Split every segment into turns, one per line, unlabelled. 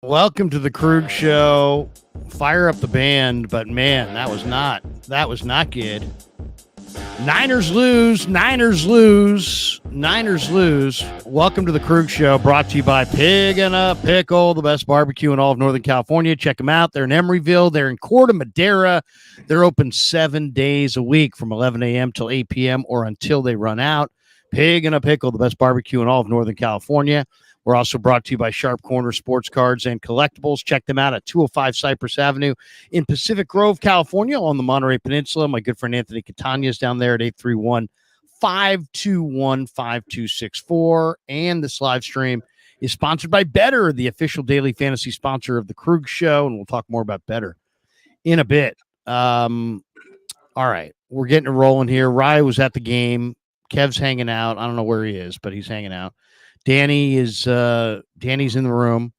Welcome to the Krug Show. Fire up the band, but man, that was not good. Niners lose. Welcome to the Krug Show, brought to you by Pig and a Pickle, the best barbecue in all of Northern California. Check them out. They're in Emeryville. They're in Corte Madera. They're open 7 days a week from 11 a.m. till 8 p.m. or until they run out. Pig and a Pickle, the best barbecue in all of Northern California. We're also brought to you by Sharp Corner Sports Cards and Collectibles. Check them out at 205 Cypress Avenue in Pacific Grove, California, on the Monterey Peninsula. My good friend Anthony Catania is down there at 831-521-5264. And this live stream is sponsored by Better, the official daily fantasy sponsor of the Krug Show, and we'll talk more about Better in a bit. All right, we're getting it rolling here. Rye was at the game. Kev's hanging out. I don't know where he is, but he's hanging out. Danny's in the room.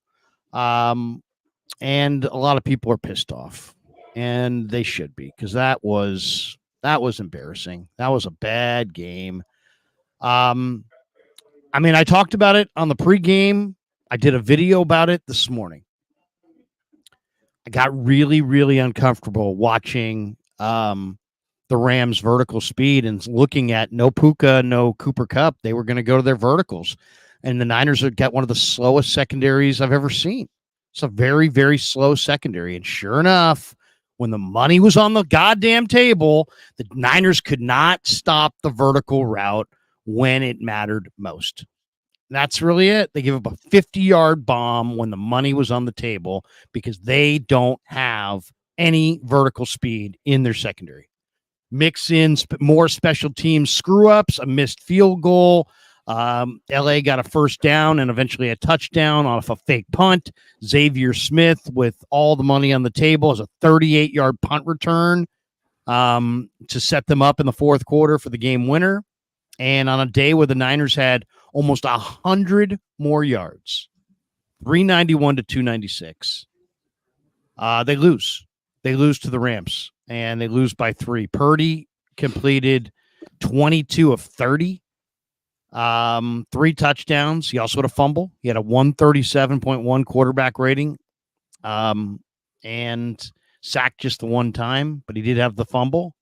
And a lot of people are pissed off, and they should be, because that was embarrassing. That was a bad game. I mean, I talked about it on the pregame. I did a video about it this morning. I got really, really uncomfortable watching the Rams' vertical speed and looking at no Puka, no Cooper Kupp. They were going to go to their verticals. And the Niners have got one of the slowest secondaries I've ever seen. It's a very, very slow secondary. And sure enough, when the money was on the goddamn table, the Niners could not stop the vertical route when it mattered most. That's really it. They give up a 50-yard bomb when the money was on the table because they don't have any vertical speed in their secondary. Mix in more special teams screw-ups, a missed field goal. LA got a first down and eventually a touchdown off a fake punt. Xavier Smith, with all the money on the table, has a 38-yard punt return to set them up in the fourth quarter for the game winner. And on a day where the Niners had almost 100 more yards, 391 to 296, they lose. They lose to the Rams, and they lose by 3. Purdy completed 22 of 30. 3 touchdowns. He also had a fumble. He had a 137.1 quarterback rating, and sacked just the one time, but he did have the fumble.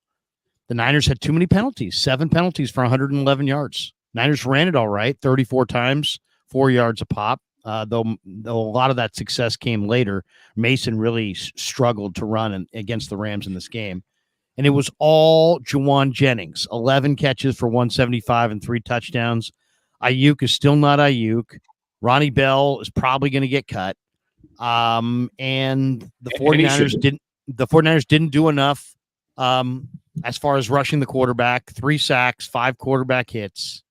The Niners had too many penalties, 7 penalties for 111 yards. Niners ran it all right, 34 times, 4 yards a pop, though a lot of that success came later. Mason really struggled to run against the Rams in this game. And it was all Juwan Jennings, 11 catches for 175 and 3 touchdowns. Ayuk is still not Ayuk. Ronnie Bell is probably going to get cut. And the 49ers didn't do enough as far as rushing the quarterback. 3 sacks, 5 quarterback hits.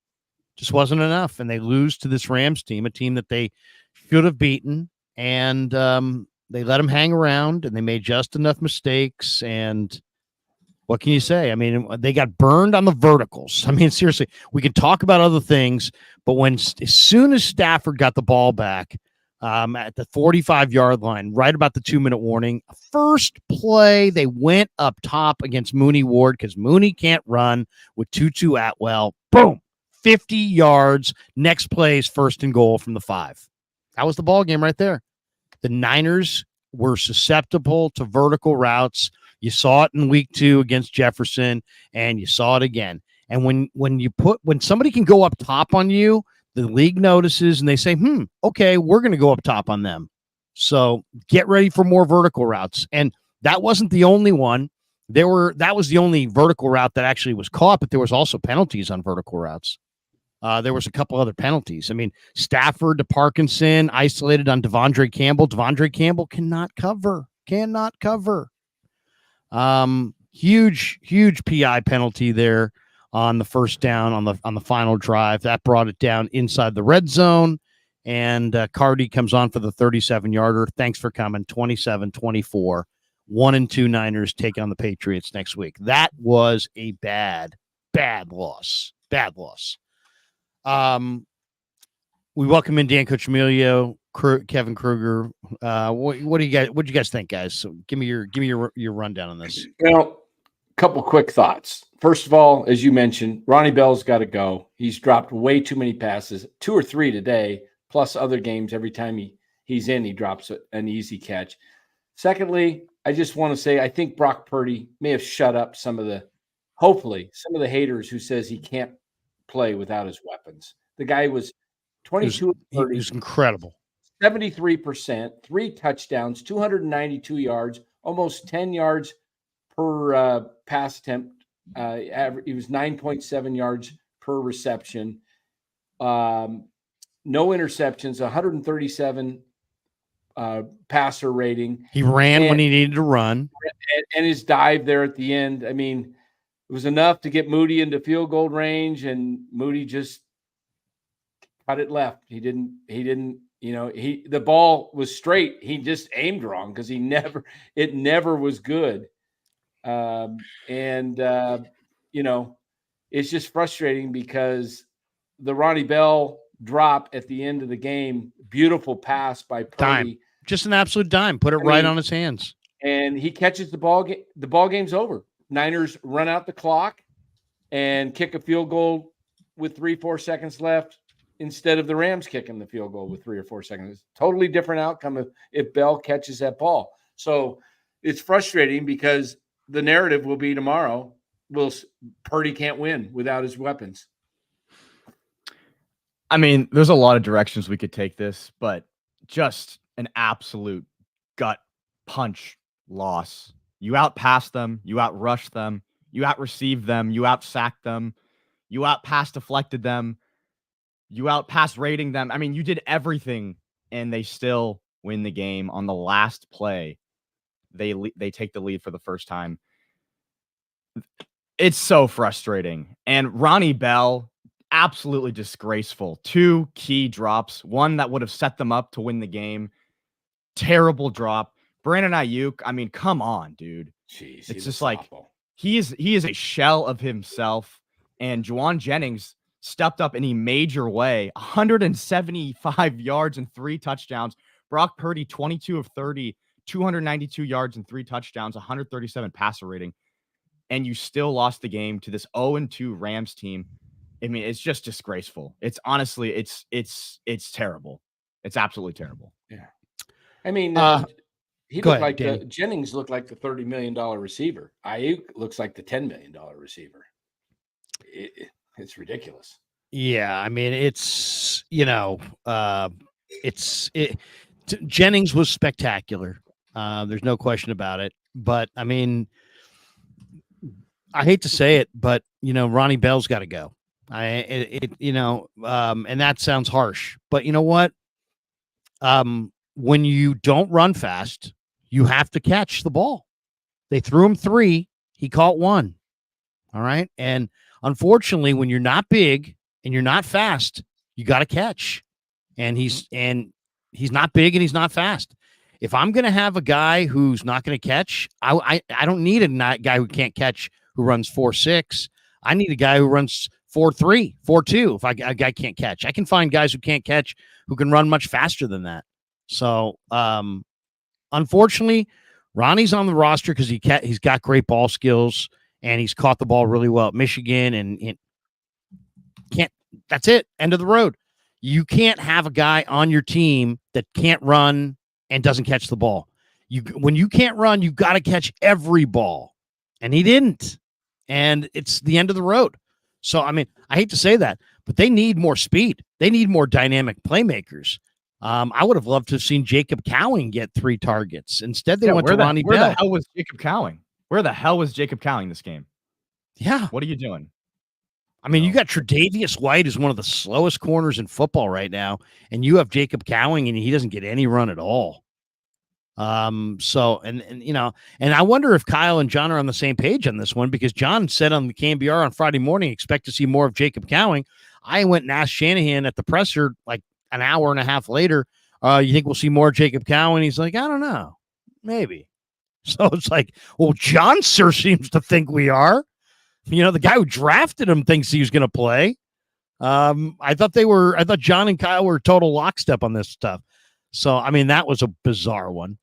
Just wasn't enough. And they lose to this Rams team, a team that they should have beaten. And they let them hang around, and they made just enough mistakes. And what can you say? I mean, they got burned on the verticals. I mean, seriously, we can talk about other things, but as soon as Stafford got the ball back at the 45-yard line, right about the 2-minute warning, first play, they went up top against Mooney Ward because Mooney can't run with Tutu Atwell. Boom, 50 yards. Next play is 1st and goal from the 5. That was the ball game right there. The Niners were susceptible to vertical routes. You saw it in week 2 against Jefferson, and you saw it again. And when somebody can go up top on you, the league notices and they say, okay, we're going to go up top on them. So get ready for more vertical routes. And that wasn't the only one. That was the only vertical route that actually was caught, but there was also penalties on vertical routes. There was a couple other penalties. I mean, Stafford to Parkinson, isolated on Devondre Campbell. Devondre Campbell cannot cover. Huge PI penalty there on the first down on the final drive. That brought it down inside the red zone, and Cardi comes on for the 37-yarder. Thanks for coming. 27-24. 1-2 Niners take on the Patriots next week. That was a bad loss. We welcome in Dan Cochimilio, Kevin Krueger. What do you guys? What do you guys think, guys? So give me your rundown on this.
Couple quick thoughts. First of all, as you mentioned, Ronnie Bell's got to go. He's dropped way too many passes, 2 or 3 today, plus other games. Every time he he's in, he drops an easy catch. Secondly, I just want to say I think Brock Purdy may have shut up hopefully, some of the haters who says he can't play without his weapons. The guy was 22
he was incredible.
73%, 3 touchdowns, 292 yards, almost 10 yards per pass attempt. He was 9.7 yards per reception. No interceptions, 137 passer rating.
He ran when he needed to run.
And his dive there at the end, I mean, it was enough to get Moody into field goal range, and Moody just cut it left. He didn't, the ball was straight. He just aimed wrong because it never was good. It's just frustrating because the Ronnie Bell drop at the end of the game, beautiful pass by Purdy.
Dime. Just an absolute dime. Put it right on his hands.
And he catches the ball. The ball game's over. Niners run out the clock and kick a field goal with 3-4 seconds left instead of the Rams kicking the field goal with 3 or 4 seconds. Totally different outcome if Bell catches that ball. So it's frustrating because the narrative will be tomorrow, Purdy can't win without his weapons.
I mean, there's a lot of directions we could take this, but just an absolute gut punch loss. You outpassed them, you outrushed them, you outreceived them, you outsacked them, you outpass deflected them, you outpass rating them. I mean, you did everything, and they still win the game on the last play. They take the lead for the first time. It's so frustrating. And Ronnie Bell, absolutely disgraceful. 2 key drops, one that would have set them up to win the game. Terrible drop. Brandon Ayuk, I mean, come on, dude.
Jeez,
it's just like he is a shell of himself. And Juwan Jennings stepped up in a major way. 175 yards and 3 touchdowns. Brock Purdy, 22 of 30, 292 yards and 3 touchdowns, 137 passer rating. And you still lost the game to this 0-2 Rams team. I mean, it's just disgraceful. It's honestly, it's terrible. It's absolutely terrible.
Yeah. I mean, he looked like Jennings looked like the $30 million receiver. Ayuk looks like the $10 million receiver. It's ridiculous.
Yeah, I mean, Jennings was spectacular. There's no question about it. But I mean, I hate to say it, but Ronnie Bell's got to go. And that sounds harsh, but you know what? When you don't run fast, you have to catch the ball. They threw him 3. He caught 1. All right. And unfortunately, when you're not big and you're not fast, you got to catch. And he's not big and he's not fast. If I'm going to have a guy who's not going to catch, I don't need a guy who can't catch who runs 4.6. I need a guy who runs 4.3, 4.2. If a guy can't catch, I can find guys who can't catch who can run much faster than that. So, unfortunately, Ronnie's on the roster because he's got great ball skills and he's caught the ball really well at Michigan and can't. That's it. End of the road. You can't have a guy on your team that can't run and doesn't catch the ball. When you can't run, you got to catch every ball, and he didn't. And it's the end of the road. So, I mean, I hate to say that, but they need more speed. They need more dynamic playmakers. I would have loved to have seen Jacob Cowing get 3 targets. Instead, they went to Ronnie Bell.
Where the hell was Jacob Cowing? Where the hell was Jacob Cowing this game?
Yeah.
What are you doing?
I mean, you got Tre'Davious White, who's one of the slowest corners in football right now, and you have Jacob Cowing, and he doesn't get any run at all. And I wonder if Kyle and John are on the same page on this one, because John said on the KNBR on Friday morning, expect to see more of Jacob Cowing. I went and asked Shanahan at the presser like an hour and a half later, you think we'll see more Jacob Cowing? He's like, I don't know, maybe. So it's like, well, John sure seems to think we are. The guy who drafted him thinks he was going to play. I thought John and Kyle were total lockstep on this stuff. So, I mean, that was a bizarre one.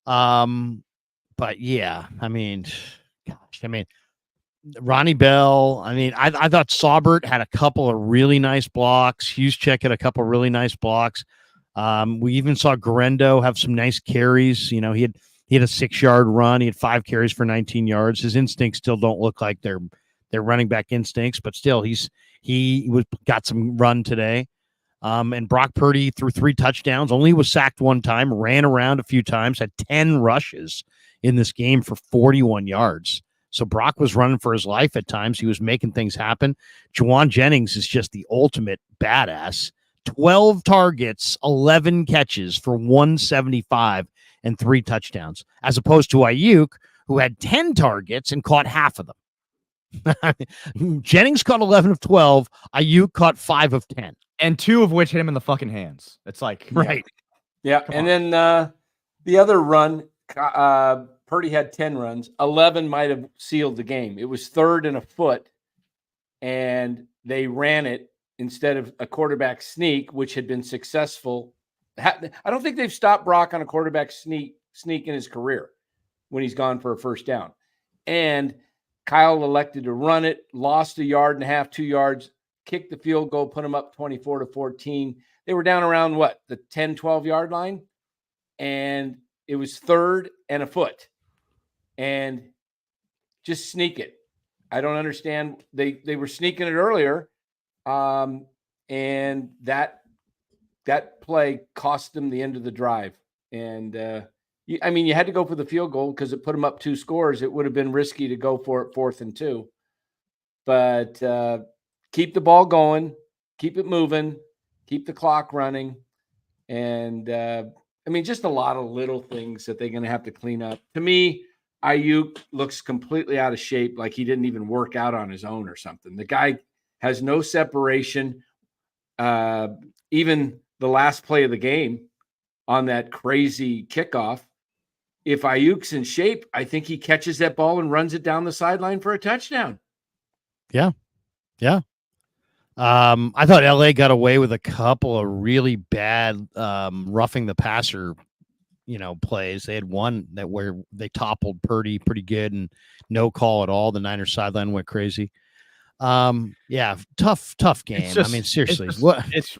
But yeah, I mean, Ronnie Bell. I mean, I thought Saubert had a couple of really nice blocks. Juszczyk had a couple of really nice blocks. We even saw Garendo have some nice carries. You know, he had a 6-yard run. He had 5 carries for 19 yards. His instincts still don't look like they're running back instincts, but still he got some run today. And Brock Purdy threw 3 touchdowns, only was sacked 1 time, ran around a few times, had 10 rushes in this game for 41 yards. So Brock was running for his life at times. He was making things happen. Juwan Jennings is just the ultimate badass. 12 targets, 11 catches for 175 and 3 touchdowns, as opposed to Ayuk, who had 10 targets and caught half of them. Jennings caught 11 of 12. Ayuk caught 5 of 10.
And 2 of which hit him in the fucking hands. It's like,
right.
Yeah. And then the other run, Purdy had 10 runs. 11 might have sealed the game. It was 3rd and a foot, and they ran it instead of a quarterback sneak, which had been successful. I don't think they've stopped Brock on a quarterback sneak in his career when he's gone for a first down. And Kyle elected to run it, lost 1.5 yards, 2 yards, kicked the field goal, put them up 24-14. They were down around the 10, 12-yard line, and it was 3rd and a foot. And just sneak it. I don't understand. They were sneaking it earlier, and that play cost them the end of the drive. And you had to go for the field goal because it put them up 2 scores. It would have been risky to go for it 4th and 2. But keep the ball going, keep it moving, keep the clock running, and just a lot of little things that they're going to have to clean up. To me, Ayuk looks completely out of shape, like he didn't even work out on his own or something. The guy has no separation. Even the last play of the game on that crazy kickoff, if Ayuk's in shape, I think he catches that ball and runs it down the sideline for a touchdown.
Yeah. Yeah. I thought LA got away with a couple of really bad roughing the passer plays. They had one where they toppled Purdy pretty good and no call at all. The Niners sideline went crazy. Yeah, tough game. Seriously,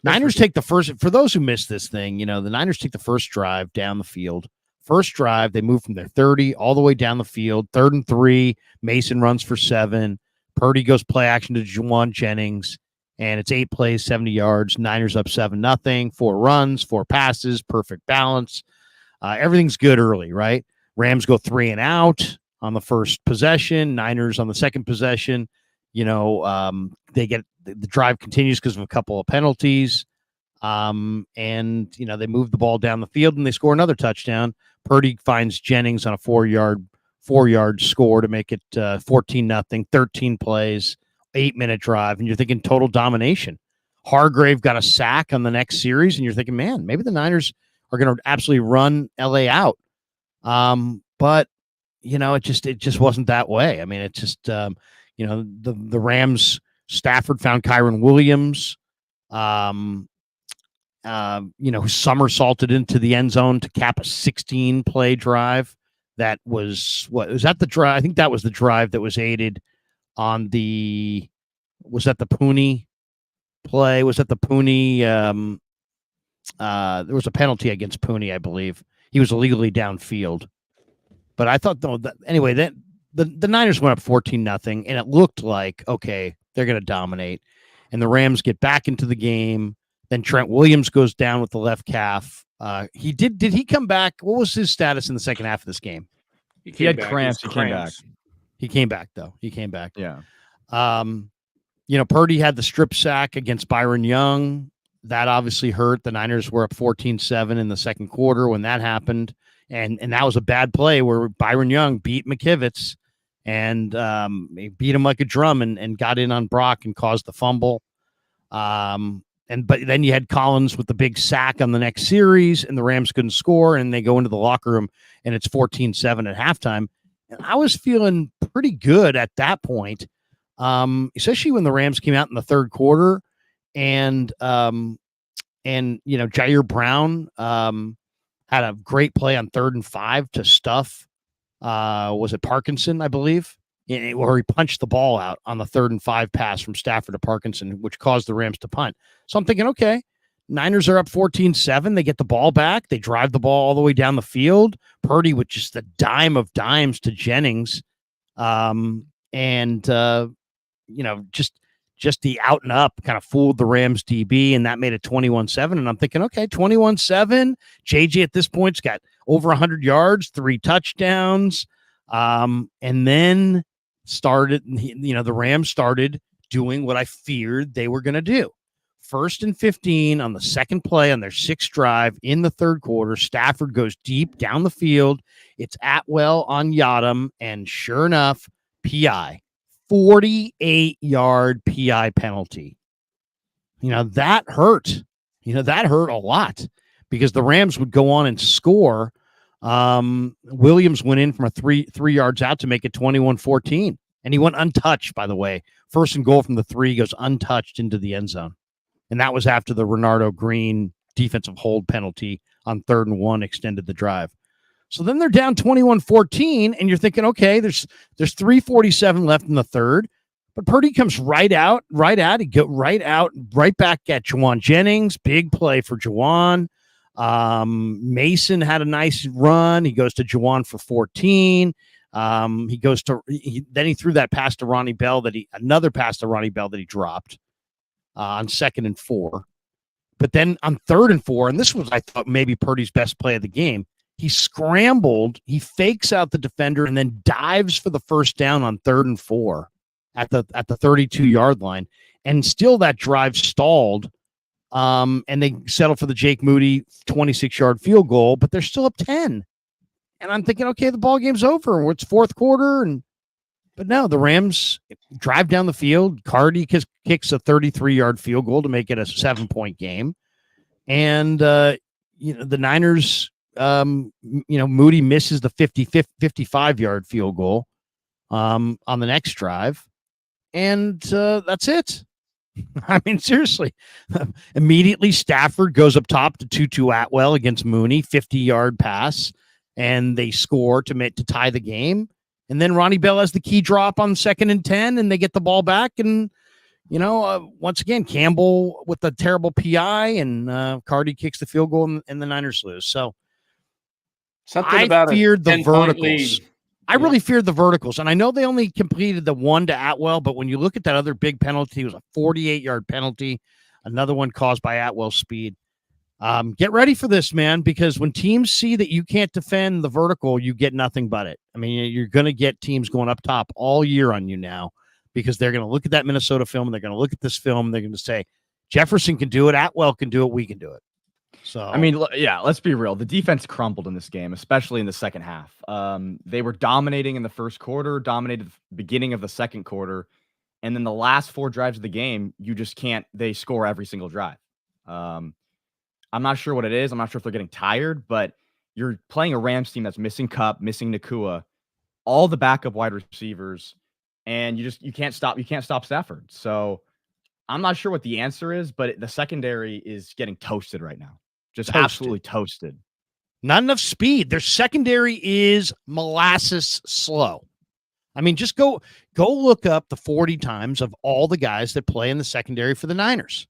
Niners take the first, for those who missed this thing, the Niners take the first drive down the field. First drive, they move from their 30 all the way down the field. 3rd and 3, Mason runs for 7. Purdy goes play action to Juwan Jennings, and it's 8 plays, 70 yards. Niners up 7-0, 4 runs, 4 passes, perfect balance. Everything's good early, right? Rams go 3 and out on the first possession. Niners on the second possession. They get the drive continues because of a couple of penalties. And they move the ball down the field and they score another touchdown. Purdy finds Jennings on a 4-yard score to make it 14-0, 13 plays, 8-minute drive. And you're thinking total domination. Hargrave got a sack on the next series, and you're thinking, man, maybe the Niners are going to absolutely run LA out. But it just wasn't that way. It just, the Rams, Stafford found Kyron Williams, who somersaulted into the end zone to cap a 16-play drive. That was that the drive? I think that was the drive that was aided on was that the Puni play? Was that the Puni? There was a penalty against Puni, I believe. He was illegally downfield. But I thought, though, anyway, that the Niners went up 14-0, and it looked like, okay, they're going to dominate. And the Rams get back into the game. Then Trent Williams goes down with the left calf. Did he come back? What was his status in the second half of this game?
He had cramps. He came back.
He came back, though. He came back.
Yeah.
Purdy had the strip sack against Byron Young. That obviously hurt. The Niners were up 14-7 in the second quarter when that happened. And that was a bad play where Byron Young beat McKivitz and he beat him like a drum and got in on Brock and caused the fumble. But then you had Collins with the big sack on the next series, and the Rams couldn't score, and they go into the locker room, and it's 14-7 at halftime. And I was feeling pretty good at that point, especially when the Rams came out in the third quarter, and Jair Brown had a great play on 3rd and 5 to stuff. Was it Parkinson, I believe? Where he punched the ball out on the 3rd and 5 pass from Stafford to Parkinson, which caused the Rams to punt. So I'm thinking, okay, Niners are up 14-7. They get the ball back. They drive the ball all the way down the field. Purdy with just a dime of dimes to Jennings. Just the out and up kind of fooled the Rams DB, and that made it 21-7. And I'm thinking, okay, 21-7. JJ at this point's got over 100 yards, 3 touchdowns. And then the Rams started doing what I feared they were going to do. 1st and 15 on the second play on their 6th drive in the third quarter. Stafford goes deep down the field. It's Atwell on Yadam, and sure enough, PI. 48-yard PI penalty. That hurt. That hurt a lot because the Rams would go on and score. Williams went in from a three yards out to make it 21-14. And he went untouched, by the way. 1st and goal from the 3 goes untouched into the end zone. And that was after the Renardo Green defensive hold penalty on 3rd and 1 extended the drive. So then they're down 21-14, and you're thinking, okay, there's 3:47 left in the third, but Purdy comes right out. He go right back at Juwan Jennings. Big play for Juwan. Mason had a nice run. He goes to Juwan for 14. Then he threw that pass to Ronnie Bell another pass to Ronnie Bell that he dropped on 2nd and 4. But then on 3rd and 4, and this was, I thought, maybe Purdy's best play of the game. He scrambled, he fakes out the defender, and then dives for the first down on 3rd and 4 at the 32-yard line. And still that drive stalled. And they settled for the Jake Moody 26-yard field goal, but they're still up 10. And I'm thinking, okay, the ball game's over. It's 4th quarter. But no, the Rams drive down the field. Cardi kicks a 33-yard field goal to make it a 7-point game. And, the Niners, Moody misses the 55-yard field goal on the next drive. And that's it. I mean, seriously. Immediately, Stafford goes up top to Tutu Atwell against Mooney, 50-yard pass, and they score to tie the game. And then Ronnie Bell has the key drop on 2nd and 10, and they get the ball back. And, once again, Campbell with the terrible PI, and Cardi kicks the field goal, and the Niners lose. So I feared the verticals. I really feared the verticals. And I know they only completed the one to Atwell, but when you look at that other big penalty, it was a 48-yard penalty, another one caused by Atwell's speed. Get ready for this, man, because when teams see that you can't defend the vertical, you get nothing but it. I mean, you're going to get teams going up top all year on you now because they're going to look at that Minnesota film and they're going to look at this film and they're going to say, Jefferson can do it, Atwell can do it, we can do it. So,
I mean, yeah, let's be real. The defense crumbled in this game, especially in the second half. They were dominating in the first quarter, dominated the beginning of the second quarter, and then the last 4 drives of the game, you just can't. They score every single drive. I'm not sure what it is. I'm not sure if they're getting tired, but you're playing a Rams team that's missing Kupp, missing Nakua, all the backup wide receivers, and you can't stop Stafford. So I'm not sure what the answer is, but the secondary is getting toasted right now. Just absolutely toasted.
Not enough speed. Their secondary is molasses slow. I mean, just go look up the 40 times of all the guys that play in the secondary for the Niners.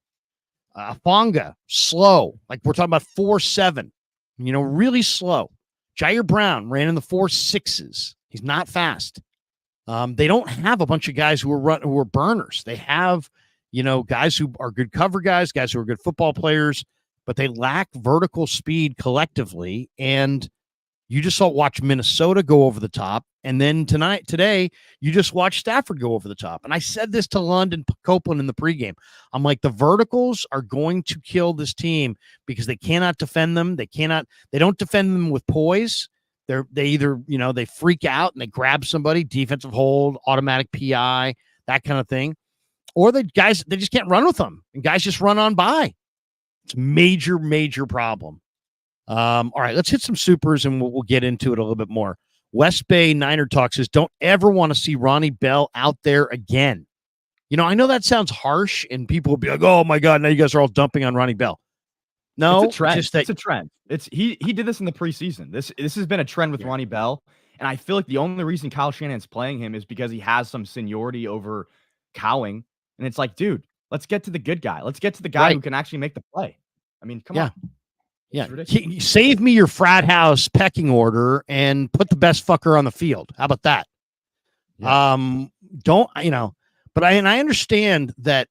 Fonga, slow. Like we're talking about 4.7, really slow. Jair Brown ran in the 4.6s. He's not fast. They don't have a bunch of guys who are burners. They have, guys who are good cover guys who are good football players, but they lack vertical speed collectively. And you just watch Minnesota go over the top. And then today, you just watch Stafford go over the top. And I said this to London Copeland in the pregame. I'm like, the verticals are going to kill this team because they cannot defend them. They don't defend them with poise. They either, they freak out and they grab somebody, defensive hold, automatic PI, that kind of thing. Or they just can't run with them. And guys just run on by. It's a major, major problem. All right, let's hit some supers and we'll get into it a little bit more. West Bay Niner Talk says, don't ever want to see Ronnie Bell out there again. I know that sounds harsh and people will be like, oh my God, now you guys are all dumping on Ronnie Bell. No,
it's a trend. It's a trend. He did this in the preseason. This has been a trend with Ronnie Bell. And I feel like the only reason Kyle Shanahan's playing him is because he has some seniority over Cowing. And it's like, dude, let's get to the good guy. Let's get to the guy who can actually make the play. I mean, come
Yeah.
on.
Yeah.
Ridiculous.
Save me your frat house pecking order and put the best fucker on the field. How about that?
Yeah.
Don't, but I understand that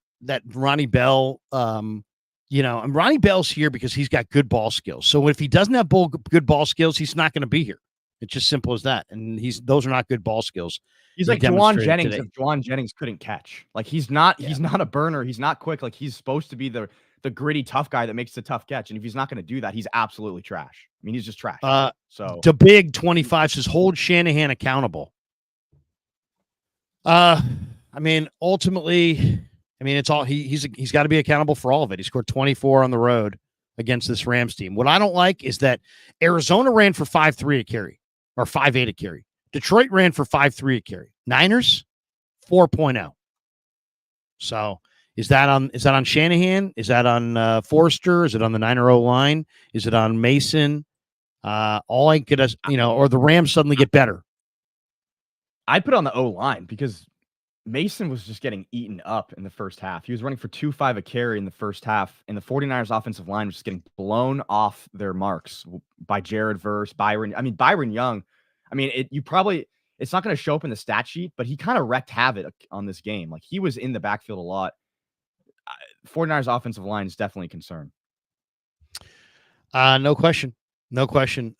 Ronnie Bell, and Ronnie Bell's here because he's got good ball skills. So if he doesn't have good ball skills, he's not going to be here. It's just simple as that. And those are not good ball skills.
He's
He
like Juwan
demonstrated
Jennings
today.
if Juwan Jennings couldn't catch. Like he's not a burner. He's not quick. Like he's supposed to be the gritty tough guy that makes the tough catch. And if he's not going to do that, he's absolutely trash. I mean, he's just trash. So
the big 25 says hold Shanahan accountable. Ultimately, it's all he's got to be accountable for all of it. He scored 24 on the road against this Rams team. What I don't like is that Arizona ran for 5.3 a carry or 5.8 a carry. Detroit ran for 5.3 a carry. Niners 4.0. So is that on Shanahan? Is that on Forrester? Is it on the Niner O line? Is it on Mason? All I could, or the Rams suddenly get better.
I'd put on the O line because Mason was just getting eaten up in the first half. He was running for 2.5 a carry in the first half, and the 49ers offensive line was just getting blown off their marks by Jared Verse, Byron. I mean, Byron Young. I mean, it's not going to show up in the stat sheet, but he kind of wreaked havoc on this game. Like he was in the backfield a lot. 49ers offensive line is definitely a concern.
No question. No question.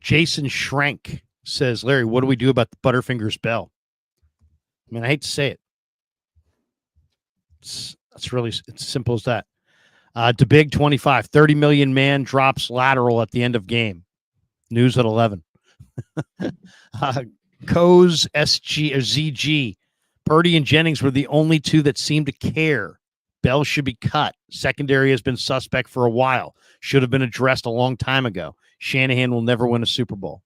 Jason Schrank says, Larry, what do we do about the Butterfingers Bell? I mean, I hate to say it. It's simple as that. DeBig 25, 30 million man drops lateral at the end of game. News at 11. Coes SG or ZG. Purdy and Jennings were the only two that seemed to care. Bell should be cut. Secondary has been suspect for a while. Should have been addressed a long time ago. Shanahan will never win a Super Bowl.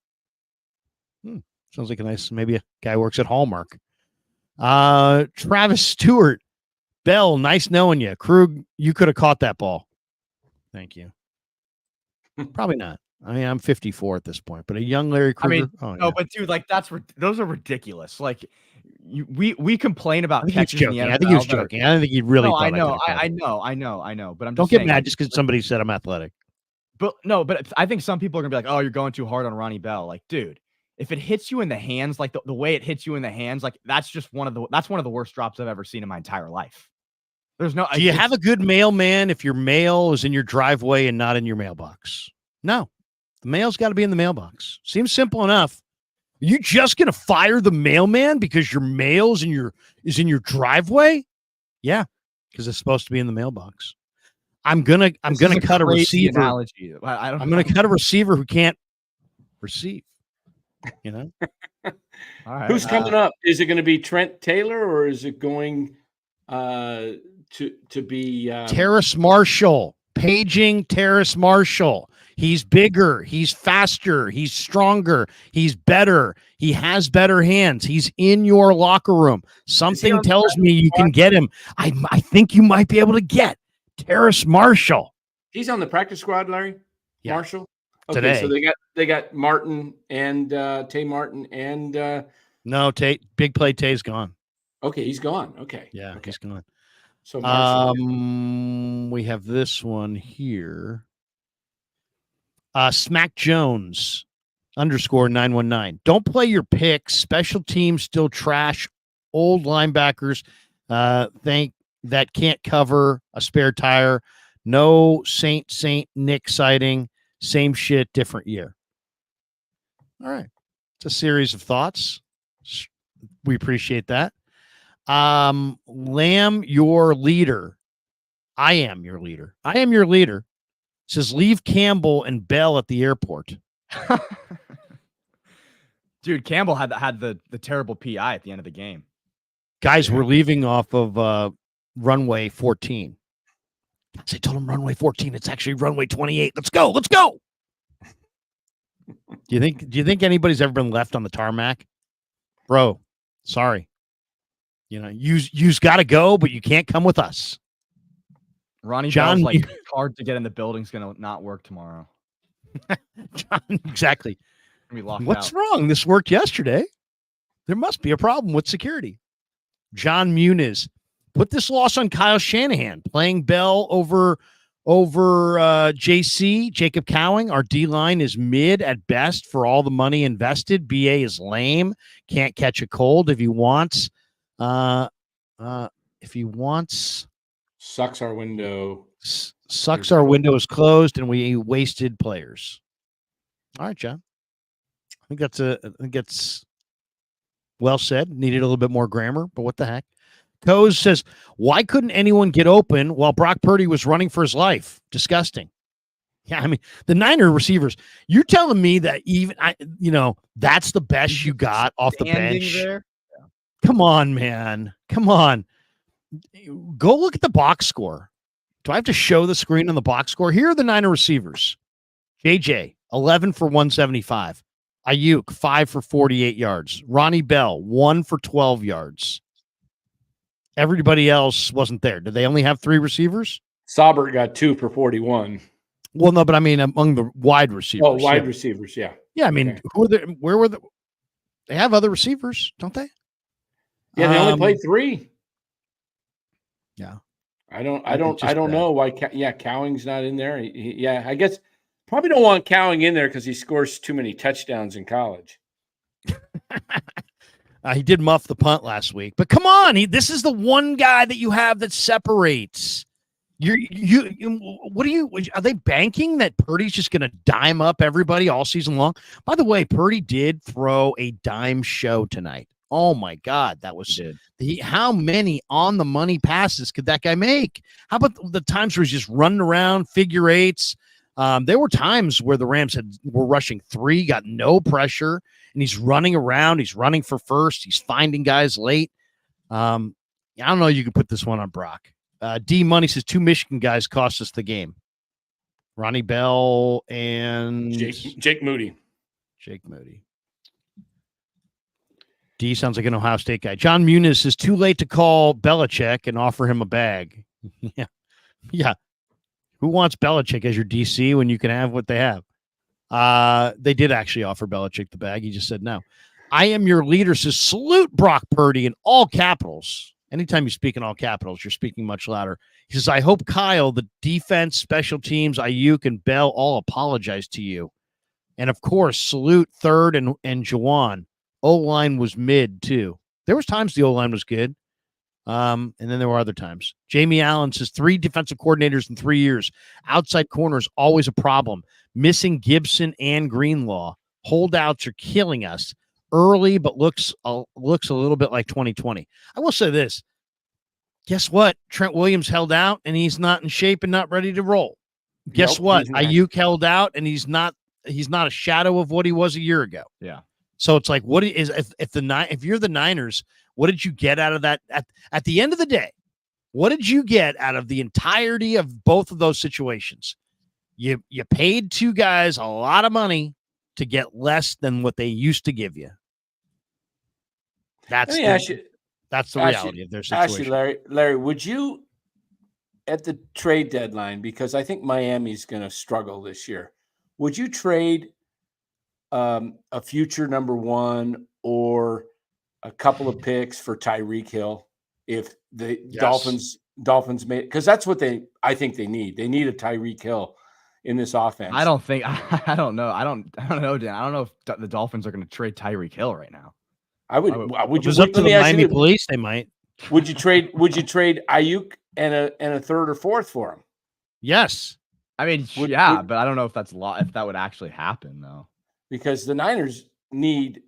Sounds like maybe a guy who works at Hallmark. Travis Stewart. Bell, nice knowing you. Krug, you could have caught that ball. Thank you. Probably not. I mean, I'm 54 at this point, but a young Larry Krueger.
But dude, like those are ridiculous. Like we complain about catches in the NFL.
I think he was joking. I don't think he really.
No, I know. But I'm just
don't
saying,
get mad just because somebody said I'm athletic.
But I think some people are gonna be like, "Oh, you're going too hard on Ronnie Bell." Like, dude, if it hits you in the hands, like the way it hits you in the hands, like that's one of the worst drops I've ever seen in my entire life. There's no.
Do you have a good mailman if your mail is in your driveway and not in your mailbox? No, the mail's got to be in the mailbox. Seems simple enough. Are you just gonna fire the mailman because your mail is in your driveway? Yeah, because it's supposed to be in the mailbox. I'm gonna cut a receiver.
Analogy.
I'm gonna cut a receiver who can't receive. All
right. Who's coming up? Is it going to be Trent Taylor or is it going to be
Terrace Marshall? Paging Terrace Marshall. He's bigger. He's faster. He's stronger. He's better. He has better hands. He's in your locker room. Something tells me you can get him. I think you might be able to get Terrace Marshall.
He's on the practice squad, Larry. Yeah. Marshall. Okay,
today.
So they got Martin and Tay Martin and
no, Tay. Big play Tay's gone.
Okay, he's gone. Okay.
Yeah,
okay.
He's gone.
So Marshall,
we have this one here. Smack Jones _919. Don't play your picks. Special teams still trash. Old linebackers think that can't cover a spare tire. No Saint Nick sighting. Same shit, different year. All right. It's a series of thoughts. We appreciate that. Lamb, your leader. I am your leader. I am your leader. Says leave Campbell and Bell at the airport.
Dude, Campbell had the terrible PI at the end of the game.
Guys, we're leaving off of runway 14. I told him runway 14. It's actually runway 28. Let's go. Let's go. Do you think anybody's ever been left on the tarmac? Bro, sorry. You's got to go, but you can't come with us.
Ronnie Bell's like card to get in the building's going to not work tomorrow.
John, exactly.
What's
wrong? This worked yesterday. There must be a problem with security. John Muniz, put this loss on Kyle Shanahan, playing Bell over over JC, Jacob Cowing. Our D-line is mid at best for all the money invested. BA is lame. Can't catch a cold if he wants.
Sucks our window.
Sucks our window is closed and we wasted players. All right, John. I think that's well said. Needed a little bit more grammar, but what the heck? Coase says, why couldn't anyone get open while Brock Purdy was running for his life? Disgusting. Yeah, I mean, the Niner receivers, you're telling me that that's the best you got off the bench?
There?
Come on, man. Come on. Go look at the box score. Do I have to show the screen on the box score? Here are the Niner receivers. JJ, 11 for 175. Ayuk, 5 for 48 yards. Ronnie Bell, 1 for 12 yards. Everybody else wasn't there. Did they only have 3 receivers?
Saubert got 2 for 41.
Well, no, but I mean among the wide receivers.
Oh, wide receivers, yeah.
Yeah, I mean, where were they have other receivers, don't they?
Yeah, they only played 3.
Yeah.
I don't know why. Cowing's not in there. I guess probably don't want Cowing in there because he scores too many touchdowns in college.
He did muff the punt last week, but come on, this is the one guy that you have that separates. Are they banking that Purdy's just going to dime up everybody all season long? By the way, Purdy did throw a dime show tonight. Oh my God, that was how many on the money passes could that guy make? How about the times where he's just running around figure eights? There were times where the Rams were rushing 3, got no pressure, and he's running around. He's running for first. He's finding guys late. I don't know. You could put this one on Brock. D Money says 2 Michigan guys cost us the game. Ronnie Bell and
Jake Moody.
D sounds like an Ohio State guy. John Muniz is too late to call Belichick and offer him a bag. Yeah. Who wants Belichick as your DC when you can have what they have? They did actually offer Belichick the bag. He just said no. I am your leader says salute Brock Purdy in all capitals. Anytime you speak in all capitals, you're speaking much louder. He says, I hope Kyle, the defense, special teams, Ayuk, and Bell all apologize to you. And of course, salute Third and Juwan. O-line was mid too. There was times the O-line was good. And then there were other times. Jamie Allen says 3 defensive coordinators in 3 years. Outside corners always a problem. Missing Gibson and Greenlaw. Holdouts are killing us early, but looks a little bit like 2020. I will say this. Guess what? Trent Williams held out and he's not in shape and not ready to roll. Guess what? Ayuk held out and he's not a shadow of what he was a year ago.
Yeah.
So it's like, what is if you're the Niners, what did you get out of that at the end of the day? What did you get out of the entirety of both of those situations? You paid 2 guys a lot of money to get less than what they used to give you. That's the reality of their situation.
Larry, would you at the trade deadline, because I think Miami's going to struggle this year, would you trade a future number 1 or a couple of picks for Tyreek Hill if the Dolphins made, because that's what I think they need. They need a Tyreek Hill in this offense.
I don't know. I don't know, Dan. I don't know if the Dolphins are going to trade Tyreek Hill right now.
Would you up to the Miami police? They might.
Would you trade Ayuk and a third or fourth for him?
Yes.
I mean, but I don't know if if that would actually happen though.
Because the Niners need,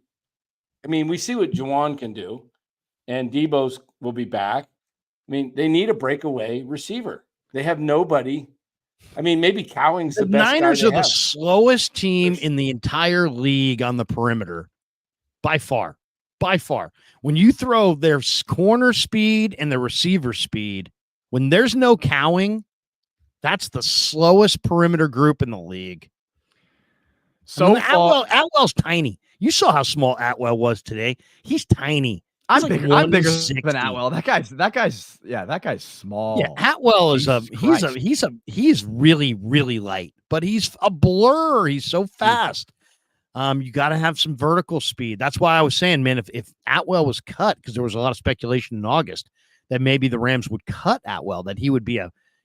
I mean, we see what Juwan can do, and Debo's will be back. I mean, they need a breakaway receiver. They have nobody. I mean, maybe Cowing's the best.
Niners are the slowest team in the entire league on the perimeter, by far. When you throw their corner speed and their receiver speed, when there's no Cowing, that's the slowest perimeter group in the league. So Atwell's tiny. You saw how small Atwell was today. He's tiny.
I'm bigger than Atwell. That guy's small.
Yeah, Atwell is he's really, really light, but he's a blur. He's so fast. You got to have some vertical speed. That's why I was saying, man, if Atwell was cut, because there was a lot of speculation in August that maybe the Rams would cut Atwell, that he would be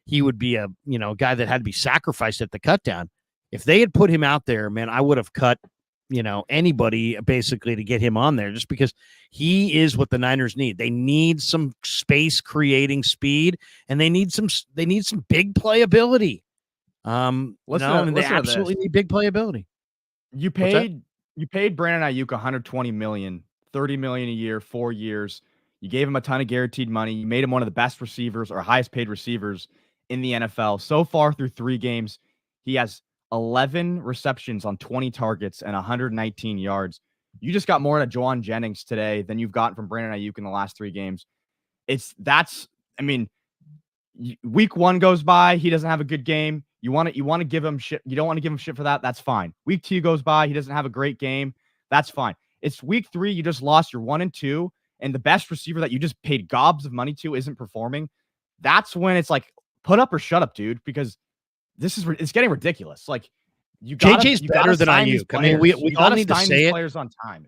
he would be a guy that had to be sacrificed at the cutdown. If they had put him out there, man, I would have cut anybody basically to get him on there, just because he is what the Niners need. They need some space creating speed, and they need some big playability. They absolutely need big playability.
You paid Brandon Ayuk $120 million, $30 million a year, 4 years. You gave him a ton of guaranteed money. You made him one of the best receivers or highest paid receivers in the NFL. So far through 3 games, he has 11 receptions on 20 targets and 119 yards. You just got more out of Jauan Jennings today than you've gotten from Brandon Ayuk in the last 3 games. Week 1 goes by, he doesn't have a good game. You want to give him shit. You don't want to give him shit for that. That's fine. Week 2 goes by, he doesn't have a great game. That's fine. It's week 3. You just lost your 1 and 2, and the best receiver that you just paid gobs of money to isn't performing. That's when it's like, put up or shut up, dude, because it's getting ridiculous. Like,
JJ's better than Ayuk. I mean, we all need to say it.
Players on time.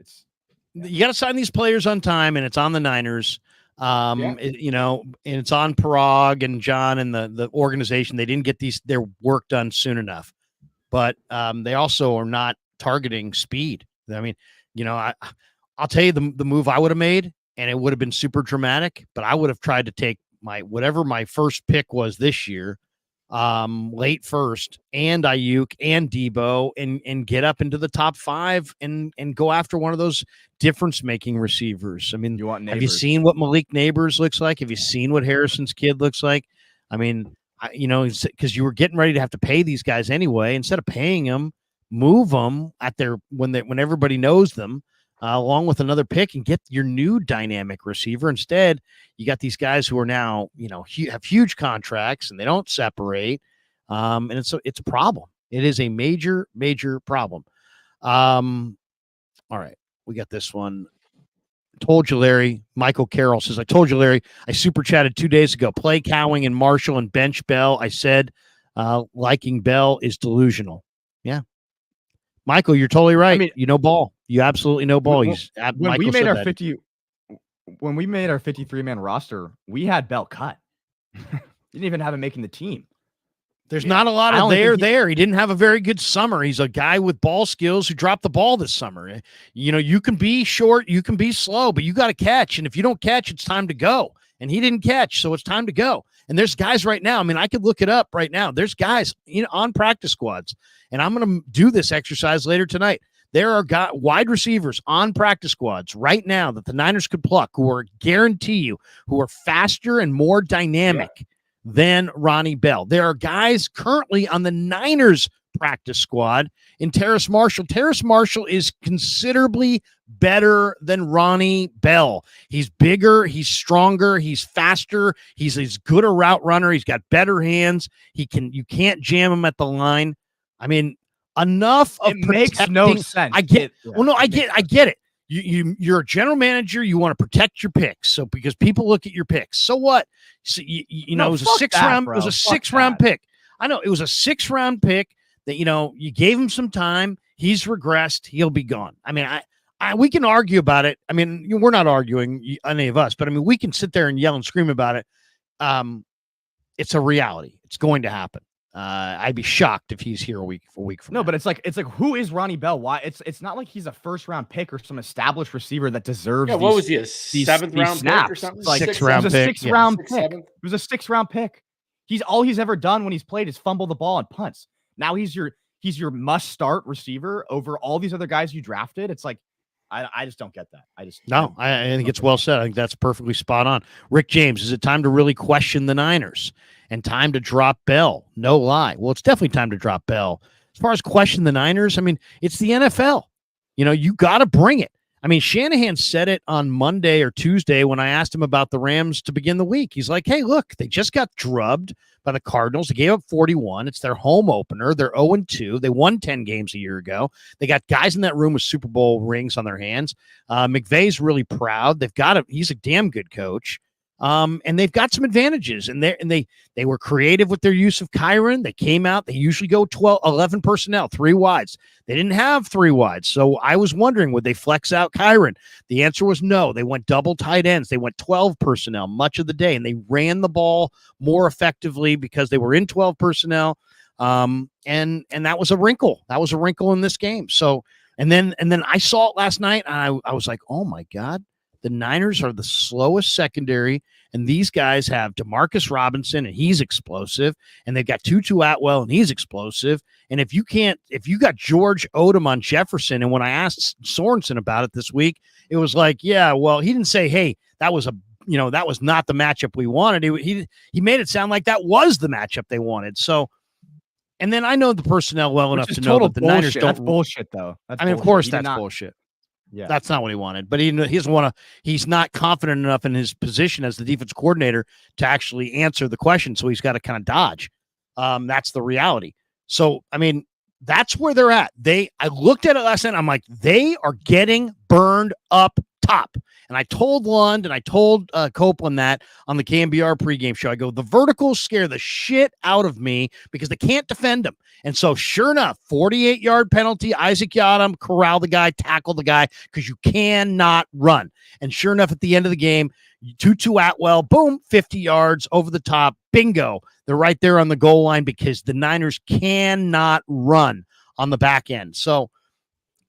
You got to sign these players on time, and it's on the Niners. And it's on Parag and John and the organization. They didn't get their work done soon enough, but they also are not targeting speed. I mean, I'll tell you the move I would have made, and it would have been super dramatic, but I would have tried to take whatever my first pick was this year, late first, and Ayuk and Debo, and get up into the top 5 and go after one of those difference-making receivers. I mean, have you seen what Malik Neighbors looks like? Have you seen what Harrison's kid looks like? I mean, because you were getting ready to have to pay these guys anyway. Instead of paying them, move them when everybody knows them, along with another pick, and get your new dynamic receiver. Instead, you got these guys who are now, have huge contracts and they don't separate. And it's a problem. It is a major, major problem. All right. We got this one. Told you, Larry. Michael Carroll says, I told you, Larry, I super chatted 2 days ago. Play Cowing and Marshall and bench Bell. I said liking Bell is delusional. Yeah. Michael, you're totally right. I mean, ball. You absolutely know ball.
When we made our 53-man roster, we had Bell cut. Didn't even have him making the team.
There's not a lot of there. He didn't have a very good summer. He's a guy with ball skills who dropped the ball this summer. You can be short, you can be slow, but you got to catch. And if you don't catch, it's time to go. And he didn't catch, so it's time to go. And there's guys right now. I mean, I could look it up right now. There's guys on practice squads, and I'm going to do this exercise later tonight. There are wide receivers on practice squads right now that the Niners could pluck who are faster and more dynamic than Ronnie Bell. There are guys currently on the Niners practice squad in Terrace Marshall. Terrace Marshall is considerably better than Ronnie Bell. He's bigger, he's stronger, he's faster, he's as good a route runner, he's got better hands. You can't jam him at the line. I mean, enough of
it makes no sense.
I get it. You're a general manager. You want to protect your picks, so because people look at your picks. So what? So it was a 6th round. It was a 6th round pick. I know it was a 6th round pick that you gave him some time. He's regressed. He'll be gone. I mean, we can argue about it. I mean, we're not arguing, any of us, but I mean, we can sit there and yell and scream about it. It's a reality. It's going to happen. I'd be shocked if he's here a week from now.
But it's like who is Ronnie Bell? Why it's not like he's a 1st round pick or some established receiver that deserves.
Yeah, what was he, a 7th round pick or something?
Like 6th round pick.
It was a 6th round pick. He's ever done when he's played is fumble the ball and punts. Now he's your must start receiver over all these other guys you drafted. It's like I just don't get that. I
think it's well said. I think that's perfectly spot on. Rick James, is it time to really question the Niners and time to drop Bell? No lie. Well, it's definitely time to drop Bell. As far as question the Niners, I mean, it's the NFL. You got to bring it. I mean, Shanahan said it on Monday or Tuesday when I asked him about the Rams to begin the week. He's like, hey, look, they just got drubbed by the Cardinals. They gave up 41. It's their home opener. They're 0-2. They won 10 games a year ago. They got guys in that room with Super Bowl rings on their hands. McVay's really proud. He's a damn good coach. And they've got some advantages, and they were creative with their use of Kyron. They came out. They usually go 11 personnel, 3 wides. They didn't have 3 wides, so I was wondering, would they flex out Kyron? The answer was no. They went double tight ends. They went 12 personnel much of the day, and they ran the ball more effectively because they were in 12 personnel. And that was a wrinkle. That was a wrinkle in this game. So, and then I saw it last night, and I was like, oh my God. The Niners are the slowest secondary, and these guys have Demarcus Robinson, and he's explosive, and they've got Tutu Atwell, and he's explosive. And if you got George Odom on Jefferson, and when I asked Sorensen about it this week, it was like, yeah, well, he didn't say, hey, that was not the matchup we wanted. He made it sound like that was the matchup they wanted. So, and then I know the personnel well enough to know that the Niners don't.
That's bullshit, though.
Of course, that's bullshit.
Yeah,
that's not what he wanted, but he doesn't want to. He's not confident enough in his position as the defense coordinator to actually answer the question, so he's got to kind of dodge. That's the reality. So, I mean, that's where they're at. I looked at it last night. I'm like, they are getting burned up top. And I told Lund and I told Copeland that on the KMBR pregame show. I go, the verticals scare the shit out of me because they can't defend them. And so sure enough, 48-yard penalty, Isaac Yadam, corral the guy, tackle the guy, because you cannot run. And sure enough, at the end of the game, Tutu Atwell, boom, 50 yards over the top, bingo. They're right there on the goal line because the Niners cannot run on the back end. So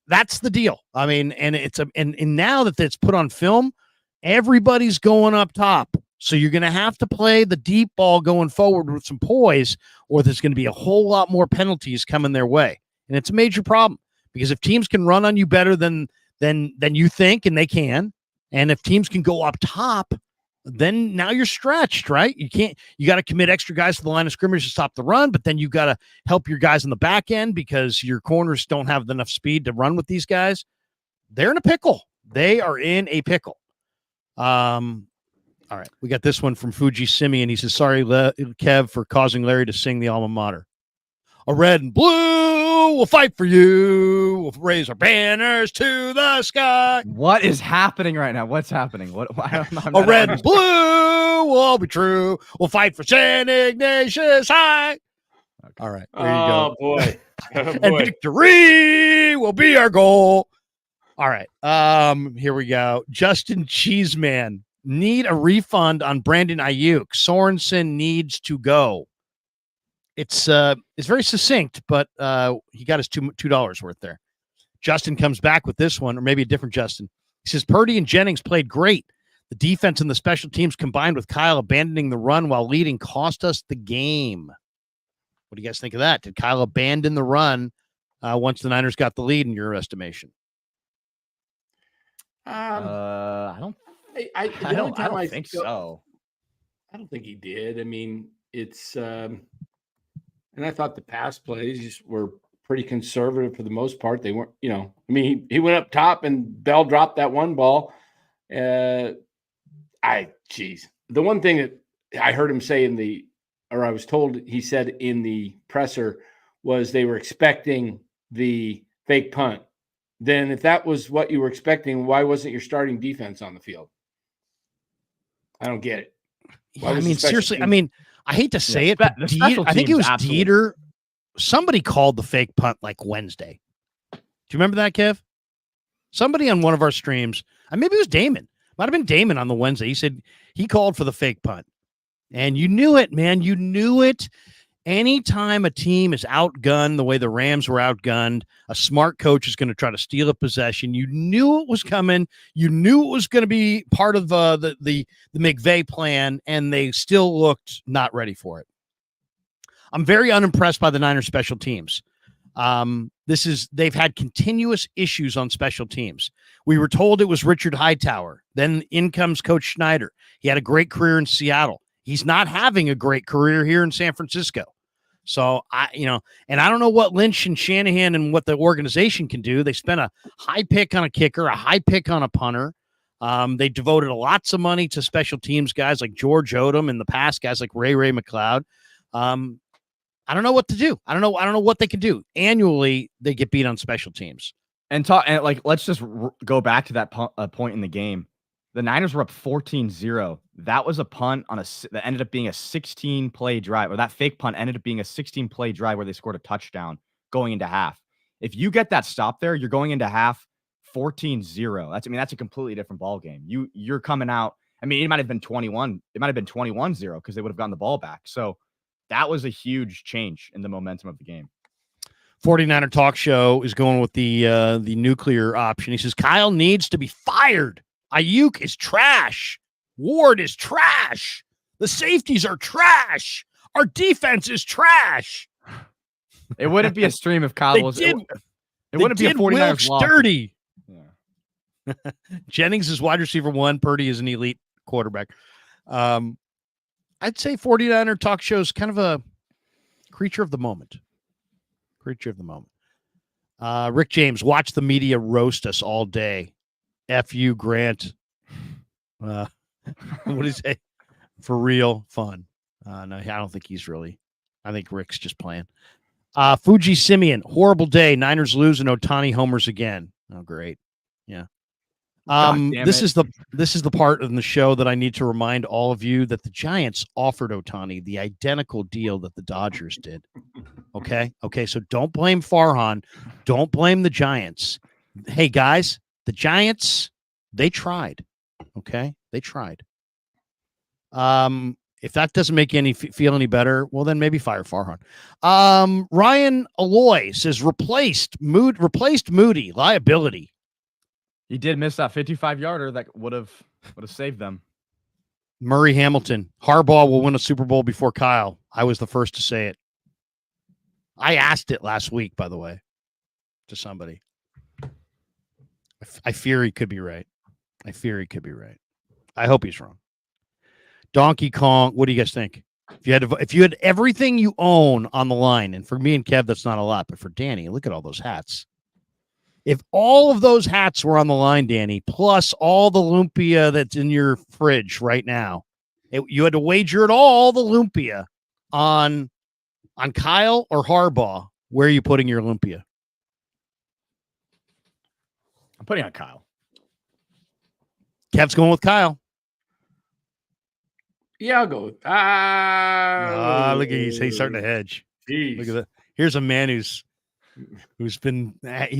that's the deal. I mean, and and now that it's put on film, everybody's going up top. So you're going to have to play the deep ball going forward with some poise, or there's going to be a whole lot more penalties coming their way. And it's a major problem because if teams can run on you better than you think, and they can, and if teams can go up top, then now you're stretched, right? You got to commit extra guys to the line of scrimmage to stop the run, but then you got to help your guys on the back end because your corners don't have enough speed to run with these guys. They're in a pickle. They are in a pickle. All right. We got this one from Fuji Simeon. He says, sorry, Kev, for causing Larry to sing the alma mater. A red and blue will fight for you. We'll raise our banners to the sky.
What is happening right now? What's happening?
A red and blue will all be true. We'll fight for St. Ignatius High. Okay. All right. There you go.
Boy.
And victory will be our goal. All right. Here we go. Justin Cheeseman. Need a refund on Brandon Ayuk. Sorensen needs to go. It's very succinct, but he got his $2 worth there. Justin comes back with this one, or maybe a different Justin. He says, Purdy and Jennings played great. The defense and the special teams combined with Kyle abandoning the run while leading cost us the game. What do you guys think of that? Did Kyle abandon the run once the Niners got the lead in your estimation?
I don't think so.
I don't think he did. I mean, it's and I thought the pass plays were pretty conservative for the most part. They weren't, I mean, he went up top and Bell dropped that one ball. The one thing that I heard him say I was told he said in the presser was they were expecting the fake punt. Then if that was what you were expecting, why wasn't your starting defense on the field? I don't get it.
Yeah, I mean, seriously, I hate to say it, but I think it was Dieter. Somebody called the fake punt like Wednesday. Do you remember that, Kev? Somebody on one of our streams, maybe it was Damon. Might have been Damon on the Wednesday. He said he called for the fake punt. And you knew it, man. You knew it. Anytime a team is outgunned the way the Rams were outgunned, a smart coach is going to try to steal a possession. You knew it was coming. You knew it was going to be part of the McVay plan, and they still looked not ready for it. I'm very unimpressed by the Niners special teams. They've had continuous issues on special teams. We were told it was Richard Hightower. Then in comes Coach Schneider. He had a great career in Seattle. He's not having a great career here in San Francisco. So and I don't know what Lynch and Shanahan and what the organization can do. They spent a high pick on a kicker, a high pick on a punter. They devoted lots of money to special teams guys like George Odom in the past, guys like Ray McLeod. I don't know what to do. I don't know what they can do. Annually, they get beat on special teams.
And let's just go back to that point in the game. The Niners were up 14-0. That was a punt that ended up being a 16-play drive, or that fake punt ended up being a 16-play drive where they scored a touchdown going into half. If you get that stop there, you're going into half 14-0. That's a completely different ball game. You're coming out. I mean, it might have been 21. It might have been 21-0 because they would have gotten the ball back. So that was a huge change in the momentum of the game.
49er Talk Show is going with the nuclear option. He says Kyle needs to be fired. Ayuk is trash. Ward is trash. The safeties are trash. Our defense is trash.
It wouldn't be a stream if Kyle was. It wouldn't be a 49ers loss.
Dirty. Yeah. Jennings is wide receiver 1. Purdy is an elite quarterback. I'd say 49er Talk Show is kind of a creature of the moment. Creature of the moment. Rick James, watch the media roast us all day. F you, Grant. What do you say? For real fun. No, I don't think he's really. I think Rick's just playing. Fuji Simeon, horrible day. Niners lose and Ohtani homers again. Oh, great. Yeah. This is the part of the show that I need to remind all of you that the Giants offered Ohtani the identical deal that the Dodgers did. Okay. So don't blame Farhan. Don't blame the Giants. Hey guys, the Giants, they tried. Okay. They tried. If that doesn't make you feel any better, well, then maybe fire Farhan. Ryan Aloy says replaced Moody liability.
He did miss that 55-yarder that would have saved them.
Murray Hamilton, Harbaugh will win a Super Bowl before Kyle. I was the first to say it. I asked it last week, by the way, to somebody. I fear he could be right. I hope he's wrong. Donkey Kong, what do you guys think? If you had everything you own on the line, and for me and Kev, that's not a lot, but for Danny, look at all those hats. If all of those hats were on the line, Danny, plus all the lumpia that's in your fridge right now, you had to wager it all the lumpia on Kyle or Harbaugh. Where are you putting your lumpia?
I'm putting on Kyle.
Kev's going with Kyle.
Yeah, I'll go with.
Look at he's starting to hedge.
Geez.
Look at that. Here's a man he's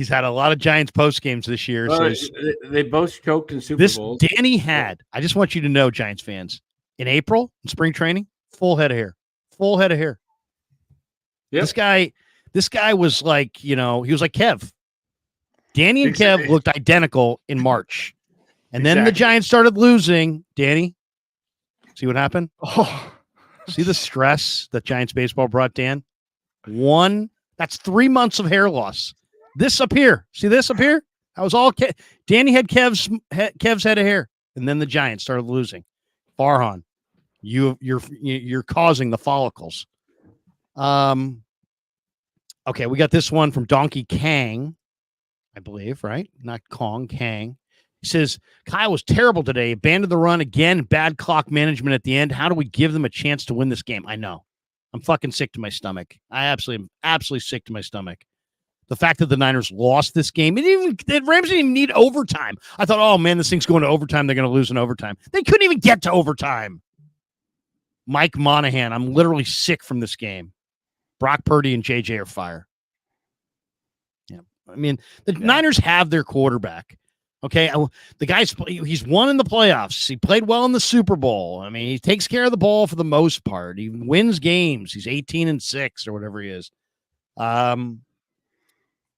had a lot of Giants post games this year.
Well,
so
they both choked in Super Bowls.
Danny had. I just want you to know, Giants fans, in April in spring training, full head of hair. Yep. This guy was like, he was like Kev. Danny and Kev looked identical in March, and then the Giants started losing. Danny, see what happened?
Oh,
see the stress that Giants baseball brought Dan. That's 3 months of hair loss. This up here. See this up here? That was all Danny had Kev's head of hair. And then the Giants started losing. Farhan, you're causing the follicles. Okay, we got this one from Donkey Kang, I believe, right? Not Kong, Kang. He says, Kyle was terrible today. Abandoned the run again. Bad clock management at the end. How do we give them a chance to win this game? I know. I'm fucking sick to my stomach. I absolutely sick to my stomach. The fact that the Niners lost this game, the Rams didn't even need overtime. I thought, oh man, this thing's going to overtime. They're going to lose in overtime. They couldn't even get to overtime. Mike Monahan, I'm literally sick from this game. Brock Purdy and JJ are fire. Yeah, I mean, the Niners have their quarterback. Okay, the he's won in the playoffs. He played well in the Super Bowl. I mean, he takes care of the ball for the most part. He wins games. He's 18-6 or whatever he is.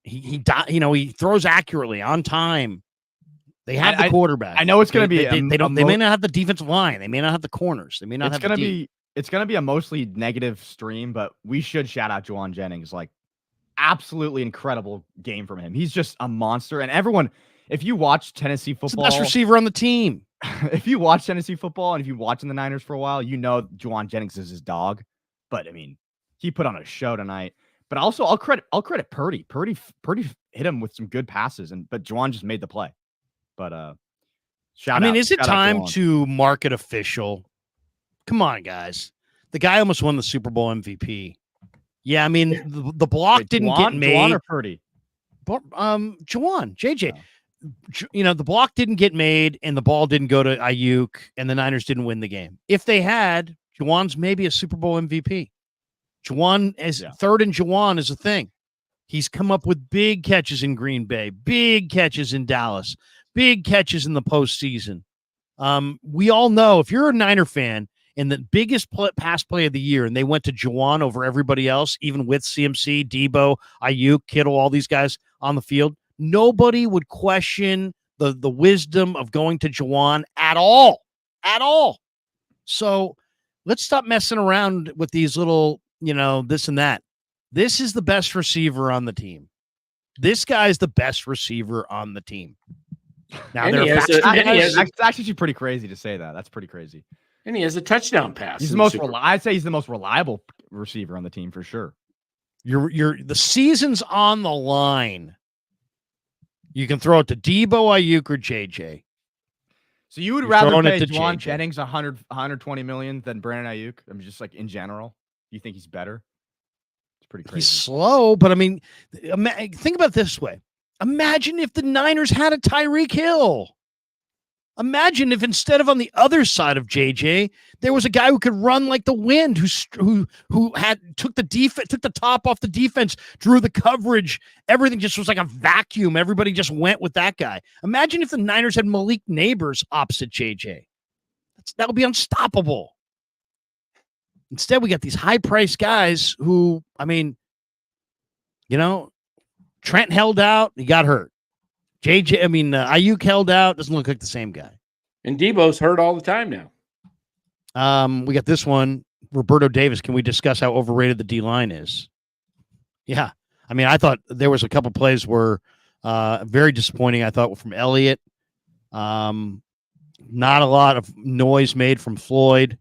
He throws accurately on time. They have the quarterback.
I know it's going to be.
They may not have the defensive line. They may not have the corners. They may not have.
It's going to be a mostly negative stream, but we should shout out Juwan Jennings. Like, absolutely incredible game from him. He's just a monster, and everyone. If you watch Tennessee football,
he's the best receiver on the team.
If you watch Tennessee football and if you've been watching the Niners for a while, you know Juwan Jennings is his dog. But I mean, he put on a show tonight. But also, I'll credit Purdy. Purdy hit him with some good passes, but Juwan just made the play. But
is it time to market official? Come on, guys. The guy almost won the Super Bowl MVP. Yeah, I mean the block didn't get made.
Juwan or Purdy?
Juwan, JJ. the block didn't get made and the ball didn't go to Ayuk and the Niners didn't win the game. If they had, Juwan's maybe a Super Bowl MVP. Juwan as third and Juwan is a thing. He's come up with big catches in Green Bay, big catches in Dallas, big catches in the postseason. We all know if you're a Niner fan and the biggest pass play of the year, and they went to Juwan over everybody else, even with CMC, Debo, Ayuk, Kittle, all these guys on the field, nobody would question the wisdom of going to Juwan at all. So let's stop messing around with these little, this and that. This is the best receiver on the team. This guy's the best receiver on the team. Now,
it's actually pretty crazy to say that. That's pretty crazy.
And he has a touchdown pass.
He's I'd say he's the most reliable receiver on the team for sure.
The season's on the line. You can throw it to Debo, Ayuk, or JJ.
So you would rather pay Juwan Jennings $120 million than Brandon Ayuk? I mean, just like in general, you think he's better? It's pretty crazy.
He's slow, but I mean, think about it this way. Imagine if the Niners had a Tyreek Hill. Imagine if instead of on the other side of JJ, there was a guy who could run like the wind, who took the top off the defense, drew the coverage. Everything just was like a vacuum. Everybody just went with that guy. Imagine if the Niners had Malik Neighbors opposite JJ. That would be unstoppable. Instead, we got these high-priced guys who, I mean, Trent held out, he got hurt. Ayuk held out, doesn't look like the same guy.
And Debo's hurt all the time now.
We got this one, Roberto Davis. Can we discuss how overrated the D-line is? Yeah. I mean, I thought there was a couple plays were very disappointing, I thought, from Elliott. Not a lot of noise made from Floyd.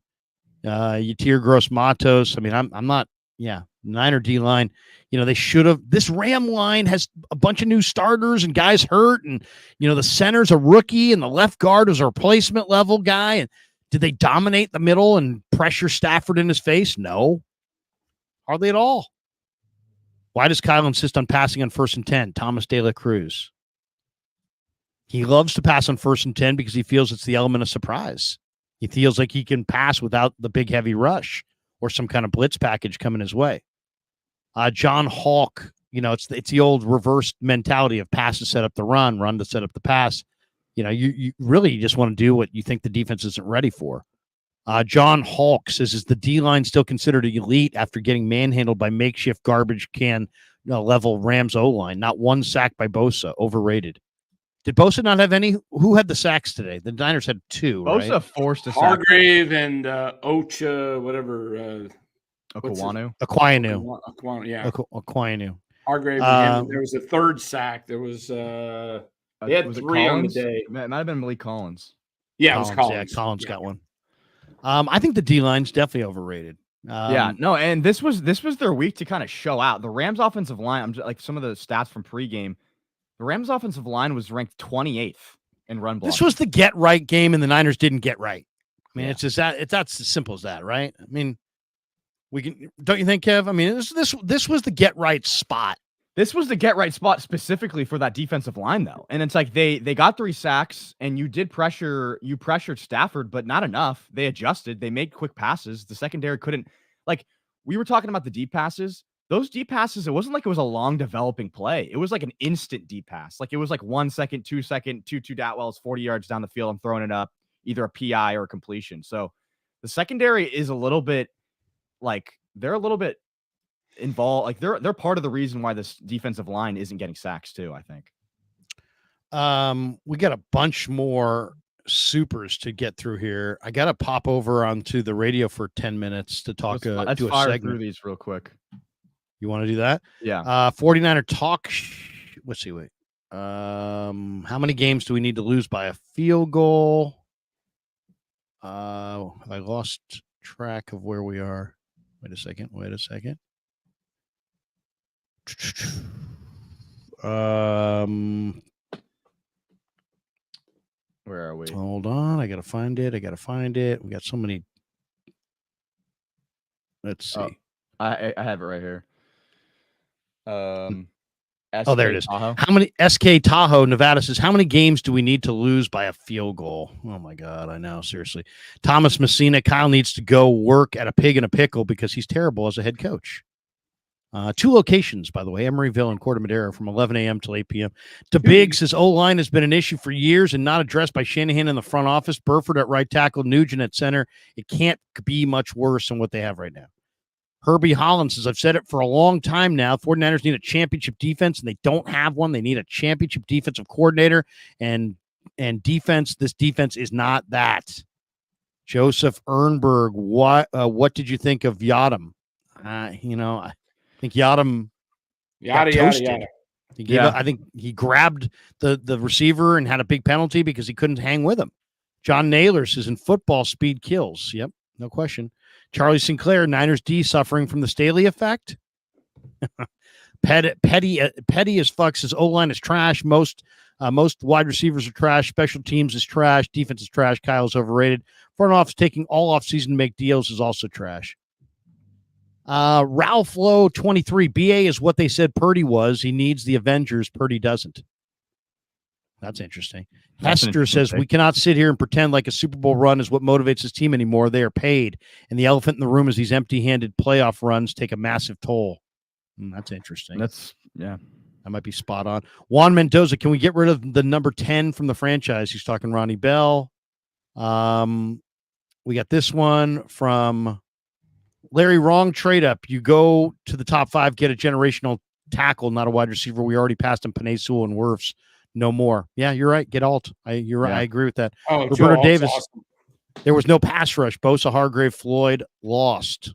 Yatir Gross-Matos. I mean, I'm not, Niner D-line. They should have. This Ram line has a bunch of new starters and guys hurt, and the center's a rookie, and the left guard was a replacement level guy. And did they dominate the middle and pressure Stafford in his face? No, hardly at all. Why does Kyle insist on passing on 1st and 10? Thomas De La Cruz. He loves to pass on 1st and 10 because he feels it's the element of surprise. He feels like he can pass without the big heavy rush or some kind of blitz package coming his way. John Hawk, it's the old reversed mentality of pass to set up the run to set up the pass. You really just want to do what you think the defense isn't ready for. John Hawk says, is the D-line still considered elite after getting manhandled by makeshift garbage can level Rams O-line? Not one sack by Bosa, overrated. Did Bosa not have any? Who had the sacks today? The Niners had 2,
Bosa
right?
Forced a sack.
Hargrave and Ocha, whatever.
Aquinu.
Hargrave. There was a 3rd sack. There was they had 3 on the day.
It might have been Malik Collins.
Yeah, Collins. It was Collins.
Yeah, Collins got one. I think the D-line's definitely overrated.
And this was their week to kind of show out. The Rams offensive line, I'm just, like some of the stats from pregame, the Rams offensive line was ranked 28th in run blocking.
This was the get right game, and the Niners didn't get right. I mean, it's just that that's as simple as that, right? I mean, we can, don't you think, Kev? I mean, this was the get right spot.
This was the get right spot specifically for that defensive line, though. And it's like they got 3 sacks, and you pressured Stafford, but not enough. They adjusted. They made quick passes. The secondary couldn't, like we were talking about the deep passes. Those deep passes, it wasn't like it was a long developing play. It was like an instant deep pass. Like it was like 1 second, 2 second, Tutu Datwell's 40 yards down the field. I'm throwing it up, either a PI or a completion. So the secondary is a little bit like they're a little bit involved. Like they're part of the reason why this defensive line isn't getting sacks too, I think.
We got a bunch more supers to get through here. I got to pop over onto the radio for 10 minutes to talk.
Let's
do a
fire
segment
through these real quick.
You want to do that?
Yeah.
49er talk. Let's see. Wait. How many games do we need to lose by a field goal? I lost track of where we are. Wait a second.
Where are we?
Hold on. I got to find it. We got so many. Let's see.
I have it right here.
Oh, there it is.
Tahoe.
How many SK Tahoe, Nevada says, how many games do we need to lose by a field goal? Oh my God, I know. Seriously. Thomas Messina, Kyle needs to go work at a pig in a pickle because he's terrible as a head coach. 2 locations, by the way, Emeryville and Corte Madera from 11 a.m. till 8 p.m. DeBig says O-line has been an issue for years and not addressed by Shanahan in the front office. Burford at right tackle, Nugent at center. It can't be much worse than what they have right now. Herbie Holland says, I've said it for a long time now. 49ers need a championship defense, and they don't have one. They need a championship defensive coordinator and defense. This defense is not that. Joseph Ernberg, what did you think of Yadam? I think Yadam got toasted. I think he grabbed the receiver and had a big penalty because he couldn't hang with him. John Naylor says, in football, speed kills. Yep, no question. Charlie Sinclair, Niners D suffering from the Staley effect. Petty as fuck says O-line is trash. Most wide receivers are trash. Special teams is trash. Defense is trash. Kyle's overrated. Front office taking all off season to make deals is also trash. Ralph Lowe 23. BA is what they said Purdy was. He needs the Avengers. Purdy doesn't. That's interesting. Hester says, we cannot sit here and pretend like a Super Bowl run is what motivates his team anymore. They are paid. And the elephant in the room is these empty-handed playoff runs take a massive toll. That's interesting.
That
might be spot on. Juan Mendoza, can we get rid of the number 10 from the franchise? He's talking Ronnie Bell. We got this one from Larry, wrong trade up. You go to the top 5, get a generational tackle, not a wide receiver. We already passed him, Panay Sewell and Wirfs. No more. Yeah, you're right. Get alt. You're right. I agree with that.
Oh,
Roberto Davis. Awesome. There was no pass rush. Bosa, Hargrave, Floyd lost.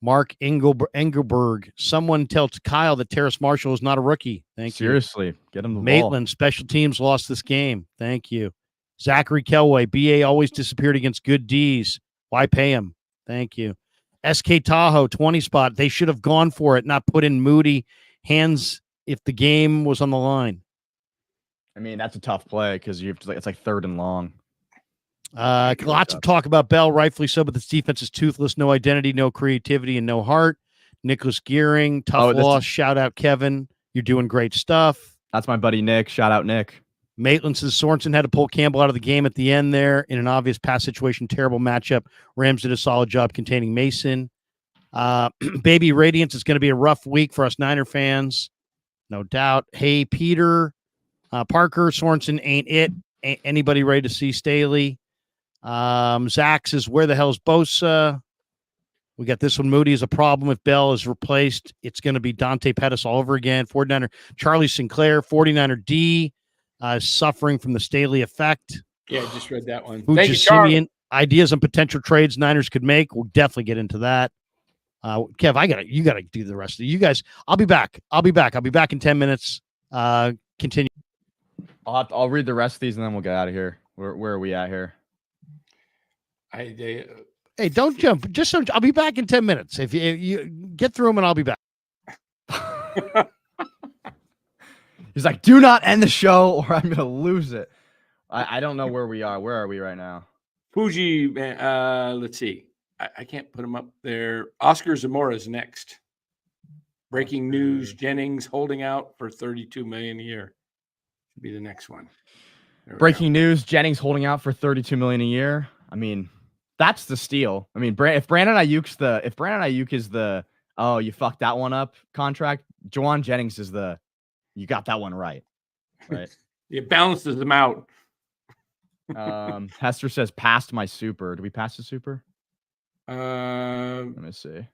Mark Engelberg. Someone tell Kyle that Terrace Marshall is not a rookie. Thank you.
Seriously, get him the
Maitland, ball. Special teams lost this game. Thank you. Zachary Kelway. BA always disappeared against good D's. Why pay him? Thank you. SK Tahoe, 20 spot. They should have gone for it, not put in Moody hands if the game was on the line.
I mean, that's a tough play because it's like 3rd and long.
Lots of talk about Bell, rightfully so, but this defense is toothless. No identity, no creativity, and no heart. Nicholas Gearing, tough loss. Shout out, Kevin. You're doing great stuff.
That's my buddy Nick. Shout out, Nick.
Maitland says Sorensen had to pull Campbell out of the game at the end there in an obvious pass situation. Terrible matchup. Rams did a solid job containing Mason. Baby Radiance is going to be a rough week for us Niner fans. No doubt. Hey, Peter. Parker, Sorensen ain't it. Anybody ready to see Staley? Zach says, where the hell is Bosa? We got this one. Moody is a problem. If Bell is replaced, it's going to be Dante Pettis all over again. 49er Charlie Sinclair, 49er D, suffering from the Staley effect.
Yeah, I just read that one.
Thank you, Charlie. Ideas on potential trades Niners could make. We'll definitely get into that. Kev, you gotta do the rest of it. You guys, I'll be back. I'll be back in 10 minutes. Continue.
I'll read the rest of these and then we'll get out of here. Where are we at here?
Hey, don't jump. I'll be back in 10 minutes. If you get through them, and I'll be back.
He's like, do not end the show or I'm going to lose it. I don't know where we are. Where are we right now?
Fuji, let's see. I can't put him up there. Oscar Zamora is next. Breaking news, Jennings holding out for $32 million a year. Should be the next one.
Breaking news, Jennings holding out for $32 million a year. I mean, that's the steal. I mean, if Brandon Ayuk is the you fucked that one up contract, Juwan Jennings is you got that one right.
It balances them out.
Hester says passed my super. Do we pass the super? Let me see.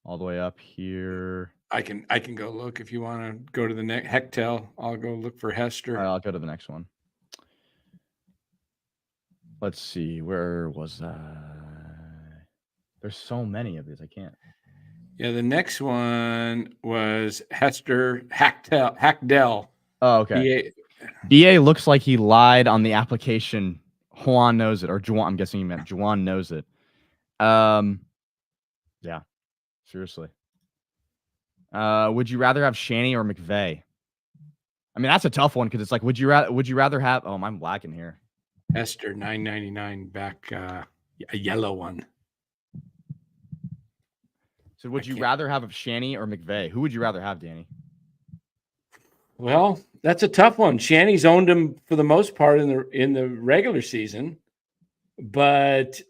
All the way up here.
I can go look if you want to go to the next Hectel. I'll go look for Hester.
All right, I'll go to the next one. Let's see. Where was I? There's so many of these. I can't.
Yeah, the next one was Hester Hackdell.
Oh, okay. BA looks like he lied on the application. Juan knows it, or Juwan. I'm guessing he meant Juwan knows it. Yeah. Seriously. Would you rather have Shanny or McVay? I mean, that's a tough one because it's like, would you rather have? Oh, I'm lacking here.
Esther $9.99 back, a yellow one.
So would you rather have Shanny or McVay? Who would you rather have, Danny?
Well, that's a tough one. Shanny's owned him for the most part in the regular season, but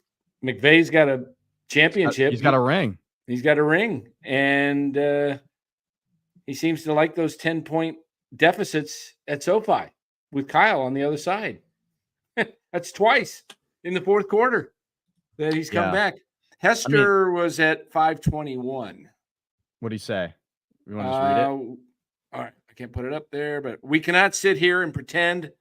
McVay's got a championship.
He's got a ring.
He's got a ring, and he seems to like those 10-point deficits at SoFi with Kyle on the other side. That's twice in the fourth quarter that he's come back. Hester was at 521.
What do you say? You want to just read it?
All right. I can't put it up there, but we cannot sit here and pretend.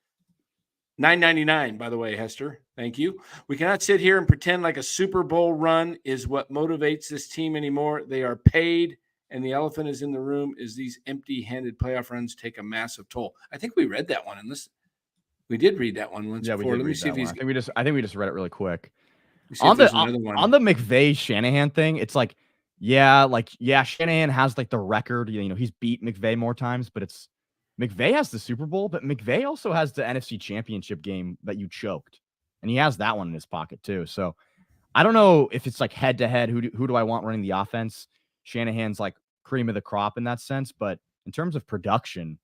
$9.99, by the way, Hester. Thank you. We cannot sit here and pretend like a Super Bowl run is what motivates this team anymore. They are paid, and the elephant is in the room is these empty-handed playoff runs take a massive toll. I think we read that one in this. We did read that one once before. Let me see if he's.
I think we just read it really quick. On the McVay Shanahan thing, it's like, Shanahan has like the record. You know, he's beat McVay more times, but it's McVay has the Super Bowl, but McVay also has the NFC Championship game that you choked, and he has that one in his pocket too. So I don't know if it's like head to head. Who do I want running the offense? Shanahan's like cream of the crop in that sense, but in terms of production,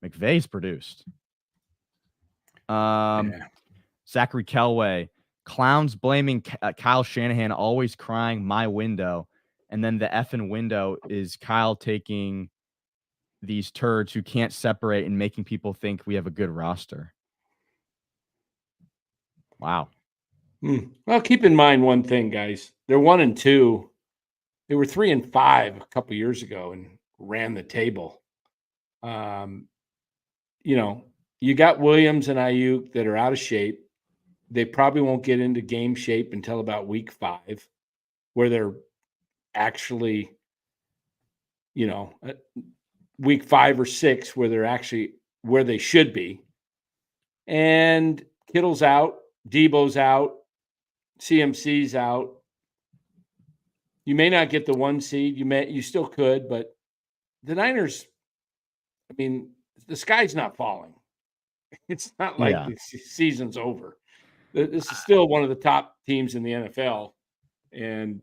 McVay's produced. Zachary Kelway, clowns blaming Kyle Shanahan, always crying my window, and then the effing window is Kyle taking these turds who can't separate and making people think we have a good roster. Wow.
Well, keep in mind one thing, guys. They're 1-2. They were 3-5 a couple years ago and ran the table. You got Williams and Ayuk that are out of shape. They probably won't get into game shape until about week 5, where they're actually, week 5 or 6, where they're actually where they should be. And Kittle's out, Debo's out, CMC's out. You may not get the 1 seed. You still could, but the Niners, the sky's not falling. It's not like the season's over. This is still one of the top teams in the NFL. And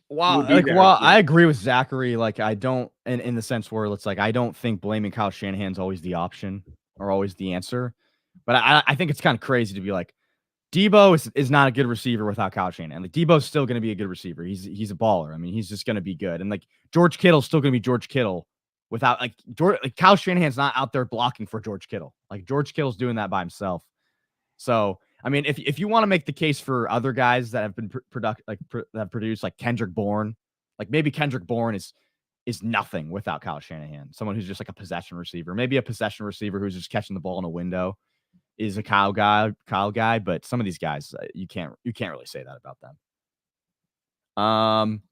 I agree with Zachary. Like, I don't, in the sense where it's like, I don't think blaming Kyle Shanahan's always the option or always the answer. But I think it's kind of crazy to be like, Debo is not a good receiver without Kyle Shanahan. Like, Debo's still going to be a good receiver. He's a baller. He's just going to be good. And like, George Kittle's still going to be George Kittle without Kyle Shanahan's not out there blocking for George Kittle. Like, George Kittle's doing that by himself. So, if you want to make the case for other guys that have been that have produced, like Kendrick Bourne, like maybe Kendrick Bourne is nothing without Kyle Shanahan. Someone who's just like a possession receiver, maybe a possession receiver who's just catching the ball in a window is a Kyle guy. But some of these guys, you can't really say that about them.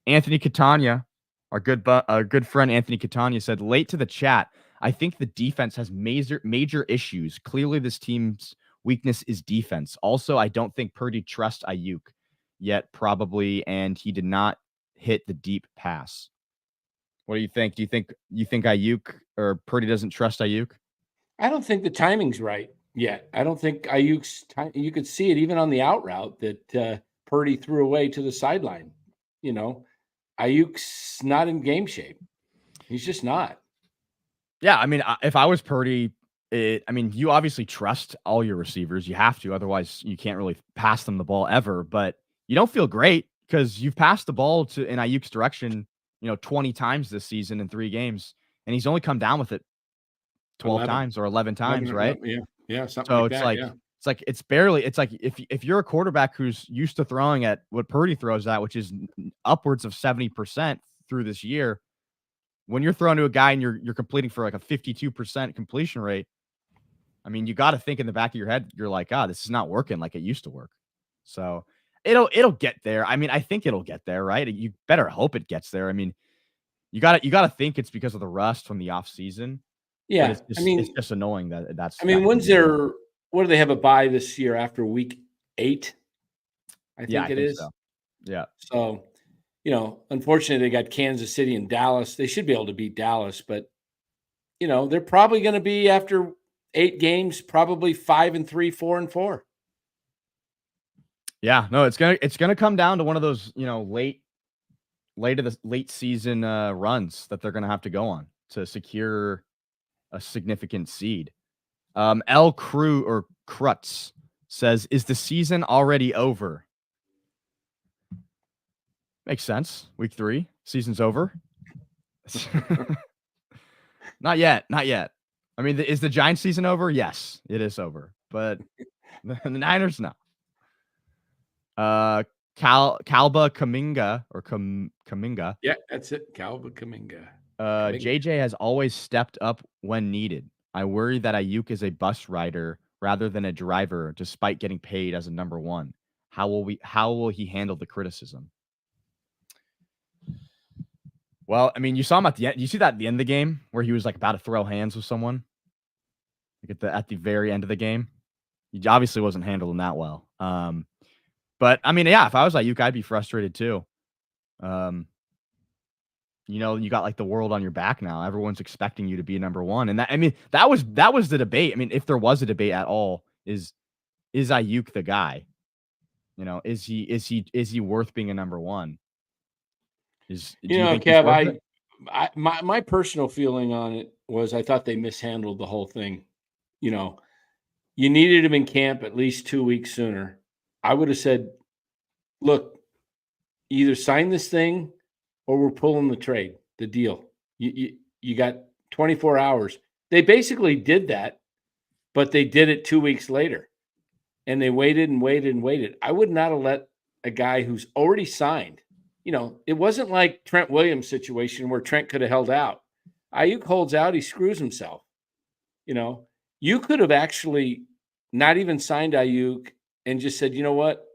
Anthony Catania, our good friend Anthony Catania, said late to the chat, I think the defense has major issues. Clearly, this team's weakness is defense. Also, I don't think Purdy trusts Ayuk yet, probably, and he did not hit the deep pass. What do you think? Do you think Ayuk or Purdy doesn't trust Ayuk?
I don't think the timing's right yet. I don't think Ayuk's time. You could see it even on the out route that Purdy threw away to the sideline. Ayuk's not in game shape. He's just not. Yeah,
if I was Purdy, you obviously trust all your receivers. You have to, otherwise you can't really pass them the ball ever. But you don't feel great because you've passed the ball in Ayuk's direction, 20 times this season in 3 games, and he's only come down with it 12 times or 11 times, 11, right?
Yeah, something
so
like
it's
that.
Like, it's like it's like if you're a quarterback who's used to throwing at what Purdy throws at, which is upwards of 70% through this year, when you're throwing to a guy and you're completing for like a 52% completion rate, you got to think in the back of your head, you're like, this is not working like it used to work. So it'll get there. I think it'll get there, right? You better hope it gets there. You got to think it's because of the rust from the off season.
Yeah,
it's just annoying that's.
What do they have a bye this year after week 8? I think it is.
So. Yeah.
So, unfortunately, they got Kansas City and Dallas. They should be able to beat Dallas, but they're probably going to be after 8 games, probably 5-3, 4-4.
Yeah, no, it's gonna come down to one of those, late late season runs that they're going to have to go on to secure a significant seed. L. Krutz says, is the season already over? Makes sense. Week 3, season's over. Not yet. I mean, is the Giants season over? Yes, it is over. But the Niners, no. Kalba Kaminga or Kaminga.
Yeah, that's it. Kalba Kaminga.
JJ has always stepped up when needed. I worry that Ayuk is a bus rider rather than a driver, despite getting paid as a number 1. How will he handle the criticism? Well, I mean, you saw him at the end. You see that at the end of the game where he was like about to throw hands with someone? Like at the very end of the game. He obviously wasn't handling that well. But I mean, yeah, if I was Ayuk, I'd be frustrated too. You got like the world on your back now. Everyone's expecting you to be number 1. And that was the debate. I mean, if there was a debate at all, is Ayuk the guy? Is he worth being a number 1?
Kev, my personal feeling on it was I thought they mishandled the whole thing. You needed him in camp at least 2 weeks sooner. I would have said, look, either sign this thing or we're pulling the deal. You got 24 hours. They basically did that, but they did it 2 weeks later. And they waited and waited and waited. I would not have let a guy who's already signed. It wasn't like Trent Williams' situation where Trent could have held out. Ayuk holds out, he screws himself. You could have actually not even signed Ayuk and just said, you know what?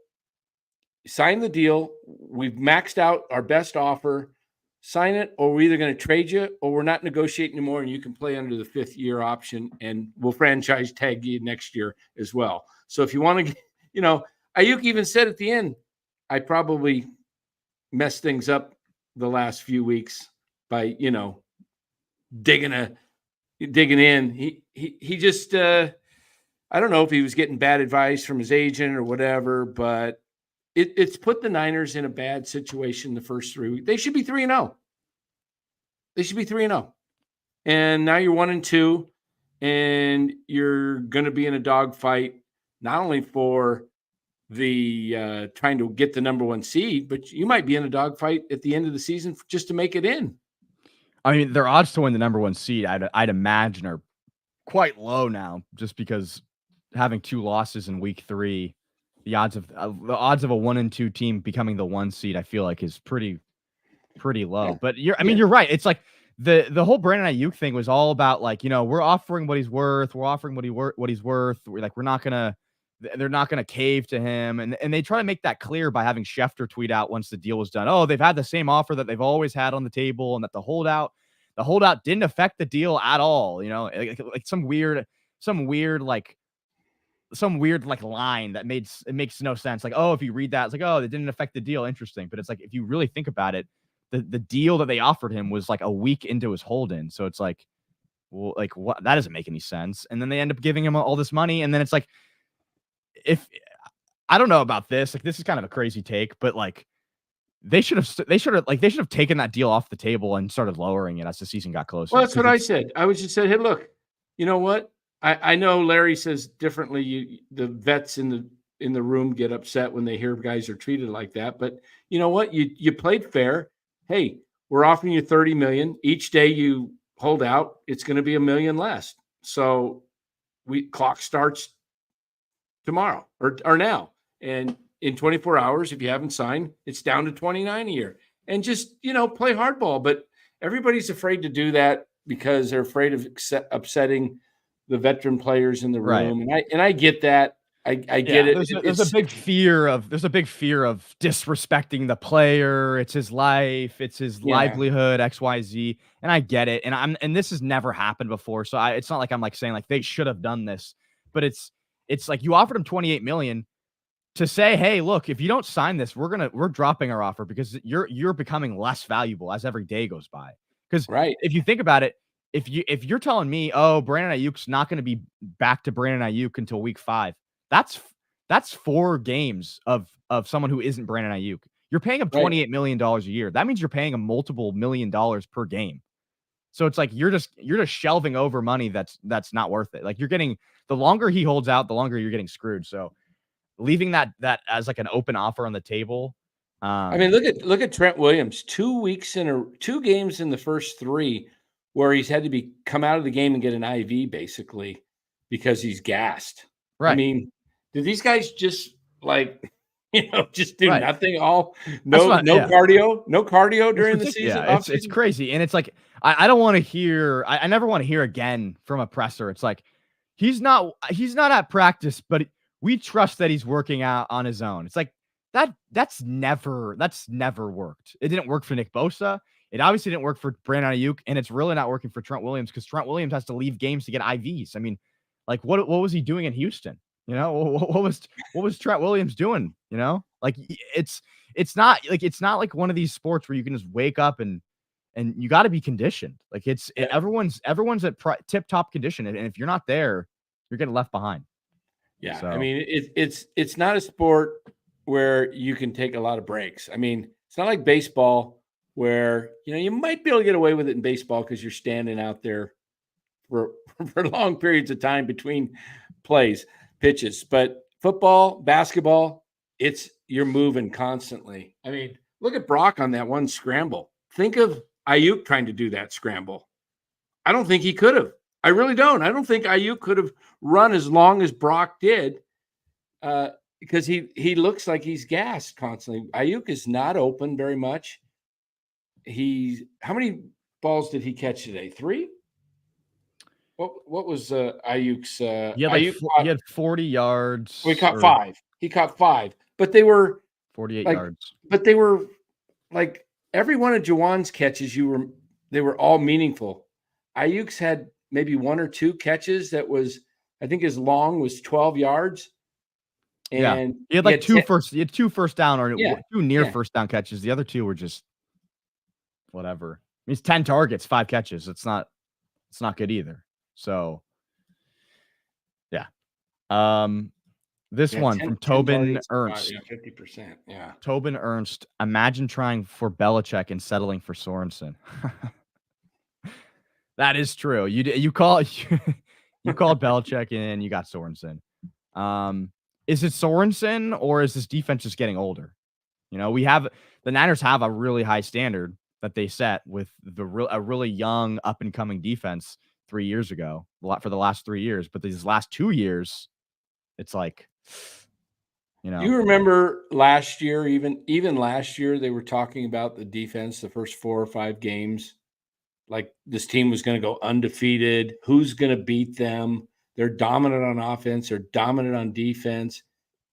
Sign the deal. We've maxed out our best offer. Sign it, or we're either going to trade you or we're not negotiating anymore, and you can play under the 5th-year option, and we'll franchise tag you next year as well. So if you want to, Ayuk even said at the end, I probably messed things up the last few weeks by, digging in. He just, I don't know if he was getting bad advice from his agent or whatever, but it's put the Niners in a bad situation the first 3 weeks. They should be 3-0. They should be 3-0. And now you're 1-2, and you're going to be in a dogfight, not only for the trying to get the number 1 seed, but you might be in a dogfight at the end of the season just to make it in.
I mean, their odds to win the number 1 seed, I'd imagine, are quite low now, just because having 2 losses in week 3, the odds of a 1-2 team becoming the 1 seed, I feel like is pretty low. Yeah. But you're right. It's like the whole Brandon Ayuk thing was all about like, we're offering what he's worth. We're offering what he's worth. They're not gonna cave to him. And they try to make that clear by having Schefter tweet out once the deal was done. Oh, they've had the same offer that they've always had on the table, and that the holdout didn't affect the deal at all. Like some weird line that makes no sense. Like, oh, if you read that, it's like, oh, it didn't affect the deal. Interesting. But it's like, if you really think about it, the deal that they offered him was like a week into his hold-in. So it's like, well, like what? That doesn't make any sense. And then they end up giving him all this money. And then it's like, if I don't know about this, like this is kind of a crazy take, but like they should have taken that deal off the table and started lowering it as the season got closer.
Well, that's what I said. I was just saying, hey, look, you know what? I know Larry says differently. The vets in the room get upset when they hear guys are treated like that. But you know what? You played fair. Hey, we're offering you $30 million. Each day you hold out, it's going to be $1 million less. So clock starts tomorrow or now. And in 24 hours, if you haven't signed, it's down to 29 a year. And just, play hardball. But everybody's afraid to do that because they're afraid of upsetting the veteran players in the room. Right. And I get that. I get it.
There's a big fear of disrespecting the player. It's his life. It's his livelihood, XYZ. And I get it. And this has never happened before. So it's not like I'm like saying like they should have done this, but it's like you offered him $28 million to say, hey, look, if you don't sign this, we're dropping our offer because you're becoming less valuable as every day goes by. Because if you think about it, if you're telling me, oh, Brandon Ayuk's not going to be back to Brandon Ayuk until week 5, that's 4 games of someone who isn't Brandon Ayuk. You're paying him
Right.
$28 million a year. That means you're paying him multiple $1 million per game. So it's like you're just shelving over money that's not worth it. Like the longer he holds out, the longer you're getting screwed. So leaving that as like an open offer on the table.
I mean, look at Trent Williams. 2 games in the first 3 where he's had to come out of the game and get an IV basically because he's gassed.
Right.
I mean, do these guys just just do
right.
nothing? Cardio during the season.
Yeah, it's crazy, and it's like I don't want to hear. I never want to hear again from a presser. It's like he's not at practice, but we trust that he's working out on his own. It's like that's never worked. It didn't work for Nick Bosa. It obviously didn't work for Brandon Ayuk, and it's really not working for Trent Williams because Trent Williams has to leave games to get IVs. I mean, like what was he doing in Houston? You know, what was Trent Williams doing? You know, like it's not like one of these sports where you can just wake up and you got to be conditioned. Like everyone's at tip top condition, and if you're not there, you're getting left behind.
Yeah,
so.
I mean, it's not a sport where you can take a lot of breaks. I mean, it's not like baseball where you might be able to get away with it in baseball because you're standing out there for long periods of time between pitches. But football, basketball, you're moving constantly. I mean, look at Brock on that one scramble. Think of Ayuk trying to do that scramble. I don't think he could have. I really don't. I don't think Ayuk could have run as long as Brock did because he looks like he's gassed constantly. Ayuk is not open very much. How many balls did he catch today? 3? What was Ayuk's?
He had 40 yards.
Well, he caught 5. He caught 5, but they were
48 yards.
But they were like every one of Juwan's catches. They were all meaningful. Ayuk's had maybe 1 or 2 catches that was, I think, his long was 12 yards. And
he had like two first down or 2 near first down catches. The other 2 were just whatever. I mean, it's 10 targets, 5 catches. It's not good either. So, yeah. This one from Tobin Ernst.
50%. Yeah.
Tobin Ernst. Imagine trying for Belichick and settling for Sorensen. That is true. You called Belichick and you got Sorensen. Is it Sorensen or is this defense just getting older? The Niners have a really high standard that they set with a really young up and coming defense 3 years ago, for the last 3 years. But these last 2 years, it's like,
You remember last year, even last year, they were talking about the defense, the first 4 or 5 games, like this team was going to go undefeated. Who's going to beat them? They're dominant on offense. They're dominant on defense.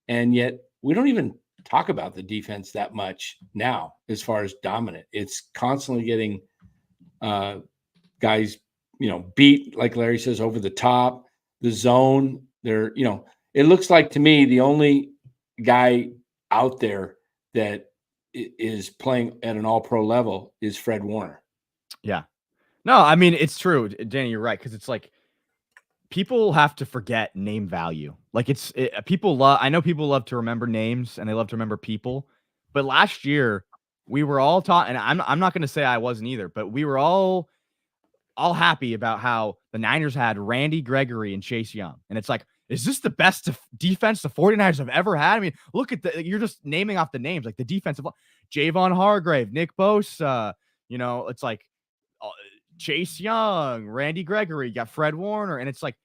And yet we don't even talk about the defense that much now as far as dominant. It's constantly getting guys, beat, like Larry says, over the top, the zone. It looks like to me the only guy out there that is playing at an all-pro level is Fred Warner.
Yeah. No, I mean, it's true, Danny, you're right. Cause it's like, people have to forget name value. Like I know people love to remember names and they love to remember people, but last year we were all taught, and I'm not going to say I wasn't either, but we were all happy about how the Niners had Randy Gregory and Chase Young. And it's like, is this the best defense the 49ers have ever had? I mean, look at you're just naming off the names, like the defensive, Javon Hargrave, Nick Bosa, it's like Chase Young, Randy Gregory, got Fred Warner. And it's like,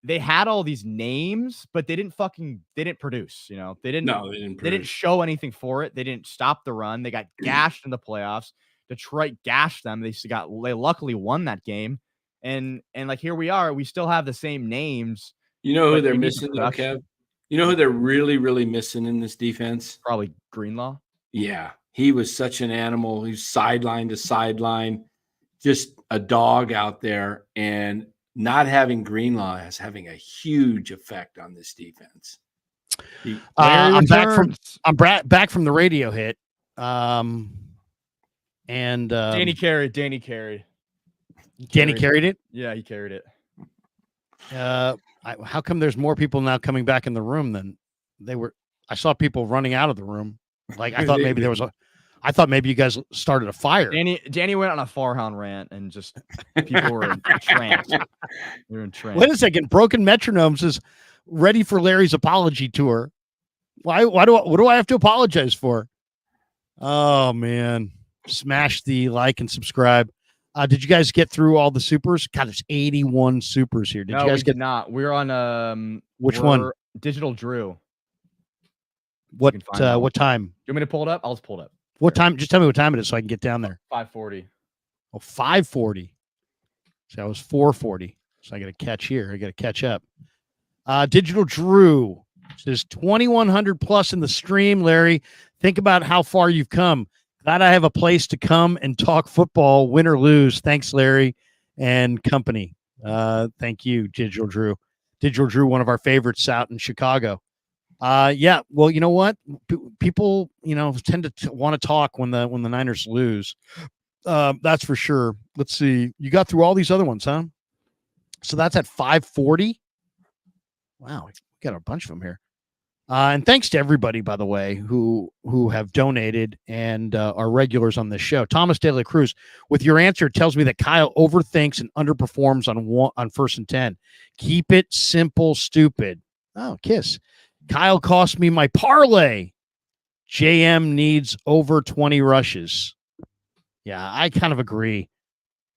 they had all these names, but they didn't produce, they didn't show anything for it. They didn't stop the run. They got gashed in the playoffs. Detroit gashed them. They luckily won that game. And like, here we are, we still have the same names.
You know who they're missing though, Kev? You know who they're really, really missing in this defense?
Probably Greenlaw.
Yeah. He was such an animal. He's sideline to sideline, just a dog out there. And not having Greenlaw is having a huge effect on this defense.
I'm back from the radio hit. And
Danny carried.
Danny carried it?
Yeah, he carried it.
How come there's more people now coming back in the room than they were? I saw people running out of the room. Like I thought maybe I thought maybe you guys started a fire.
Danny went on a Farhan rant and just people were in trance. They were in trance.
Wait a second. Broken Metronomes is ready for Larry's apology tour. What do I have to apologize for? Oh man. Smash the like and subscribe. Did you guys get through all the supers? God, there's 81 supers here. Did you guys
did not. We're on
which one?
Digital Drew.
What time?
You want me to pull it up? I'll just pull it up.
What time? Just tell me what time it is so I can get down there.
5:40.
Oh, 5:40. So that was 4:40. So I got to catch here. I got to catch up. Digital Drew says 2,100 plus in the stream. Larry, think about how far you've come. Glad I have a place to come and talk football, win or lose. Thanks, Larry and company. Thank you, Digital Drew. Digital Drew, one of our favorites out in Chicago. Yeah, well, you know what? People, tend to want to talk when the Niners lose. That's for sure. Let's see. You got through all these other ones, huh? So that's at 5:40. Wow, we got a bunch of them here. And thanks to everybody, by the way, who have donated and are regulars on this show. Thomas De La Cruz, with your answer, tells me that Kyle overthinks and underperforms on 1st and 10. Keep it simple, stupid. Oh, kiss. Kyle cost me my parlay. JM needs over 20 rushes. Yeah, I kind of agree.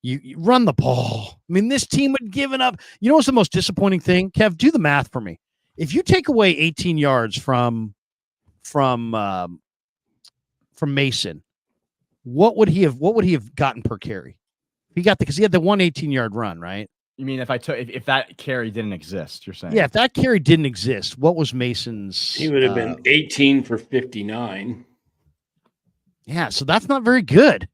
You run the ball. I mean, this team had given up. You know what's the most disappointing thing? Kev, do the math for me. If you take away 18 yards from Mason, what would he have gotten per carry? Because he had the 118-yard run, right?
You mean if that carry didn't exist, you're saying?
Yeah, if that carry didn't exist, what was Mason's?
He would have been 18 for 59.
Yeah, so that's not very good.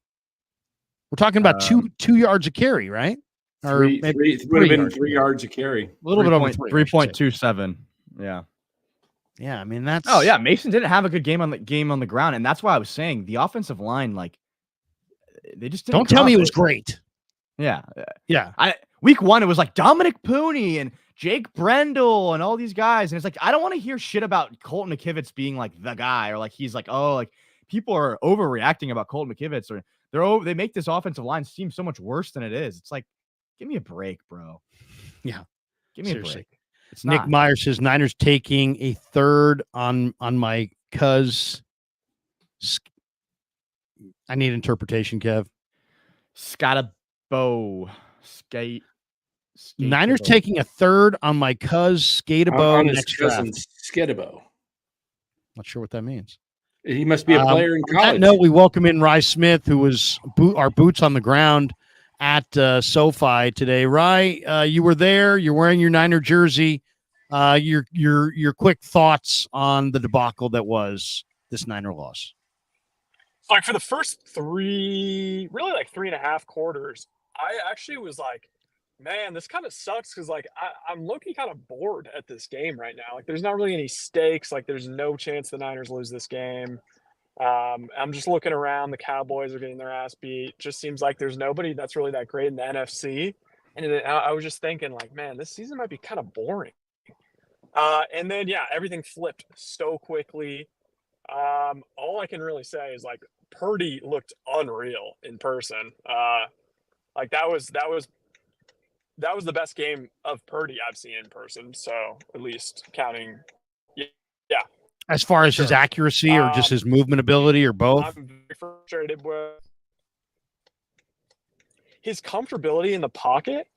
We're talking about two yards a carry, right? Or
would have been 3 yards a carry.
A little bit over
3.27. Yeah.
Yeah, I mean that's.
Oh yeah, Mason didn't have a good game on the ground, and that's why I was saying the offensive line, like, they just didn't.
Don't tell me it was great.
Yeah.
Week
1, it was like Dominic Pooney and Jake Brendel and all these guys, and it's like I don't want to hear shit about Colton McKivitz being like the guy, or like he's like, oh, like people are overreacting about Colton McKivitz, or they make this offensive line seem so much worse than it is. It's like, give me a break, bro.
Yeah,
give me a break. It's
Nick
not.
Meyer says Niners taking a third on my cuz. I need interpretation, Kev.
Skate.
Niners taking a third on my cuz Skatabo
on
next draft.
Skidabo.
Not sure what that means.
He must be a player in college.
On that note, we welcome in Rye Smith, who was our boots on the ground at SoFi today. Rye, you were there. You're wearing your Niner jersey. Your quick thoughts on the debacle that was this Niner loss.
Like for the first 3.5 quarters, I actually was like, man, this kind of sucks because like I'm looking kind of bored at this game right now. Like there's not really any stakes. Like there's no chance the Niners lose this game. I'm just looking around. The Cowboys are getting their ass beat. Just seems like there's nobody that's really that great in the NFC. And I was just thinking like, man, this season might be kind of boring. And then, yeah, everything flipped so quickly. All I can really say is like Purdy looked unreal in person. Like that was the best game of Purdy I've seen in person. So at least counting. Yeah.
As far as his accuracy or just his movement ability or both?
I'm very frustrated with his comfortability in the pocket.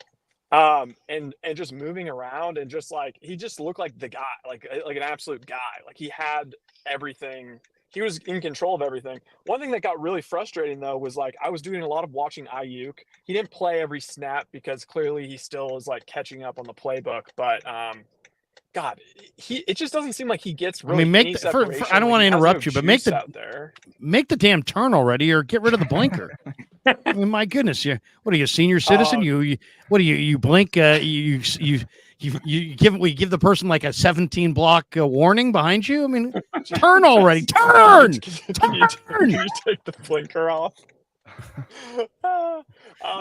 And just moving around and just like he just looked like the guy, like an absolute guy. Like he had everything. He was in control of everything. One thing that got really frustrating though was like I was doing a lot of watching Ayuk. He didn't play every snap because clearly he still is like catching up on the playbook. But God, it just doesn't seem like he gets really. I mean,
I don't want to interrupt you, but make the damn turn already, or get rid of the blinker. I mean, my goodness, what are you, a senior citizen? You blink? You give the person like a 17 block warning behind you? I mean, turn already, turn.
Can you take the blinker off?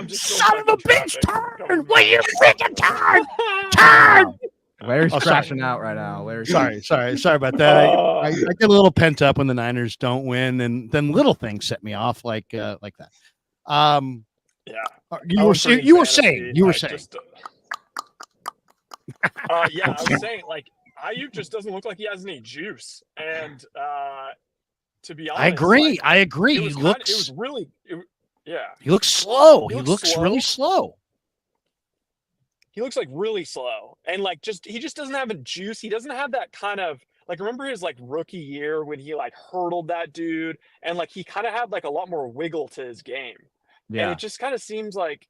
Son of a bitch, turn! Will you freaking turn? Turn!
Larry's
Oh, sorry.
crashing out right now. Larry's
Sorry about that. I get a little pent up when the Niners don't win, and then little things set me off like that.
Yeah.
You were saying.
Yeah, I was saying, like, Ayuk just doesn't look like he has any juice. And to be honest,
I agree.
like,
I agree.
It was really, yeah.
He looks slow.
He
looks
slow.
really slow.
He looks like really slow, and like he just doesn't have a juice. He doesn't have that kind of like, remember his like rookie year when he like hurdled that dude, and like he kind of had like a lot more wiggle to his game.
Yeah.
And it just kind of seems like,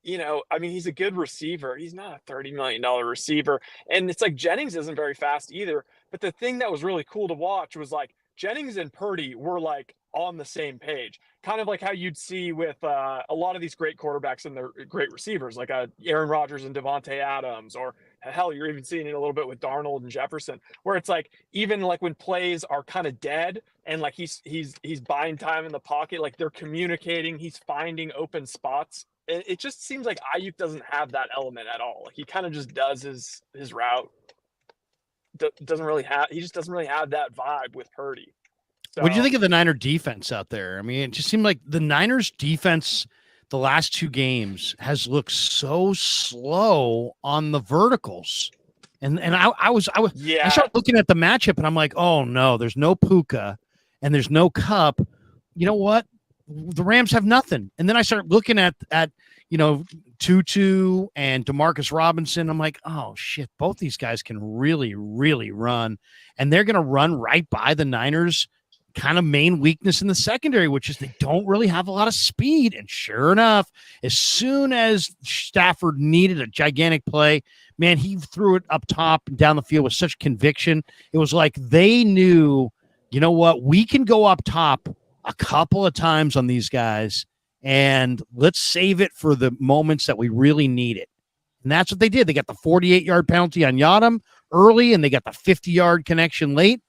I mean, he's a good receiver. He's not a $30 million receiver. And it's like Jennings isn't very fast either. But the thing that was really cool to watch was like Jennings and Purdy were like on the same page, kind of like how you'd see with a lot of these great quarterbacks and their great receivers, like Aaron Rodgers and Devontae Adams, or hell, you're even seeing it a little bit with Darnold and Jefferson, where it's like, even like when plays are kind of dead and like he's buying time in the pocket, like they're communicating, he's finding open spots. It just seems like Ayuk doesn't have that element at all. Like he kind of just does his route. He just doesn't really have that vibe with Purdy. So,
What do you think of the Niner defense out there? I mean, it just seemed like the Niners defense the last two games has looked so slow on the verticals. And I started looking at the matchup and I'm like, oh no, there's no Puka and there's no Cup. You know what? The Rams have nothing. And then I start looking at Tutu and Demarcus Robinson. I'm like, oh shit, both these guys can really, really run. And they're going to run right by the Niners' kind of main weakness in the secondary, which is they don't really have a lot of speed. And sure enough, as soon as Stafford needed a gigantic play, man, he threw it up top and down the field with such conviction. It was like they knew, you know what, we can go up top a couple of times on these guys, and let's save it for the moments that we really need it. And that's what they did. They got the 48-yard penalty on Yadam early, and they got the 50-yard connection late.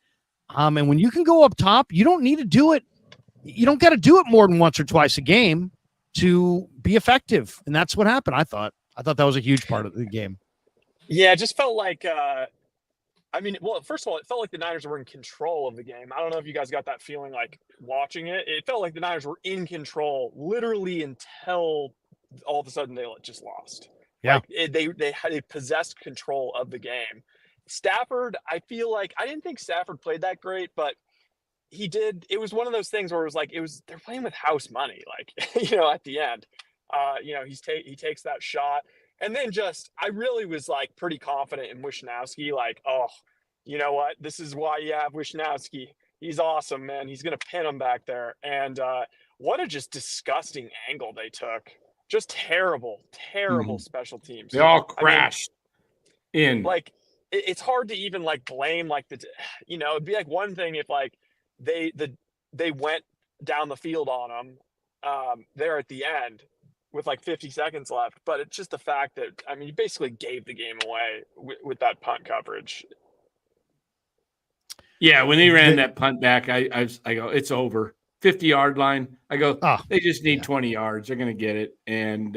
And when you can go up top, you don't need to do it. You don't got to do it more than once or twice a game to be effective. And that's what happened. I thought that was a huge part of the game.
Yeah, it just felt like, first of all, it felt like the Niners were in control of the game. I don't know if you guys got that feeling like watching it. It felt like the Niners were in control literally until all of a sudden they just lost.
Yeah.
Like they possessed control of the game. Stafford, I feel like I didn't think Stafford played that great, but he did. It was one of those things where it was like they're playing with house money. Like at the end, he takes that shot, and then I really was like pretty confident in Wishnowsky. Like, oh, you know what? This is why you have Wishnowsky. He's awesome, man. He's gonna pin him back there. And what a just disgusting angle they took. Just terrible special teams.
They all crashed in.
Like, it's hard to even like blame like it'd be like one thing if like they went down the field on them there at the end with like 50 seconds left, but it's just the fact that you basically gave the game away with that punt coverage.
Yeah, when they ran that punt back, I go, it's over. 50-yard line. I go, they just need 20 yards. They're going to get it, and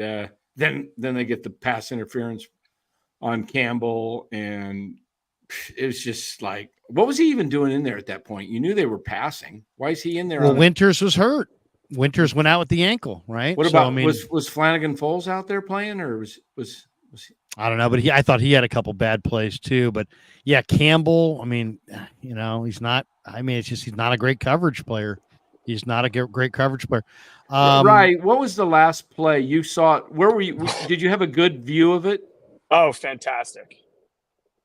then they get the pass interference on Campbell, and it was just like, what was he even doing in there at that point? You knew they were passing. Why is he in there?
Well, Winters was hurt. Winters went out with the ankle, right?
What about was Flanagan Foles out there playing, or was
I don't know, but I thought he had a couple bad plays too. But yeah, Campbell. He's not. It's just he's not a great coverage player. He's not a great coverage player.
Right. What was the last play you saw? Where were you? Did you have a good view of it?
Oh, fantastic.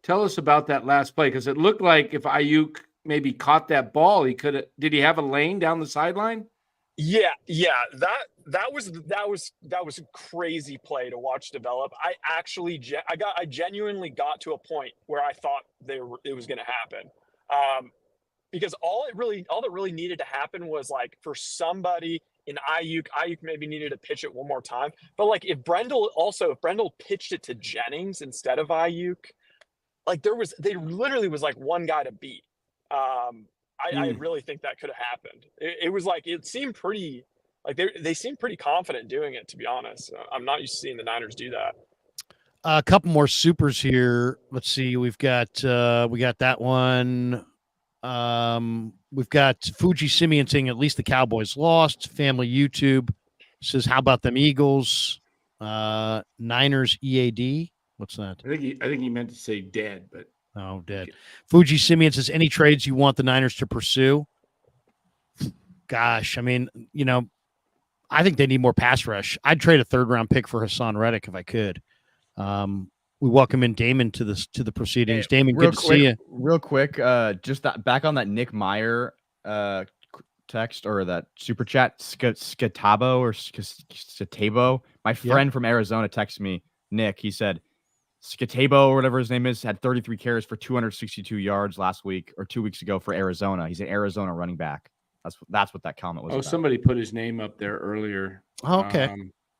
Tell us about that last play, because it looked like if Ayuk maybe caught that ball, he could have. Did he have a lane down the sideline?
Yeah. That was a crazy play to watch develop. I genuinely got to a point where I thought it was going to happen, because all that really needed to happen was like for somebody in Ayuk maybe needed to pitch it one more time. But like if Brendel pitched it to Jennings instead of Ayuk, like there literally was like one guy to beat. I really think that could have happened. It was like, it seemed pretty, like they seemed pretty confident doing it, to be honest. I'm not used to seeing the Niners do that.
A couple more supers here. Let's see. We got that one. We've got Fuji Simeon saying at least the Cowboys lost. Family YouTube says, how about them Eagles? Niners EAD. What's that?
I think he meant to say dead, but
oh, dead. Fuji Simeon says, any trades you want the Niners to pursue? Gosh, I mean, I think they need more pass rush. I'd trade a 3rd-round pick for Hassan Reddick if I could. We welcome in Damon to the proceedings.
Hey,
Damon, good to see you.
Real quick, just back on that Nick Meyer text or that super chat, Scatabo or Scatabo. My friend from Arizona texted me, Nick. He said Scatabo or whatever his name is had 33 carries for 262 yards last week or 2 weeks ago for Arizona. He's an Arizona running back. That's what that comment was.
Oh,
about.
Somebody put his name up there earlier.
Oh, okay.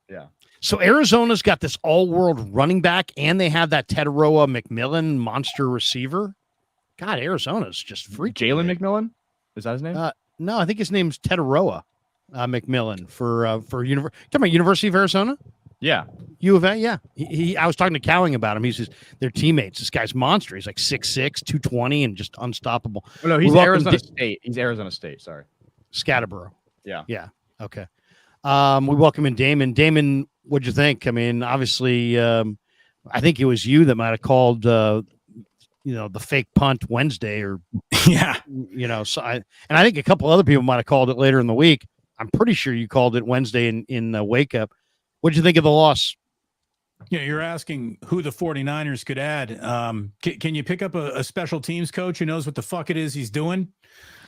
Yeah.
So Arizona's got this all-world running back, and they have that Tetaroa McMillan monster receiver. God, Arizona's just freaking.
Jalen McMillan? Is that his name?
No, I think his name's Tetaroa McMillan for University of Arizona.
Yeah.
U of A, yeah. I was talking to Cowing about him. He says they're teammates. This guy's monster. He's like 6'6", 220, and just unstoppable.
Oh, no, he's Arizona State. He's Arizona State. Sorry.
Scatterboro.
Yeah.
Yeah. Okay. We welcome in Damon. Damon, what'd you think? I mean, obviously, I think it was you that might have called, the fake punt Wednesday, or
yeah.
So I think a couple other people might have called it later in the week. I'm pretty sure you called it Wednesday in Wake Up. What'd you think of the loss?
Yeah, you're asking who the 49ers could add. Can you pick up a special teams coach who knows what the fuck it is he's doing?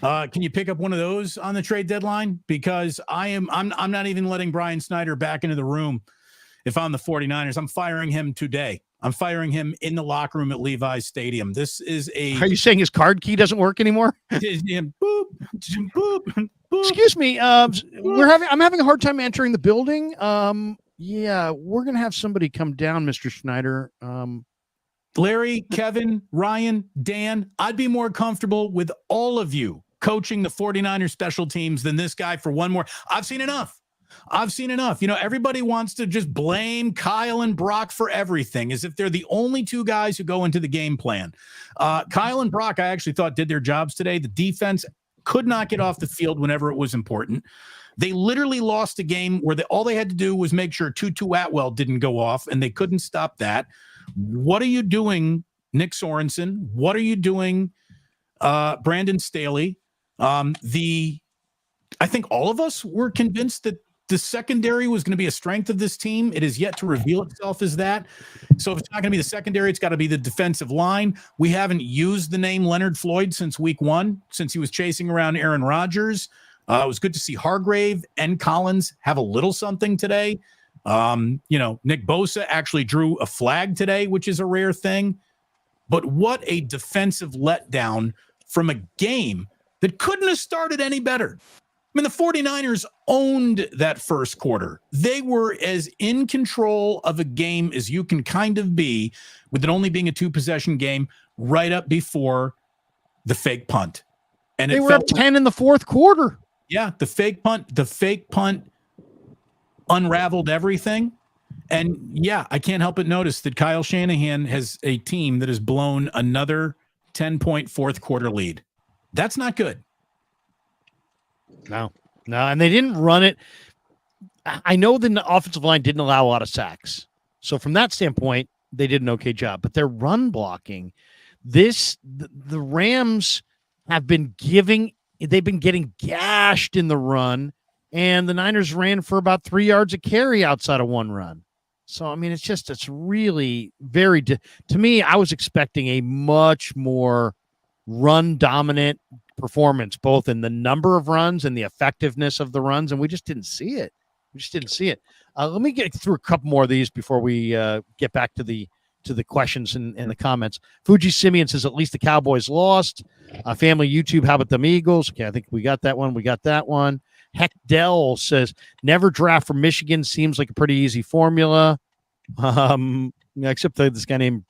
Can you pick up one of those on the trade deadline? Because I'm not even letting Brian Snyder back into the room. If I'm the 49ers, I'm firing him today. I'm firing him in the locker room at Levi's Stadium. This is
Are you saying his card key doesn't work anymore?
boop, boop, boop.
Excuse me. I'm having a hard time entering the building. Yeah, we're gonna have somebody come down, Mr. Schneider.
Larry, Kevin, Ryan, Dan, I'd be more comfortable with all of you coaching the 49ers special teams than this guy for one more. I've seen enough. Everybody wants to just blame Kyle and Brock for everything as if they're the only two guys who go into the game plan. Kyle and Brock, I actually thought did their jobs today. The defense could not get off the field whenever it was important. They literally lost a game where all they had to do was make sure Tutu Atwell didn't go off, and they couldn't stop that. What are you doing, Nick Sorensen? What are you doing, Brandon Staley? I think all of us were convinced that the secondary was going to be a strength of this team. It is yet to reveal itself as that. So if it's not going to be the secondary, it's got to be the defensive line. We haven't used the name Leonard Floyd since week 1, since he was chasing around Aaron Rodgers. It was good to see Hargrave and Collins have a little something today. Nick Bosa actually drew a flag today, which is a rare thing. But what a defensive letdown from a game that couldn't have started any better. I mean, the 49ers owned that first quarter. They were as in control of a game as you can kind of be, with it only being a 2-possession game right up before the fake punt. And
they were up 10 in the fourth quarter.
Yeah, the fake punt unraveled everything. And yeah, I can't help but notice that Kyle Shanahan has a team that has blown another 10-point fourth quarter lead. That's not good.
No, and they didn't run it. I know the offensive line didn't allow a lot of sacks. So from that standpoint, they did an okay job. But their run blocking, the Rams have been they've been getting gashed in the run, and the Niners ran for about 3 yards a carry outside of one run. So, I mean, it's really very, to me, I was expecting a much more run-dominant performance, both in the number of runs and the effectiveness of the runs, and we just didn't see it. Let me get through a couple more of these before we get back to the questions and the comments. Fuji Simeon says, at least the Cowboys lost. Family YouTube, how about them Eagles? Okay, I think we got that one. Heck Dell says, never draft from Michigan. Seems like a pretty easy formula. Except this guy named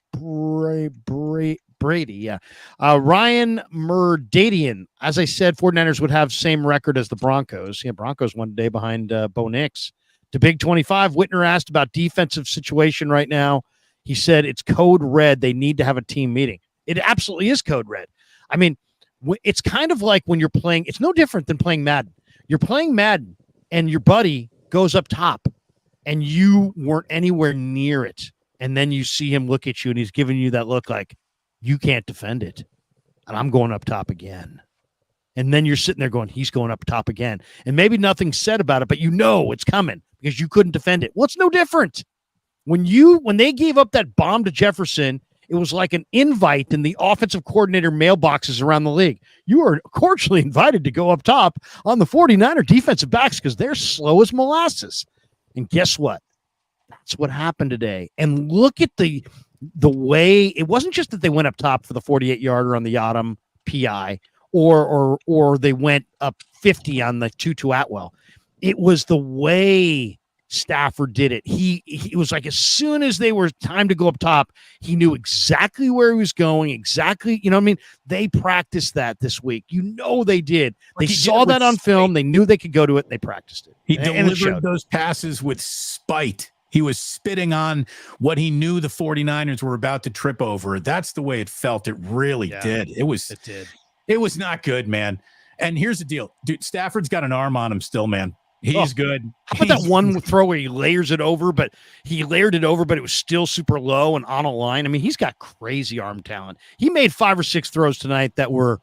Brady. Yeah. Ryan Merdadian, as I said, 49ers would have same record as the Broncos. Yeah, Broncos one day behind Bo Nix. To Big 25, Whitner asked about defensive situation right now. He said it's code red. They need to have a team meeting. It absolutely is code red. I mean, it's kind of like when you're playing. It's no different than playing Madden. You're playing Madden, and your buddy goes up top, and you weren't anywhere near it. And then you see him look at you, and he's giving you that look like you can't defend it. And I'm going up top again. And then you're sitting there going, he's going up top again. And maybe nothing's said about it, but you know it's coming because you couldn't defend it. Well, it's no different. When they gave up that bomb to Jefferson, it was like an invite in the offensive coordinator mailboxes around the league. You are cordially invited to go up top on the 49er defensive backs because they're slow as molasses. And guess what? That's what happened today. And look at the way it wasn't just that they went up top for the 48-yarder on the Yadam PI or they went up 50 on the Tutu Atwell. It was the way Stafford did it. He was like, as soon as they were time to go up top, he knew exactly where he was going, exactly, you know what I mean? They practiced that this week. You know they did. They saw that on film. They knew they could go to it. They practiced it.
He delivered those passes with spite. He was spitting on what he knew the 49ers were about to trip over. That's the way it felt. It really did. It did. It was not good, man. And here's the deal. Dude, Stafford's got an arm on him still, man. He's good.
How about that one throw where he layers it over, but it was still super low and on a line? I mean, he's got crazy arm talent. He made 5 or 6 throws tonight that were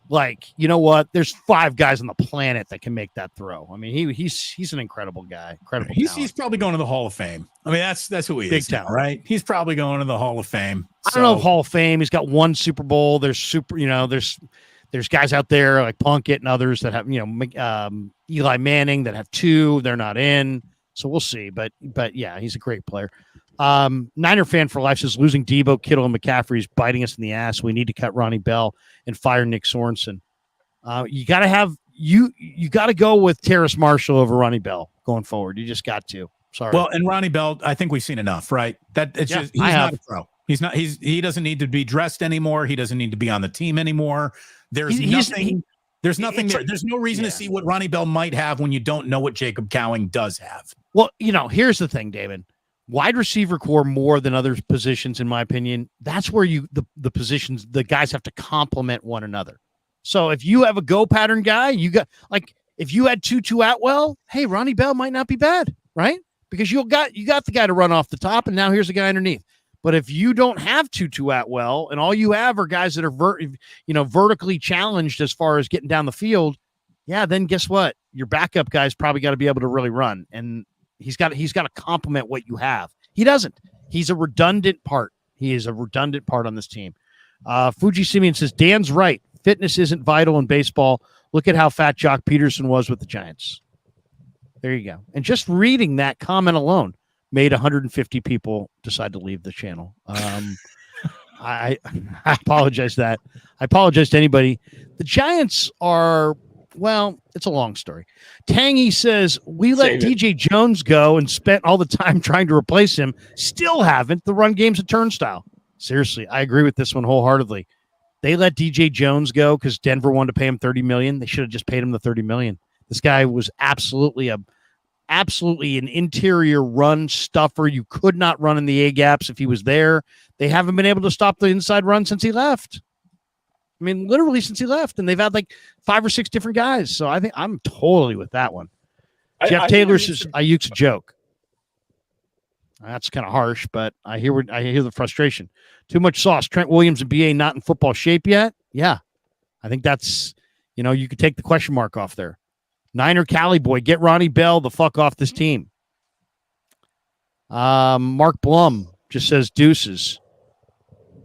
like, you know what? There's 5 guys on the planet that can make that throw. I mean, he's an incredible guy. Incredible.
He's probably going to the Hall of Fame. I mean, that's who he
Big
is.
talent,
right? He's probably going to the Hall of Fame.
I don't know if Hall of Fame. He's got 1 Super Bowl. There's guys out there like Plunkett and others that have, Eli Manning that have 2. They're not in. So we'll see. But yeah, he's a great player. Niner fan for life says losing Debo, Kittle, and McCaffrey is biting us in the ass. We need to cut Ronnie Bell and fire Nick Sorensen. You got to go with Terrace Marshall over Ronnie Bell going forward. You just got to. Sorry.
Well, and Ronnie Bell, I think we've seen enough, right? He's not a pro. He doesn't need to be dressed anymore. He doesn't need to be on the team anymore. There's nothing there. There's no reason to see what Ronnie Bell might have when you don't know what Jacob Cowing does have.
Well, here's the thing, David. Wide receiver core more than other positions, in my opinion. That's where the positions, the guys have to complement one another. So if you have a go pattern guy, if you had Tutu Atwell, hey, Ronnie Bell might not be bad, right? Because you got the guy to run off the top, and now here's the guy underneath. But if you don't have Tutu Atwell and all you have are guys that are vertically challenged as far as getting down the field, then guess what? Your backup guy's probably got to be able to really run, and he's got to complement what you have. He doesn't. He's a redundant part. He is a redundant part on this team. Fuji Simeon says Dan's right. Fitness isn't vital in baseball. Look at how fat Jock Peterson was with the Giants. There you go. And just reading that comment alone made 150 people decide to leave the channel. I apologize that. I apologize to anybody. The Giants are, well, it's a long story. Tangy says, we let DJ Jones go and spent all the time trying to replace him. Still haven't. The run game's a turnstile. Seriously, I agree with this one wholeheartedly. They let DJ Jones go because Denver wanted to pay him $30 million. They should have just paid him the $30 million. This guy was absolutely an interior run stuffer. You could not run in the A gaps if he was there. They haven't been able to stop the inside run since he left. I mean, literally since he left, and they've had like 5 or 6 different guys. So I think I'm totally with that one. Jeff Taylor says Ayuk's a joke. That's kind of harsh, but I hear the frustration. Too much sauce. Trent Williams and BA not in football shape yet. Yeah, I think that's, you could take the question mark off there. Niner Cali boy, get Ronnie Bell the fuck off this team. Mark Blum just says deuces.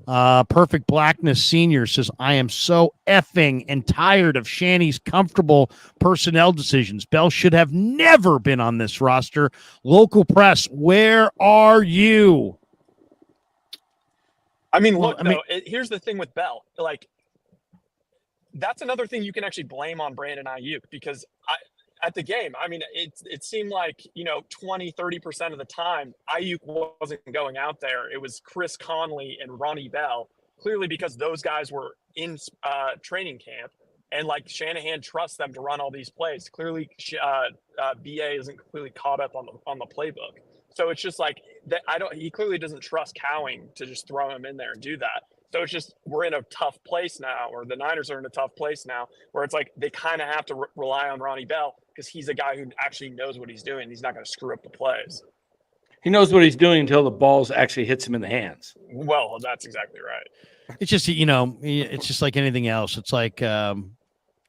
Perfect Blackness Senior says, I am so effing and tired of Shanny's comfortable personnel decisions. Bell should have never been on this roster. Local press, where are you?
I mean, look, here's the thing with Bell. Like, that's another thing you can actually blame on Brandon Ayuk, because at the game, I mean, it seemed like, 20-30% of the time, Ayuk wasn't going out there. It was Chris Conley and Ronnie Bell, clearly because those guys were in training camp, and like Shanahan trusts them to run all these plays. Clearly, BA isn't completely caught up on the playbook. So it's just like he clearly doesn't trust Cowing to just throw him in there and do that. So it's just, we're in a tough place now, or the Niners are in a tough place now, where it's like they kind of have to rely on Ronnie Bell because he's a guy who actually knows what he's doing. He's not going to screw up the plays.
He knows what he's doing until the balls actually hits him in the hands.
Well, that's exactly right.
It's just, it's just like anything else. It's like, it's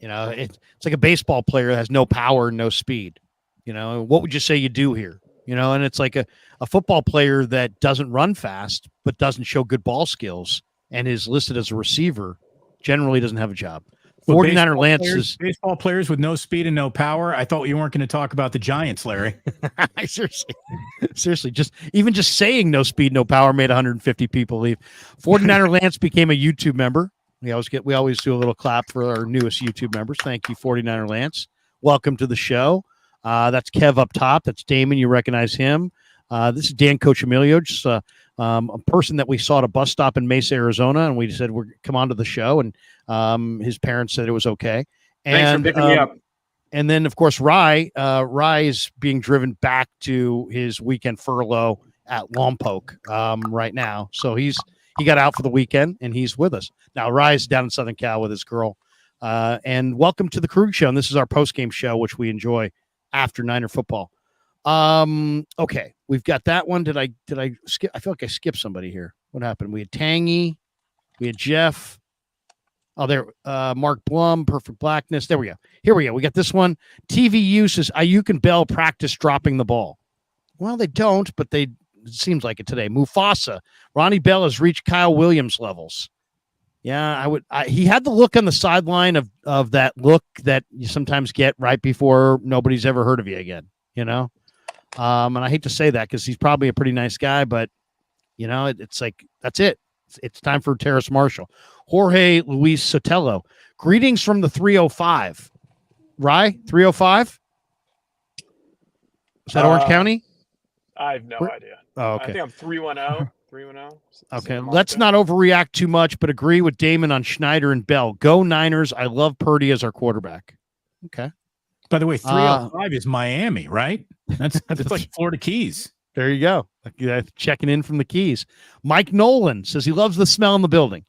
like a baseball player that has no power, no speed. What would you say you do here? And it's like a football player that doesn't run fast, but doesn't show good ball skills and is listed as a receiver, generally doesn't have a job. 49er Lance is
baseball players with no speed and no power. I thought you weren't going to talk about the Giants, Larry.
Seriously, just saying no speed, no power made 150 people leave. 49er Lance became a YouTube member. We always do a little clap for our newest YouTube members. Thank you, 49er Lance. Welcome to the show. That's Kev up top. That's Damon. You recognize him. This is Dan Cochemilio, just a person that we saw at a bus stop in Mesa, Arizona, and we said, come on to the show. And his parents said it was okay.
Thanks for picking me up.
And then, of course, Rye is being driven back to his weekend furlough at Lompoc right now. So he got out for the weekend, and he's with us. Now, Rye's down in Southern Cal with his girl. And welcome to the Krueger Show. And this is our postgame show, which we enjoy after Niner football. Okay, we've got that one. Did I skip? I feel like I skipped somebody here. What happened? We had Tangy, we had Jeff. Oh, there, Mark Blum, Perfect Blackness. There we go. Here we go. We got this one. TV uses Ayuk and Bell practice dropping the ball. Well, they don't, but it seems like it today. Mufasa, Ronnie Bell has reached Kyle Williams levels. Yeah, he had the look on the sideline of that look that you sometimes get right before nobody's ever heard of you again, And I hate to say that because he's probably a pretty nice guy, but it's like, that's it. It's time for Terrace Marshall. Jorge Luis Sotelo. Greetings from the 305. Rye, 305? Is that Orange County?
I have no idea.
Oh, okay.
I think I'm 310. 310.
Okay, let's not overreact too much, but agree with Damon on Schneider and Bell. Go Niners. I love Purdy as our quarterback. Okay.
By the way, 305 is Miami, right? That's like Florida Keys.
There you go. Checking in from the Keys. Mike Nolan says he loves the smell in the building.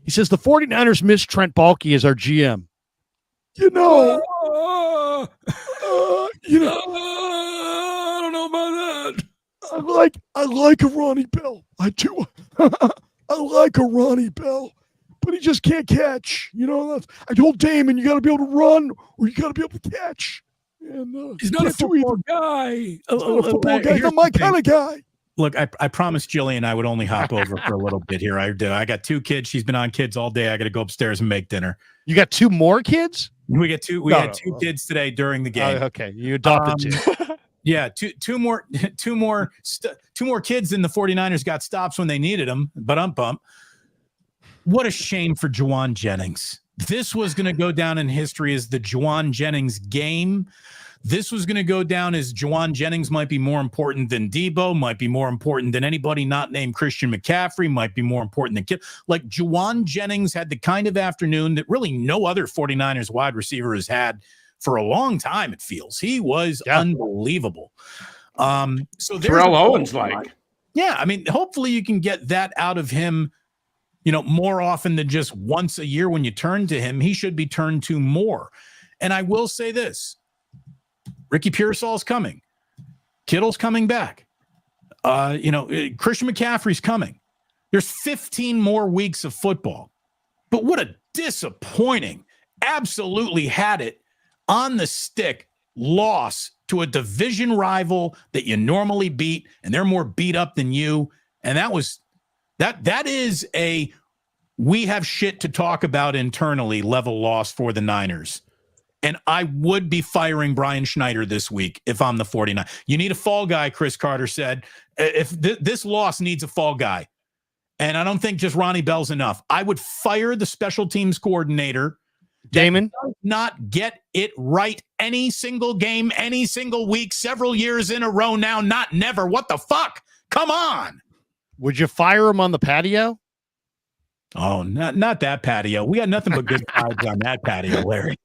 He says the 49ers miss Trent Baalke as our GM. I don't know about that. I like a Ronnie Bell. I do. I like a Ronnie Bell, but he just can't catch. I told Damon, you got to be able to run or you got to be able to catch. And
he's not a football guy.
He's not my kind of guy.
Look, I promised Jillian I would only hop over for a little bit here. I do. I got 2 kids. She's been on kids all day. I got to go upstairs and make dinner.
You got 2 more kids?
We had 2 kids today during the game.
Okay, you adopted 2.
Yeah, two more kids and the 49ers got stops when they needed them. But what a shame for Juwan Jennings. This was going to go down in history as the Juwan Jennings game. This was going to go down as Juwan Jennings might be more important than Debo, might be more important than anybody not named Christian McCaffrey, might be more important than Kip. Like Juwan Jennings had the kind of afternoon that really no other 49ers wide receiver has had for a long time, it feels. He was unbelievable. So
Terrell Owens
Yeah, I mean, hopefully you can get that out of him, more often than just once a year when you turn to him. He should be turned to more. And I will say this. Ricky Pearsall's coming. Kittle's coming back. Christian McCaffrey's coming. There's 15 more weeks of football. But what a disappointing, absolutely had it on the stick loss to a division rival that you normally beat, and they're more beat up than you. And that is a we have shit to talk about internally level loss for the Niners. And I would be firing Brian Schneider this week if I'm the 49. You need a fall guy, Chris Carter said. If this loss needs a fall guy. And I don't think just Ronnie Bell's enough. I would fire the special teams coordinator.
Damon?
Does not get it right any single game, any single week, several years in a row now, not never. What the fuck? Come on.
Would you fire him on the patio?
Oh, not that patio. We had nothing but good vibes on that patio, Larry.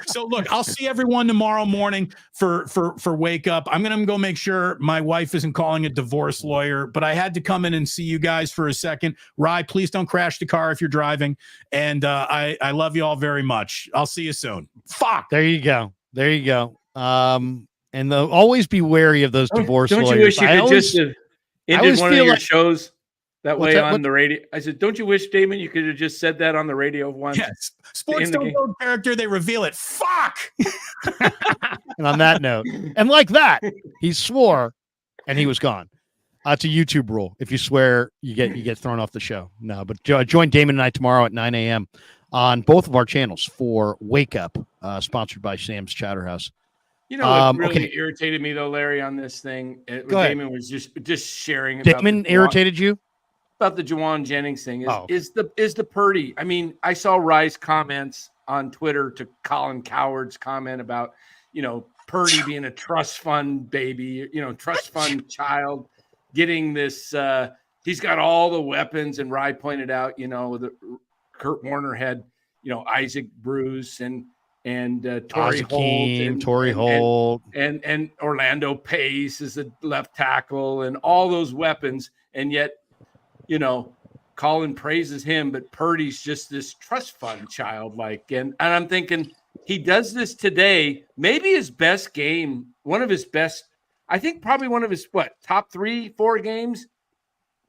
So look, I'll see everyone tomorrow morning for wake up. I'm gonna go make sure my wife isn't calling a divorce lawyer, but I had to come in and see you guys for a second. Rye, please don't crash the car if you're driving. And I love you all very much. I'll see you soon. Fuck.
There you go. There you go. And always be wary of those divorce lawyers.
Don't you wish you could just have ended one of your
like,
shows that way on the radio? I said, don't you wish, Damon, you could have just said that on the radio once?
Yes. Sports don't go character, they reveal it. Fuck.
And on that note, and like that, he swore and he was gone. It's a YouTube rule. If you swear, you get thrown off the show. No, but join Damon and I tomorrow at 9 a.m. on both of our channels for Wake Up, sponsored by Sam's Chowderhouse.
You know what really irritated me though, Larry, on this thing? Damon was just sharing.
Damon irritated you
about the Juwan Jennings thing. Is the Purdy? I mean, I saw Rye's comments on Twitter to Colin Coward's comment about Purdy being a trust fund baby, trust fund child, getting this. He's got all the weapons, and Rye pointed out, Kurt Warner had, Isaac Bruce and Torrey Holt and Orlando Pace is the left tackle and all those weapons. And yet, Colin praises him, but Purdy's just this trust fund child. And I'm thinking he does this today, maybe his best game, one of his best, I think probably one of his, top 3-4 games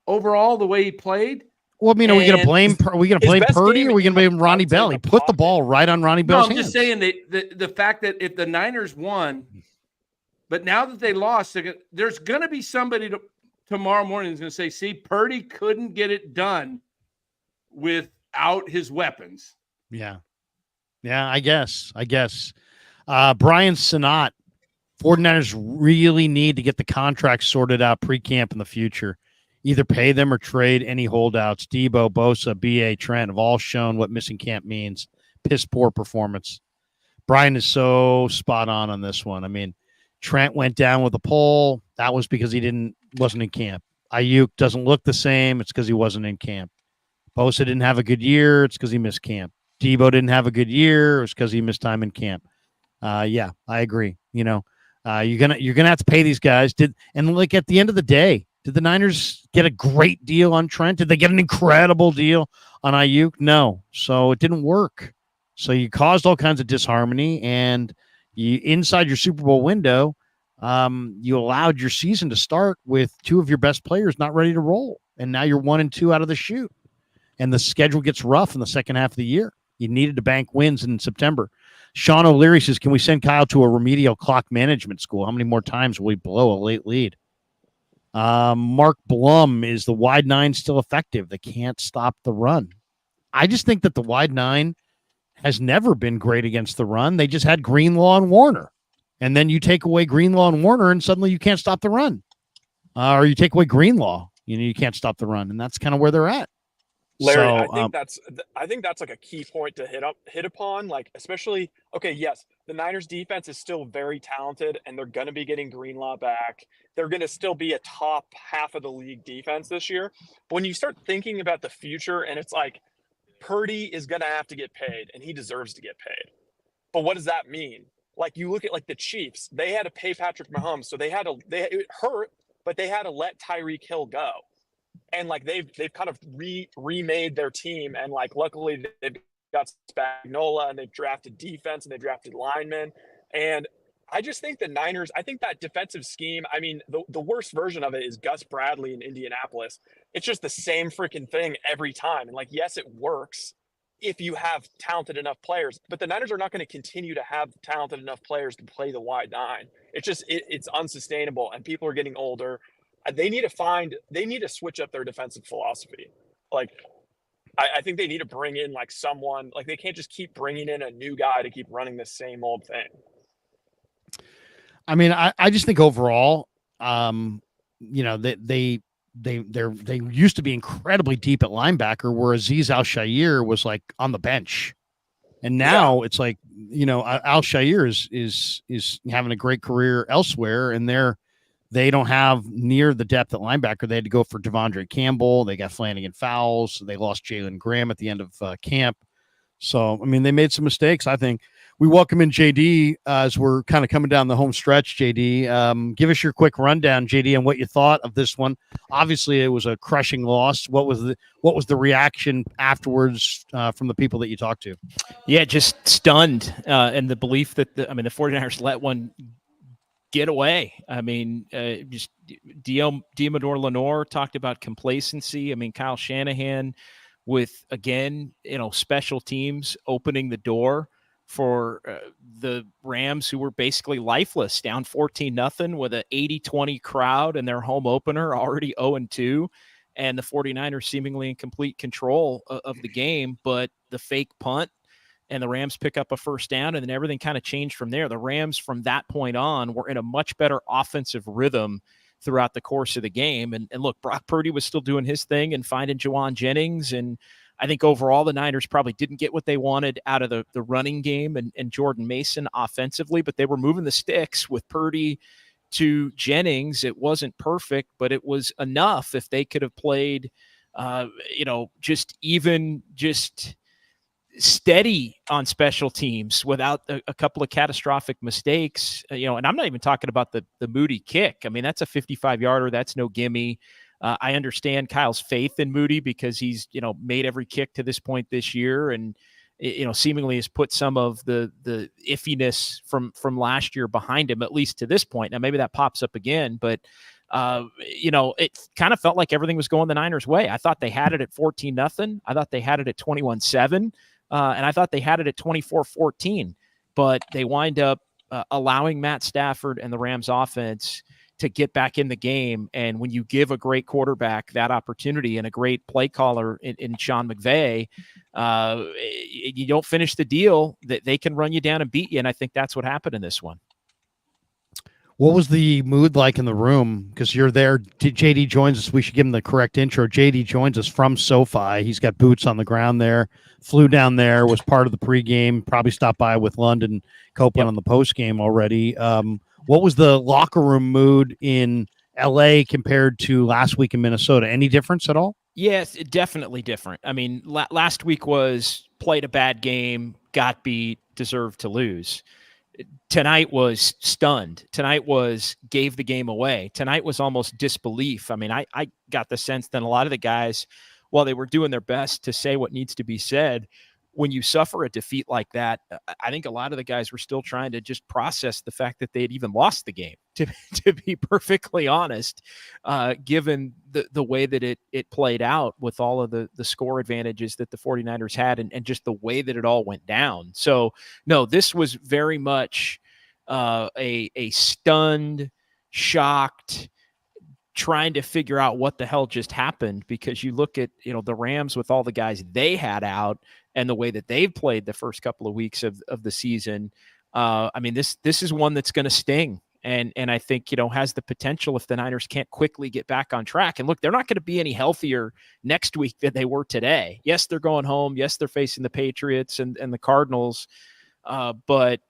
overall, the way he played.
Well, I mean, are we going to blame Purdy or are we going to blame Ronnie Bell? He put the ball right on Ronnie Bell's hands.
I'm just saying the fact that if the Niners won, but now that they lost, there's going to be somebody tomorrow morning who's going to say, see, Purdy couldn't get it done without his weapons.
Yeah. Yeah, I guess. Brian Sinat, 49ers really need to get the contract sorted out pre-camp in the future. Either pay them or trade any holdouts. Debo, Bosa, B.A., Trent have all shown what missing camp means. Piss poor performance. Brian is so spot on this one. I mean, Trent went down with a pole. That was because he wasn't in camp. Ayuk doesn't look the same. It's because he wasn't in camp. Bosa didn't have a good year. It's because he missed camp. Debo didn't have a good year. It's because he missed time in camp. Yeah, I agree. You're gonna have to pay these guys. At the end of the day, did the Niners get a great deal on Trent? Did they get an incredible deal on Ayuk? No. So it didn't work. So you caused all kinds of disharmony, and inside your Super Bowl window, you allowed your season to start with 2 of your best players not ready to roll. And now you're 1-2 out of the chute. And the schedule gets rough in the second half of the year. You needed to bank wins in September. Sean O'Leary says, can we send Kyle to a remedial clock management school? How many more times will we blow a late lead? Mark Blum, is the wide 9 still effective? They can't stop the run. I just think that the wide 9 has never been great against the run. They just had Greenlaw and Warner. And then you take away Greenlaw and Warner, and suddenly you can't stop the run. Or you take away Greenlaw, you can't stop the run. And that's kind of where they're at.
Larry, I think that's like a key point to hit upon. Like, especially, okay, yes, the Niners defense is still very talented, and they're going to be getting Greenlaw back. They're going to still be a top half of the league defense this year. But when you start thinking about the future, and it's like Purdy is going to have to get paid, and he deserves to get paid. But what does that mean? Like, you look at like the Chiefs, they had to pay Patrick Mahomes, so it hurt, but they had to let Tyreek Hill go. And like they've kind of remade their team, and like luckily they've got Spagnuolo, and they've drafted defense, and they drafted linemen. And I just think the Niners, I think that defensive scheme, I mean, the worst version of it is Gus Bradley in Indianapolis. It's just the same freaking thing every time. And like, yes, it works if you have talented enough players, but the Niners are not going to continue to have talented enough players to play the wide 9. It's just it's unsustainable, and people are getting older. They need to switch up their defensive philosophy. Like, I think they need to bring in like someone, like they can't just keep bringing in a new guy to keep running the same old thing.
I mean, I just think overall, they used to be incredibly deep at linebacker, where Azeez Al-Shaair was like on the bench. And now it's like, Al-Shaair is having a great career elsewhere, and they don't have near the depth at linebacker. They had to go for Devondre Campbell. They got Flanagan Fowles. They lost Jalen Graham at the end of camp. So, I mean, they made some mistakes, I think. We welcome in JD as we're kind of coming down the home stretch. JD, give us your quick rundown, JD, and what you thought of this one. Obviously, it was a crushing loss. What was the reaction afterwards from the people that you talked to?
Yeah, just stunned, and the belief that the 49ers let one get away. I mean, just Diamador Lenore talked about complacency. I mean, Kyle Shanahan with, again, special teams opening the door for the Rams, who were basically lifeless, down 14-0 with an 80-20 crowd in their home opener, already 0-2, and the 49ers seemingly in complete control of the game, but the fake punt, and the Rams pick up a first down, and then everything kind of changed from there. The Rams, from that point on, were in a much better offensive rhythm throughout the course of the game. And look, Brock Purdy was still doing his thing and finding Juwan Jennings, and I think overall the Niners probably didn't get what they wanted out of the running game and Jordan Mason offensively, but they were moving the sticks with Purdy to Jennings. It wasn't perfect, but it was enough. If they could have played, just steady on special teams without a couple of catastrophic mistakes, and I'm not even talking about the Moody kick. I mean, that's a 55-yarder. That's no gimme. I understand Kyle's faith in Moody because he's, made every kick to this point this year, and seemingly has put some of the iffiness from last year behind him, at least to this point. Now maybe that pops up again, but it kind of felt like everything was going the Niners' way. I thought they had it at 14-0. I thought they had it at 21-7, and I thought they had it at 24-14. But they wind up allowing Matt Stafford and the Rams offense to get back in the game. And when you give a great quarterback that opportunity and a great play caller in Sean McVay, you don't finish the deal, that they can run you down and beat you. And I think that's what happened in this one.
What was the mood like in the room? Because you're there. JD joins us. We should give him the correct intro. JD joins us from SoFi. He's got boots on the ground there. Flew down there, was part of the pregame, probably stopped by with London Copeland on the postgame already. What was the locker room mood in LA compared to last week in Minnesota? Any difference at all?
Yes, definitely different. I mean, last week was played a bad game, got beat, deserved to lose. Tonight was stunned. Tonight was gave the game away. Tonight was almost disbelief. I mean, I got the sense that a lot of the guys, while they were doing their best to say what needs to be said, when you suffer a defeat like that, I think a lot of the guys were still trying to just process the fact that they had even lost the game, to be perfectly honest, given the way that it played out with all of the score advantages that the 49ers had and just the way that it all went down. So, no, this was very much a stunned, shocked, trying to figure out what the hell just happened, because you look at, the Rams with all the guys they had out and the way that they've played the first couple of weeks of the season. I mean, this is one that's going to sting. And I think, has the potential if the Niners can't quickly get back on track. And look, they're not going to be any healthier next week than they were today. Yes, they're going home. Yes, they're facing the Patriots and the Cardinals. But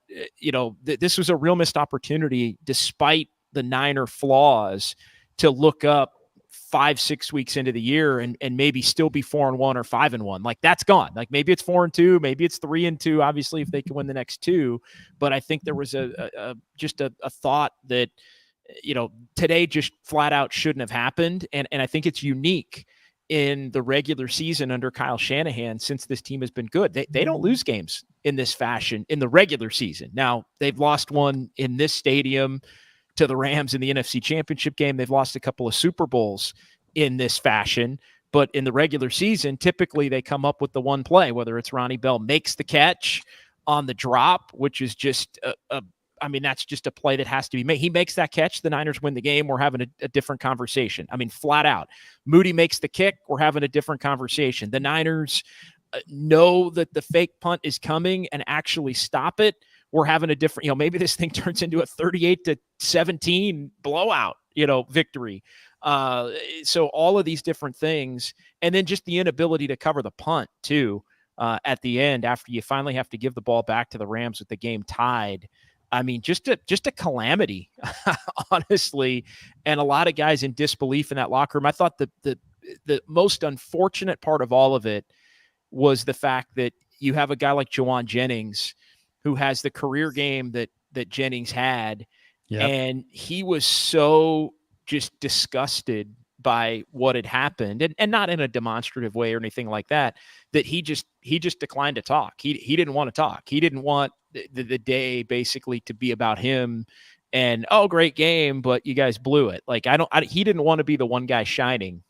this was a real missed opportunity, despite the Niner flaws, to look up 5-6 weeks into the year and maybe still be 4-1 or 5-1. Like, that's gone. Like, maybe it's 4-2, maybe it's 3-2, obviously, if they can win the next two. But I think there was just a thought that, today just flat out shouldn't have happened. And I think it's unique in the regular season under Kyle Shanahan, since this team has been good. They don't lose games in this fashion in the regular season. Now, they've lost one in this stadium to the Rams in the NFC Championship game. They've lost a couple of Super Bowls in this fashion, but in the regular season, typically they come up with the one play, whether it's Ronnie Bell makes the catch on the drop, which is just that's just a play that has to be made. He makes that catch, the Niners win the game. We're having a different conversation. I mean, flat out. Moody makes the kick. We're having a different conversation. The Niners know that the fake punt is coming and actually stop it. We're having a different, maybe this thing turns into a 38-17 blowout, victory. So all of these different things, and then just the inability to cover the punt too, at the end, after you finally have to give the ball back to the Rams with the game tied. I mean, just a calamity, honestly, and a lot of guys in disbelief in that locker room. I thought the most unfortunate part of all of it was the fact that you have a guy like Juwan Jennings who has the career game that Jennings had.
Yep.
And he was so just disgusted by what had happened, and not in a demonstrative way or anything like that, that he just declined to talk. He didn't want to talk. He didn't want the day basically to be about him and, oh, great game, but you guys blew it. Like, he didn't want to be the one guy shining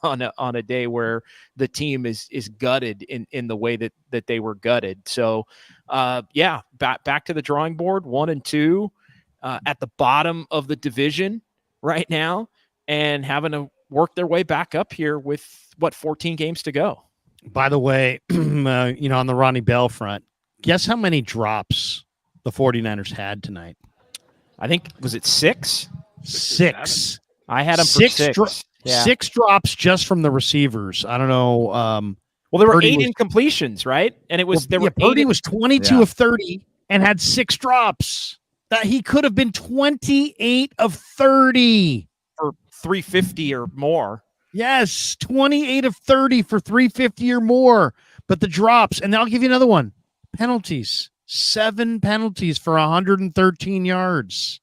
on a day where the team is gutted in the way that they were gutted. So back to the drawing board, 1-2 at the bottom of the division right now, and having to work their way back up here with 14 games to go.
By the way, on the Ronnie Bell front, guess how many drops the 49ers had tonight?
I think, was it 6?
6.
I had them for 6.
6 drops just from the receivers. I don't know.
Well, there were Purdy 8 incompletions, right? And it was
Purdy was 22 of 30 and had 6 drops. That he could have been 28 of 30
for 350 or more.
Yes, 28 of 30 for 350 or more. But the drops, and I'll give you another one. Penalties. 7 penalties for 113 yards.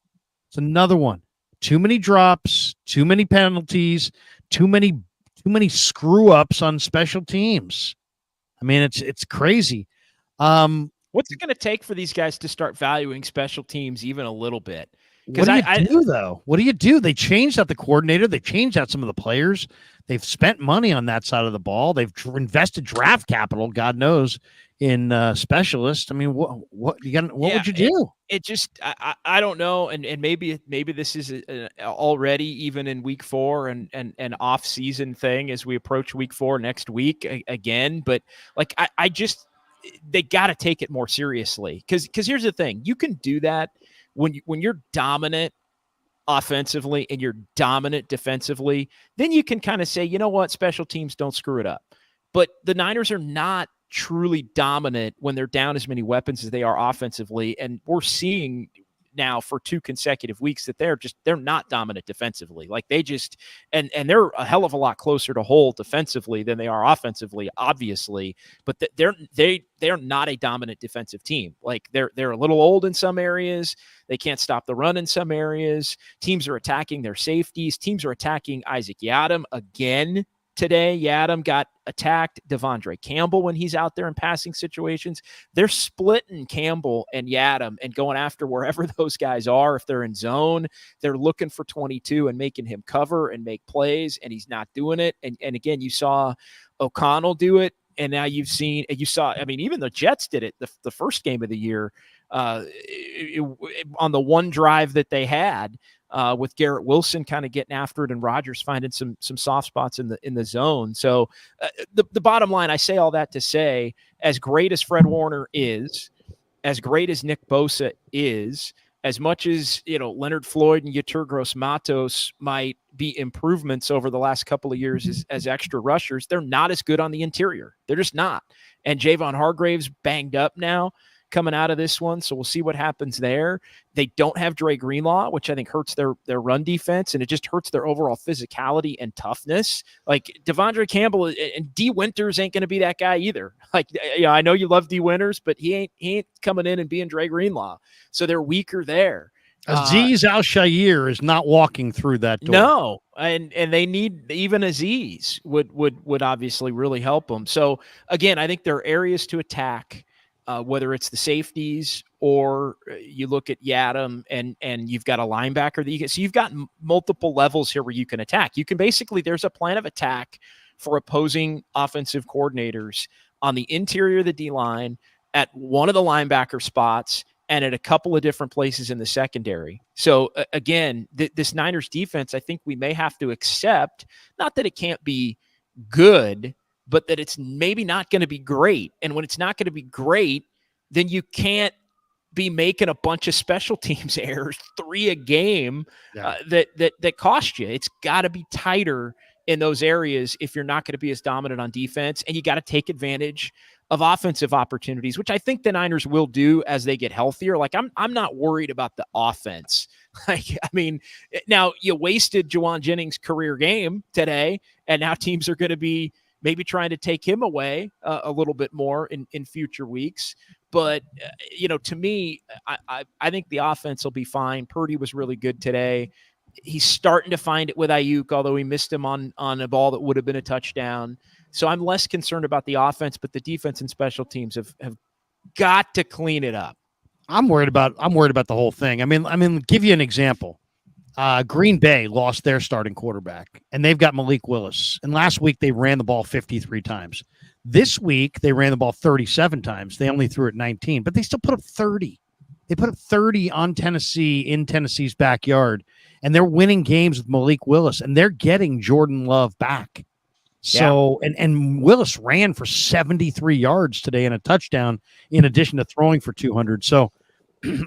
It's another one. Too many drops, too many penalties, too many screw ups on special teams. I mean, it's crazy.
What's it going to take for these guys to start valuing special teams even a little bit?
What do you do, though? What do you do? They changed out the coordinator. They changed out some of the players. They've spent money on that side of the ball. They've invested draft capital, God knows, in specialists. I mean, what would you do?
It just, I don't know. And maybe this is already even in week 4 and an off season thing as we approach week 4 next week again. But like, I just, they got to take it more seriously. Cause here's the thing, you can do that when you're dominant offensively and you're dominant defensively, then you can kind of say, you know what, special teams don't screw it up. But the Niners are not truly dominant when they're down as many weapons as they are offensively. And we're seeing now for 2 consecutive weeks that they're not dominant defensively. Like they just, and they're a hell of a lot closer to whole defensively than they are offensively, obviously, but they're not a dominant defensive team. Like they're a little old in some areas. They can't stop the run in some areas. Teams are attacking their safeties. Teams are attacking Isaac Yiadom again today. Yiadom got attacked. Devondre Campbell, when he's out there in passing situations, they're splitting Campbell and Yiadom and going after wherever those guys are. If they're in zone, they're looking for 22 and making him cover and make plays, and he's not doing it. And again, you saw O'Connell do it, and now you saw, I mean, even the Jets did it the first game of the year on the one drive that they had. With Garrett Wilson kind of getting after it and Rodgers finding some soft spots in the zone. So the bottom line, I say all that to say, as great as Fred Warner is, as great as Nick Bosa is, as much as, Leonard Floyd and Yetur Gross-Matos might be improvements over the last couple of years as extra rushers, they're not as good on the interior. They're just not. And Javon Hargrave's banged up now coming out of this one, so we'll see what happens there. They don't have Dre Greenlaw, which I think hurts their run defense, and it just hurts their overall physicality and toughness. Like Devondre Campbell and D Winters ain't going to be that guy either. Like, I know you love D Winters, but he ain't coming in and being Dre Greenlaw, so they're weaker there.
Aziz Al-Shaair is not walking through that door.
No, and they need, even Aziz would obviously really help them. So again, I think there are areas to attack. Whether it's the safeties or you look at Yiadom and you've got a linebacker so you've got multiple levels here where you can attack. You can basically, there's a plan of attack for opposing offensive coordinators on the interior of the D-line, at one of the linebacker spots, and at a couple of different places in the secondary. So again, this Niners defense, I think we may have to accept, not that it can't be good, but that it's maybe not going to be great. And when it's not going to be great, then you can't be making a bunch of special teams errors, 3 a game, that cost you. It's got to be tighter in those areas if you're not going to be as dominant on defense, and you got to take advantage of offensive opportunities, which I think the Niners will do as they get healthier. Like I'm not worried about the offense. Like, I mean, now you wasted Juwan Jennings' career game today, and now teams are going to be maybe trying to take him away a little bit more in future weeks. But to me, I think the offense will be fine. Purdy was really good today. He's starting to find it with Ayuk, although he missed him on a ball that would have been a touchdown. So I'm less concerned about the offense, but the defense and special teams have got to clean it up.
I'm worried about the whole thing. I mean, give you an example. Green Bay lost their starting quarterback, and they've got Malik Willis. And last week they ran the ball 53 times. This week they ran the ball 37 times. They only threw it 19, but they still put up 30. They put up 30 on Tennessee in Tennessee's backyard, and they're winning games with Malik Willis, and they're getting Jordan Love back. So, and Willis ran for 73 yards today and a touchdown in addition to throwing for 200. So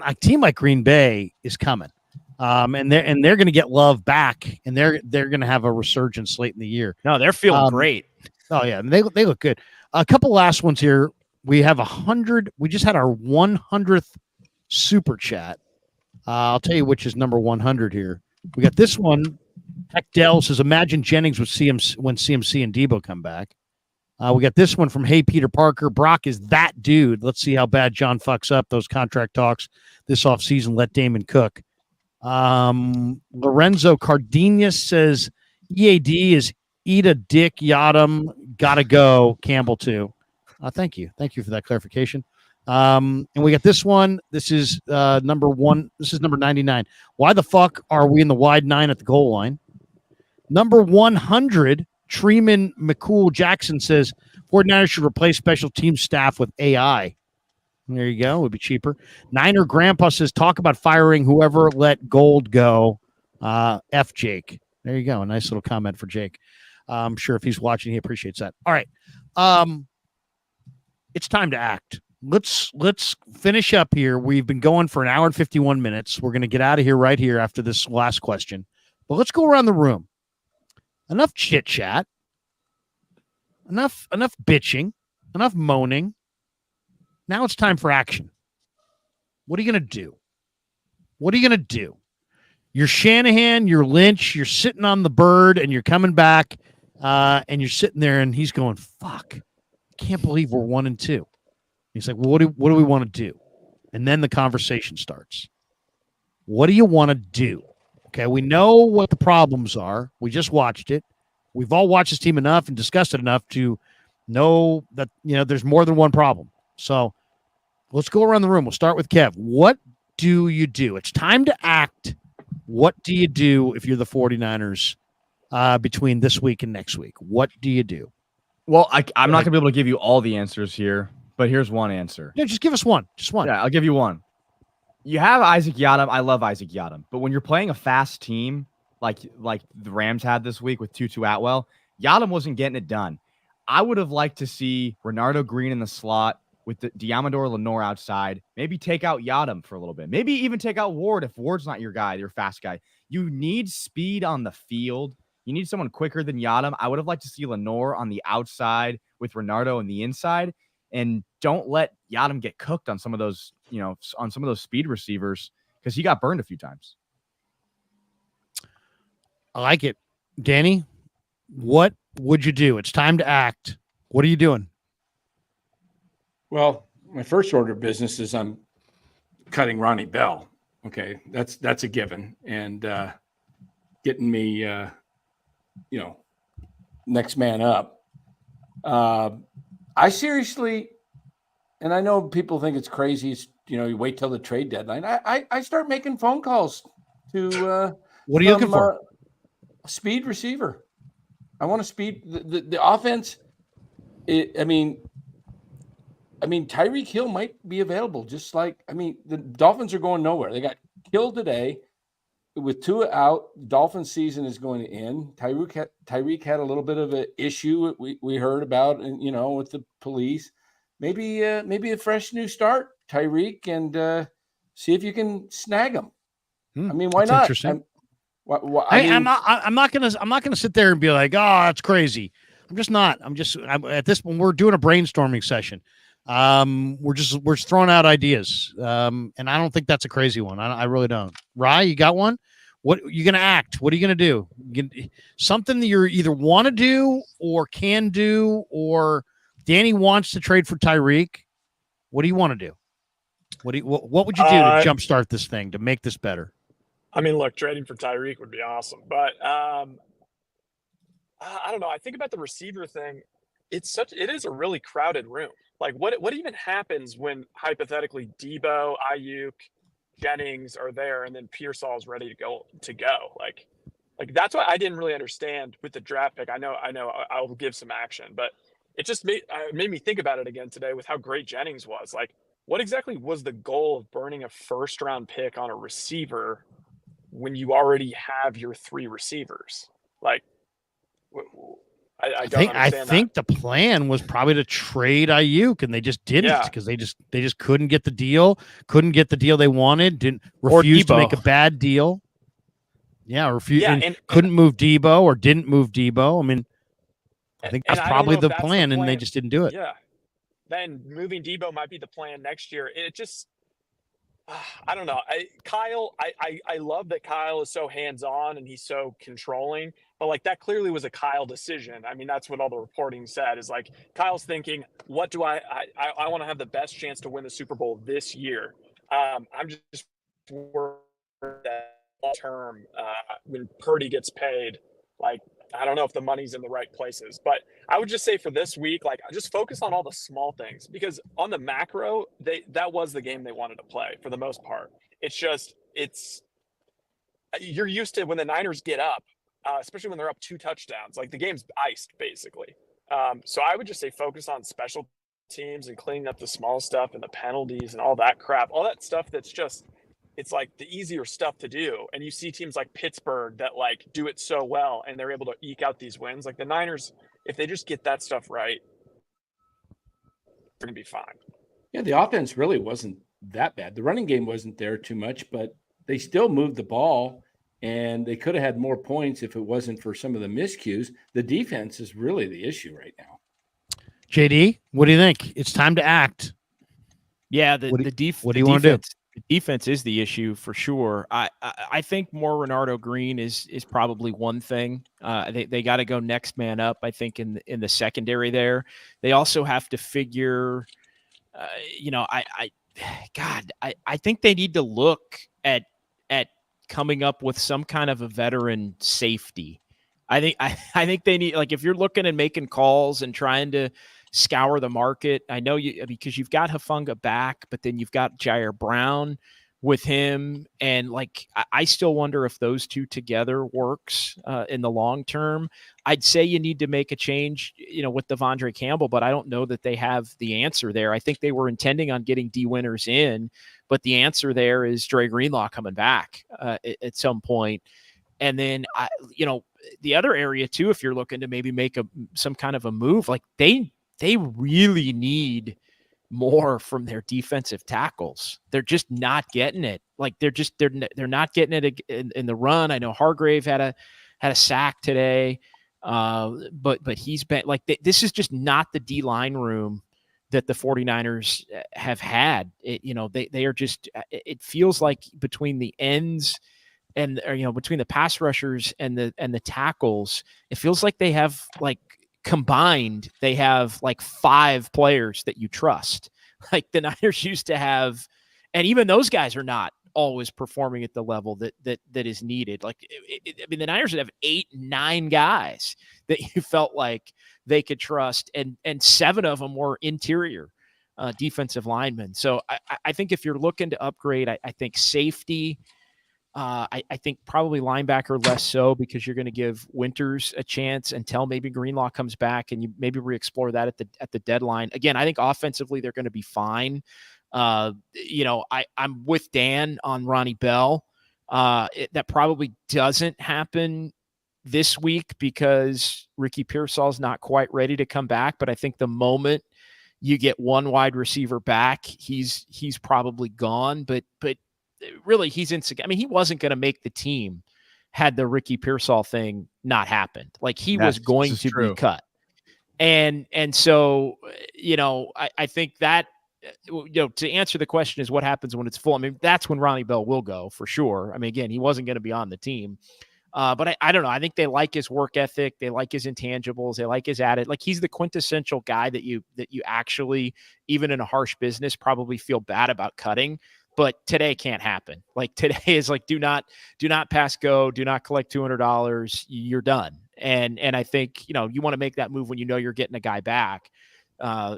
a team like Green Bay is coming. And they're going to get Love back, and they're going to have a resurgence late in the year.
No, they're feeling great.
Oh yeah, and they look good. A couple last ones here. We have 100. We just had our 100th super chat. I'll tell you which is number 100 here. We got this one. Heck Dell says, imagine Jennings with when CMC and Debo come back. We got this one from Hey Peter Parker. Brock is that dude. Let's see how bad John fucks up those contract talks this offseason. Let Damon cook. Lorenzo Cardenas says EAD is eat a dick, Yadam, gotta go. Campbell too. Thank you for that clarification. And we got this one. This is number 1. This is number 99. Why the fuck are we in the wide 9 at the goal line? Number 100, Treeman McCool Jackson says 49ers should replace special team staff with AI. There you go. It would be cheaper. Niner Grandpa says, talk about firing whoever let Gold go. F Jake. There you go. A nice little comment for Jake. I'm sure if he's watching, he appreciates that. All right. It's time to act. Let's finish up here. We've been going for an hour and 51 minutes. We're going to get out of here right here after this last question. But let's go around the room. Enough chit chat. Enough bitching. Enough moaning. Now it's time for action. What are you going to do? What are you going to do? You're Shanahan, you're Lynch, you're sitting on the bird, and you're coming back, and you're sitting there, and he's going, fuck, I can't believe we're 1-2. He's like, well, what do we want to do? And then the conversation starts. What do you want to do? Okay, we know what the problems are. We just watched it. We've all watched this team enough and discussed it enough to know that, there's more than one problem. So let's go around the room. We'll start with Kev. What do you do? It's time to act. What do you do if you're the 49ers between this week and next week? What do you do?
Well, I'm not going to be able to give you all the answers here, but here's one answer.
No, just give us one. Just one.
Yeah, I'll give you one. You have Isaac Yiadom. I love Isaac Yiadom. But when you're playing a fast team like the Rams had this week with Tutu Atwell, Yiadom wasn't getting it done. I would have liked to see Renardo Green in the slot with the Diamador Lenore outside. Maybe take out Yiadom for a little bit. Maybe even take out Ward if Ward's not your guy, your fast guy. You need speed on the field. You need someone quicker than Yiadom. I would have liked to see Lenore on the outside with Renardo on the inside. And don't let Yiadom get cooked on some of those, on some of those speed receivers because he got burned a few times.
I like it. Danny, what would you do? It's time to act. What are you doing?
Well, my first order of business is I'm cutting Ronnie Bell. Okay, that's a given, and getting me, next man up. I seriously, and I know people think it's crazy. You wait till the trade deadline. I start making phone calls to.
What are you looking for?
A speed receiver. I want to speed the offense. Tyreek Hill might be available. The Dolphins are going nowhere. They got killed today with Tua out. Dolphins season is going to end. Tyreek had a little bit of an issue we heard about, and with the police. Maybe a fresh new start, Tyreek, and see if you can snag him. Why not?
Interesting. I'm not gonna sit there and be like, oh, that's crazy. I'm just not. I'm at this point. We're doing a brainstorming session. We're just throwing out ideas. And I don't think that's a crazy one. I really don't. Rye, you got one? What you gonna act? What are you gonna do? Something that you either want to do or can do, or Danny wants to trade for Tyreek. What do you want to do? What would you do to jumpstart this thing, to make this better?
I mean, look, trading for Tyreek would be awesome, but I don't know. I think about the receiver thing. It is a really crowded room. Like, what even happens when hypothetically Debo, Ayuk, Jennings are there, and then Pearsall is ready to go? Like that's what I didn't really understand with the draft pick. I know I'll give some action, but it just made me think about it again today with how great Jennings was. Like, what exactly was the goal of burning a first-round pick on a receiver when you already have your 3 receivers? Like, I
think the plan was probably to trade Ayuk, and they just didn't, because they just couldn't get the deal they wanted, refused to make a bad deal. Couldn't move Debo or didn't move Debo. I mean, I think that's probably the plan, and they just didn't do it.
Yeah. Then moving Debo might be the plan next year. It just, I don't know. I love that Kyle is so hands-on and he's so controlling, but like that clearly was a Kyle decision. I mean, that's what all the reporting said, is like Kyle's thinking, what do I want to have the best chance to win the Super Bowl this year. I'm just worried that long term, when Purdy gets paid, like, I don't know if the money's in the right places, but I would just say for this week, like, just focus on all the small things, because on the macro, that was the game they wanted to play for the most part. You're used to when the Niners get up, especially when they're up 2 touchdowns, like the game's iced basically. So I would just say focus on special teams and cleaning up the small stuff and the penalties and all that crap, all that stuff that's just, it's like the easier stuff to do. And you see teams like Pittsburgh that like do it so well and they're able to eke out these wins. Like the Niners, if they just get that stuff right, they're going to be fine.
Yeah, the offense really wasn't that bad. The running game wasn't there too much, but they still moved the ball, and they could have had more points if it wasn't for some of the miscues. The defense is really the issue right now.
JD, what do you think? It's time to act.
Yeah, what do you want to do? The defense is the issue for sure. I think more Renardo Green is probably one thing. They got to go next man up, I think, in the secondary there. They also have to figure, I think they need to look at coming up with some kind of a veteran safety. I think they need, like, if you're looking and making calls and trying to scour the market, I know because you've got Hufanga back, but then you've got Jair Brown with him, and like I still wonder if those two together works in the long term. I'd say you need to make a change, with Devondre Campbell, but I don't know that they have the answer there. I think they were intending on getting D Winters in, but the answer there is Dre Greenlaw coming back at some point. And then the other area too, if you're looking to maybe make some kind of a move, like they really need more from their defensive tackles. They're just not getting it. Like they're not getting it in the run. I know Hargrave had a sack today, but he's been like, this is just not the D-line room that the 49ers have had. They are just, it feels like between the ends and between the pass rushers and the tackles, it feels like they have combined, they have 5 players that you trust. Like the Niners used to have, and even those guys are not always performing at the level that is needed. The Niners would have 8, 9 guys that you felt like they could trust, and 7 of them were interior defensive linemen. So I think if you're looking to upgrade, I think safety. I think probably linebacker less so, because you're going to give Winters a chance until maybe Greenlaw comes back, and you maybe re-explore that at the deadline. Again, I think offensively they're going to be fine. I'm with Dan on Ronnie Bell. That probably doesn't happen this week because Ricky Pearsall's not quite ready to come back. But I think the moment you get one wide receiver back, he's probably gone. But really, he's insignificant. I mean, he wasn't going to make the team had the Ricky Pearsall thing not happened. Like he was going to be cut. And so, I think that, to answer the question is what happens when it's full. I mean, that's when Ronnie Bell will go for sure. I mean, again, he wasn't going to be on the team. But I don't know. I think they like his work ethic. They like his intangibles. They like his attitude. Like, he's the quintessential guy that you actually, even in a harsh business, probably feel bad about cutting. But today can't happen. Like, today is like, do not pass go, do not collect $200. You're done. And I think, you want to make that move when you're getting a guy back.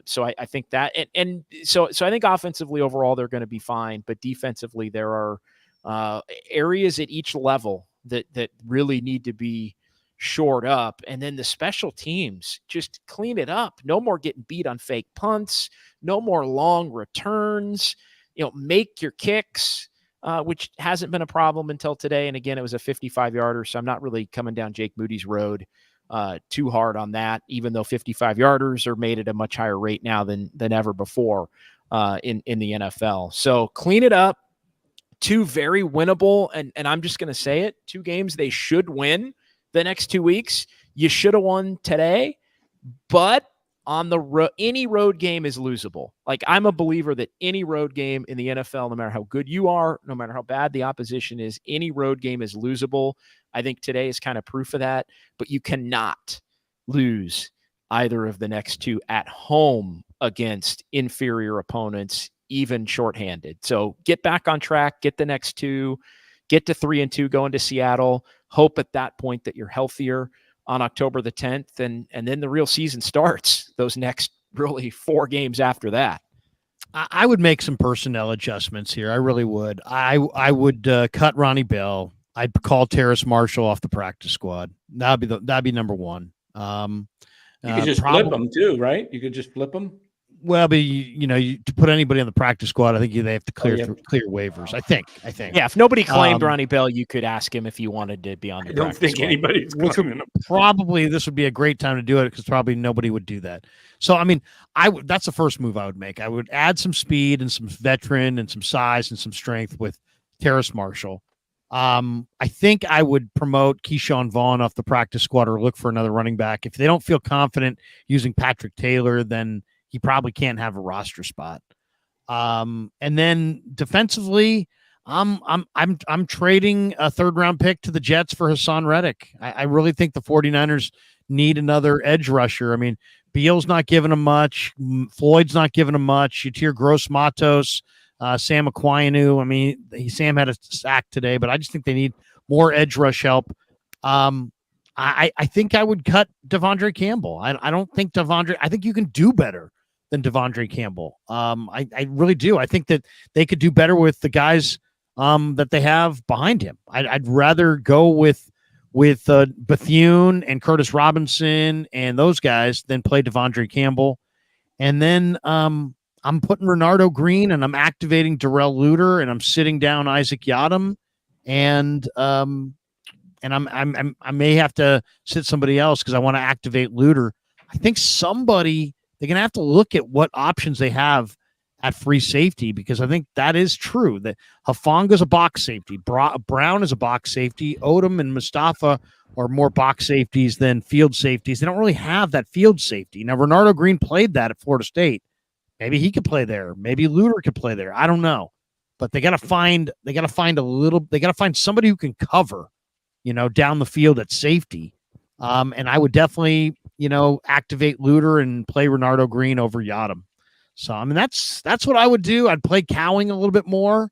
So I think that, and so I think offensively overall, they're going to be fine, but defensively there are areas at each level that really need to be shored up. And then the special teams, just clean it up. No more getting beat on fake punts, no more long returns, make your kicks, which hasn't been a problem until today. And again, it was a 55-yarder. So I'm not really coming down Jake Moody's road too hard on that, even though 55-yarders are made at a much higher rate now than ever before in the NFL. So clean it up. 2 very winnable, and I'm just going to say it, 2 games they should win the next 2 weeks. You should have won today, but on the any road game is losable. Like, I'm a believer that any road game in the NFL, no matter how good you are, no matter how bad the opposition is, any road game is losable. I think today is kind of proof of that, but you cannot lose either of the next 2 at home against inferior opponents, even shorthanded. So get back on track, get the next 2, get to 3-2 going to Seattle. Hope at that point that you're healthier on October the 10th, and then the real season starts those next really 4 games after that.
I would make some personnel adjustments here. I really would. I would cut Ronnie Bell. I'd call Terrace Marshall off the practice squad. That'd be number 1.
You could just flip them too, right? You could just flip them.
Well, but to put anybody on the practice squad, I think they have to clear waivers. I think.
Yeah, if nobody claimed Ronnie Bell, you could ask him if he wanted to be on the
I don't think
squad.
anybody's going to.
Probably this would be a great time to do it, because probably nobody would do that. So, I mean, that's the first move I would make. I would add some speed and some veteran and some size and some strength with Terrace Marshall. I think I would promote Keyshawn Vaughn off the practice squad or look for another running back. If they don't feel confident using Patrick Taylor, then he probably can't have a roster spot. And then defensively, I'm trading a 3rd-round pick to the Jets for Hassan Reddick. I really think the 49ers need another edge rusher. I mean, Beal's not giving him much. Floyd's not giving him much. Yatir Gross-Matos, Sam Aquinu. I mean, Sam had a sack today, but I just think they need more edge rush help. I think I would cut Devondre Campbell. I don't think I think you can do better than Devondre Campbell. I really do. I think that they could do better with the guys that they have behind him. I'd rather go with Bethune and Curtis Robinson and those guys than play Devondre Campbell. And then I'm putting Renardo Green, and I'm activating Darrell Luter, and I'm sitting down Isaac Yiadom, and I may have to sit somebody else because I want to activate Luter. I think they're going to have to look at what options they have at free safety, because I think that is true. That Hafanga's a box safety. Brown is a box safety. Odom and Mustafa are more box safeties than field safeties. They don't really have that field safety. Now, Renardo Green played that at Florida State. Maybe he could play there. Maybe Luter could play there. I don't know. But they got to find somebody who can cover, down the field at safety. And I would definitely, activate Luter and play Renardo Green over Yiadom. So, I mean, that's what I would do. I'd play Cowing a little bit more,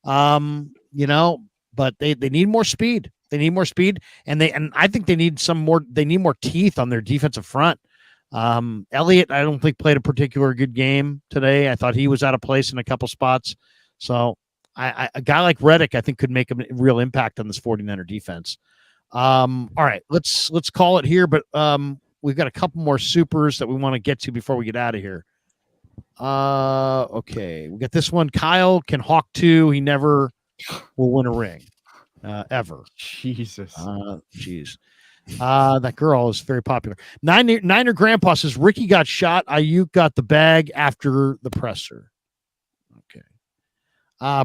but they need more speed. They need more speed, and I think they need more teeth on their defensive front. Elliott, I don't think played a particular good game today. I thought he was out of place in a couple spots. So a guy like Reddick, I think, could make a real impact on this 49er defense. All right, let's call it here, but we've got a couple more supers that we want to get to before we get out of here. Okay, we got this one. Kyle can hawk 2. He never will win a ring, ever.
Jesus.
Jeez. That girl is very popular. Niner Grandpa says Ricky got shot. Ayuk got the bag after the presser. Okay.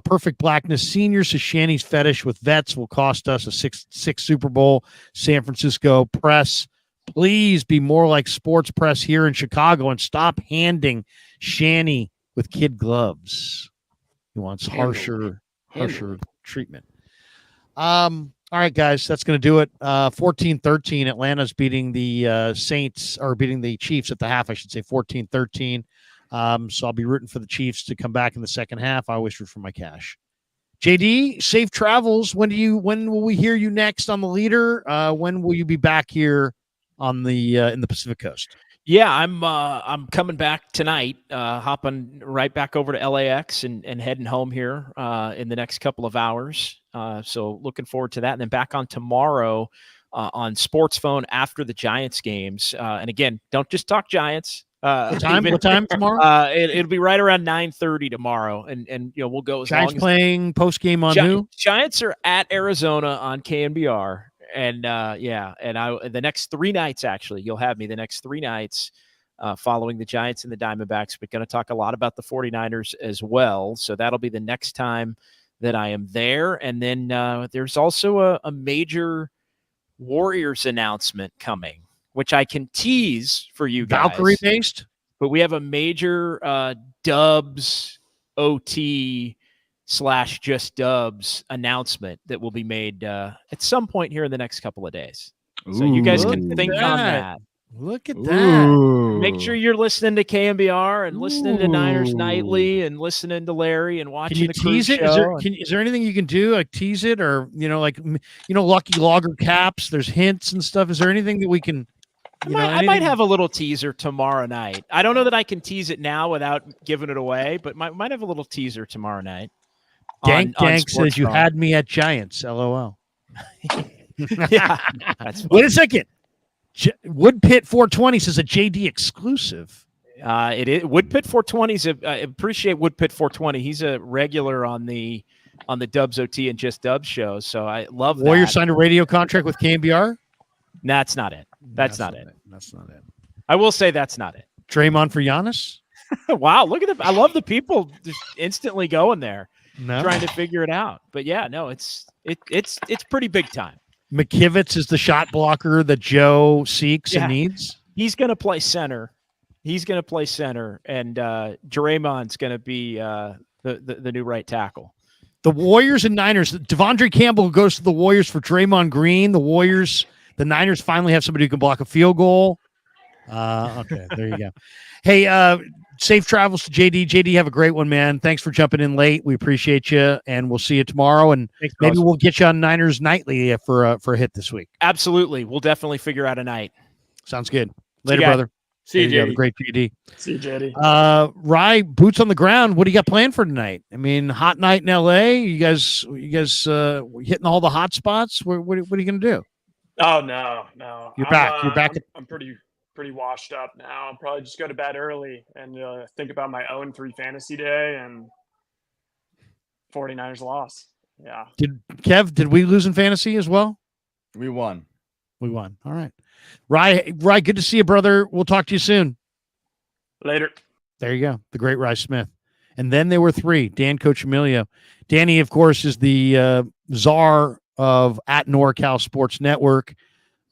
Perfect Blackness Senior says Shanny's fetish with vets will cost us a six Super Bowl. San Francisco press, please be more like sports press here in Chicago and stop handing Shanny with kid gloves. He wants harsher treatment. All right, guys, that's going to do it. 14-13. Atlanta's beating the Saints, or beating the Chiefs at the half, I should say, 14-13. So I'll be rooting for the Chiefs to come back in the second half. I always root for my cash. JD, safe travels. When will we hear you next on the leader? When will you be back here on the in the Pacific Coast?
Yeah, I'm coming back tonight, hopping right back over to LAX and heading home here in the next couple of hours. So looking forward to that. And then back on tomorrow on Sports Phone after the Giants games. And again, don't just talk Giants.
What time tomorrow?
It'll be right around 9:30 tomorrow. And we'll go as
Giants
long as
playing post-game on who?
Giants are at Arizona on KNBR. And the next 3 nights, actually, you'll have me the next 3 nights following the Giants and the Diamondbacks, but going to talk a lot about the 49ers as well. So that'll be the next time that I am there. And then there's also a major Warriors announcement coming, which I can tease for you guys.
Valkyrie based?
But we have a major Dubs OT / just Dubs announcement that will be made at some point here in the next couple of days. So you guys can think on that.
Look at that.
Make sure you're listening to KNBR and listening to Niners Nightly and listening to Larry and watching the
tease it. Is there anything you can do, like tease it, or Lucky Logger caps? There's hints and stuff. Is there anything that we can?
I might have a little teaser tomorrow night. I don't know that I can tease it now without giving it away, but might have a little teaser tomorrow night.
Dank says you had me at Giants. LOL.
Yeah,
wait a second. Woodpit 420 says a JD exclusive.
It is Woodpit 420s. I appreciate Woodpit 420. He's a regular on the Dubs OT and Just Dubs show. So I love that.
Warriors signed a radio contract with KNBR.
That's not it. That's not it.
That's not it.
I will say that's not it.
Draymond for Giannis.
Wow, look at I love the people just instantly going there.
No.
Trying to figure it out. But yeah, no, it's pretty big time.
McKivitz is the shot blocker that Joe seeks and needs.
He's going to play center. And Draymond's going to be the new right tackle.
The Warriors and Niners. Devondre Campbell goes to the Warriors for Draymond Green. The Niners finally have somebody who can block a field goal. Okay, there you go. Hey, safe travels to JD. JD, have a great one, man. Thanks for jumping in late. We appreciate you, and we'll see you tomorrow. And maybe we'll get you on Niners Nightly for a hit this week.
Absolutely. We'll definitely figure out a night.
Sounds good. Later, brother.
See you, JD.
Have a great JD.
See you, JD.
Rye, boots on the ground. What do you got planned for tonight? I mean, hot night in LA. You guys hitting all the hot spots? What are you going to do?
Oh, no.
You're back. You're back.
I'm pretty washed up now. I'll probably just go to bed early and think about my own 3 fantasy day and 49ers loss. Yeah.
Did we lose in fantasy as well?
We won.
All right. Rye, good to see you, brother. We'll talk to you soon.
Later.
There you go. The great Rye Smith. And then there were 3. Dan Cochimilio. Danny, of course, is the czar of at NorCal Sports Network.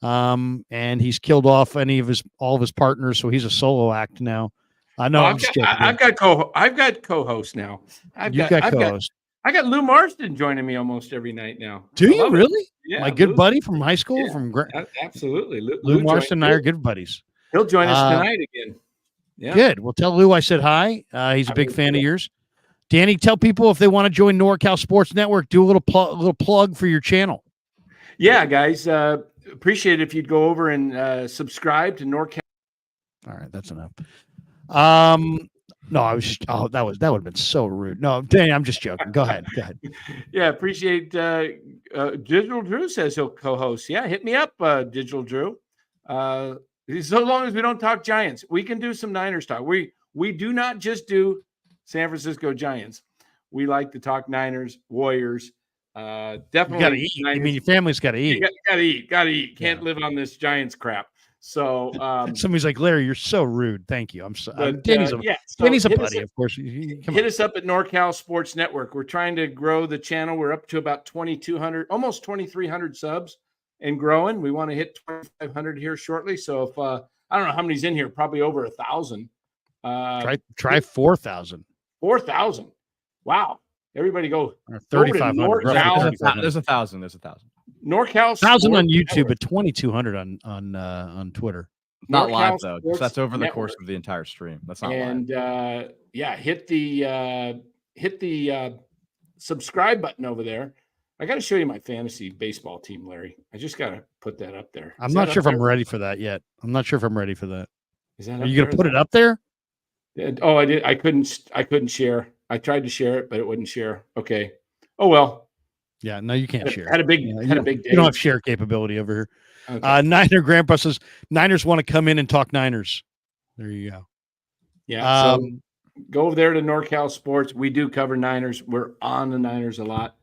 And he's killed off all of his partners, so he's a solo act now. I know.
I've got co-host now.
I've got co-host.
I got Lou Marston joining me almost every night now.
Do you really?
Yeah,
my good buddy from high school.
Yeah, absolutely.
Lou Marston and I are good buddies.
He'll join us tonight again. Yeah.
Good. Well, tell Lou I said hi. He's a big fan of yours. Danny, tell people if they want to join NorCal Sports Network, do a little plug for your channel.
Yeah, guys. Appreciate it if you'd go over and subscribe to NorCal.
All right, that's enough. No, I was just, that would have been so rude. No, Danny, I'm just joking. Go ahead.
Yeah, appreciate Digital Drew says he'll co-host. Yeah, hit me up, Digital Drew. So long as we don't talk Giants, we can do some Niners talk. We do not just do San Francisco Giants. We like to talk Niners, Warriors. Definitely
got to eat.
Niners.
I mean, your family's got to eat.
Got to eat. Can't live on this Giants crap. So
somebody's like, Larry, you're so rude. Thank you. I'm so. Danny's a buddy, of course.
Hit us up at NorCal Sports Network. We're trying to grow the channel. We're up to about 2,200, almost 2,300 subs, and growing. We want to hit 2,500 here shortly. So if I don't know how many's in here, probably over 1,000.
Try 4,000.
4,000. Wow. Everybody go.
3,500.
There's 1,000.
NorCal
1,000 on
Sports
YouTube,
Network.
but 2,200 on Twitter.
Not
NorCal
live though.
Sports
That's over the
Network.
course of the entire stream. That's not live.
And hit the subscribe button over there. I got to show you my fantasy baseball team, Larry. I just got to put that up there.
I'm not sure if I'm ready for that yet. I'm not sure if I'm ready for that.
Is that
Are you going to put it up there?
Oh, I did. I couldn't share. I tried to share it, but it wouldn't share. Okay. Oh well.
Yeah, no, you can't share.
Had a big day.
You don't have share capability over here.
Okay.
Niner Grandpa says Niners want to come in and talk Niners. There you go.
Yeah. So go over there to NorCal Sports. We do cover Niners. We're on the Niners a lot.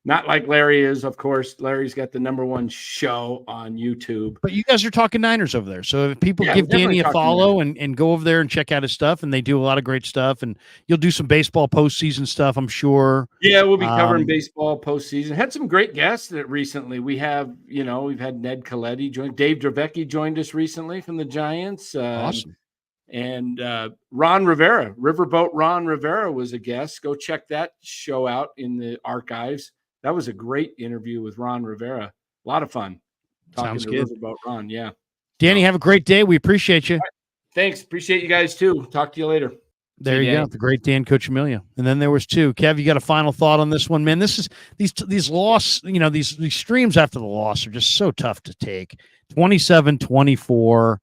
Not like Larry is, of course. Larry's got the #1 show on YouTube.
But you guys are talking Niners over there. So if people give Danny a follow and go over there and check out his stuff, and they do a lot of great stuff, and you'll do some baseball postseason stuff, I'm sure.
Yeah, we'll be covering baseball postseason. Had some great guests recently. We've had Ned Colletti join. Dave Dravecki joined us recently from the Giants.
Awesome.
And Ron Rivera, Riverboat Ron Rivera was a guest. Go check that show out in the archives. That was a great interview with Ron Rivera. A lot of fun.
Sounds good.
Riverboat Ron, yeah.
Danny, have a great day. We appreciate you.
Right. Thanks. Appreciate you guys too. Talk to you later.
There you go. The great Dan Coach Amelia. And then there was two. Kev, you got a final thought on this one, man? This is these loss, these streams after the loss are just so tough to take. 27-24.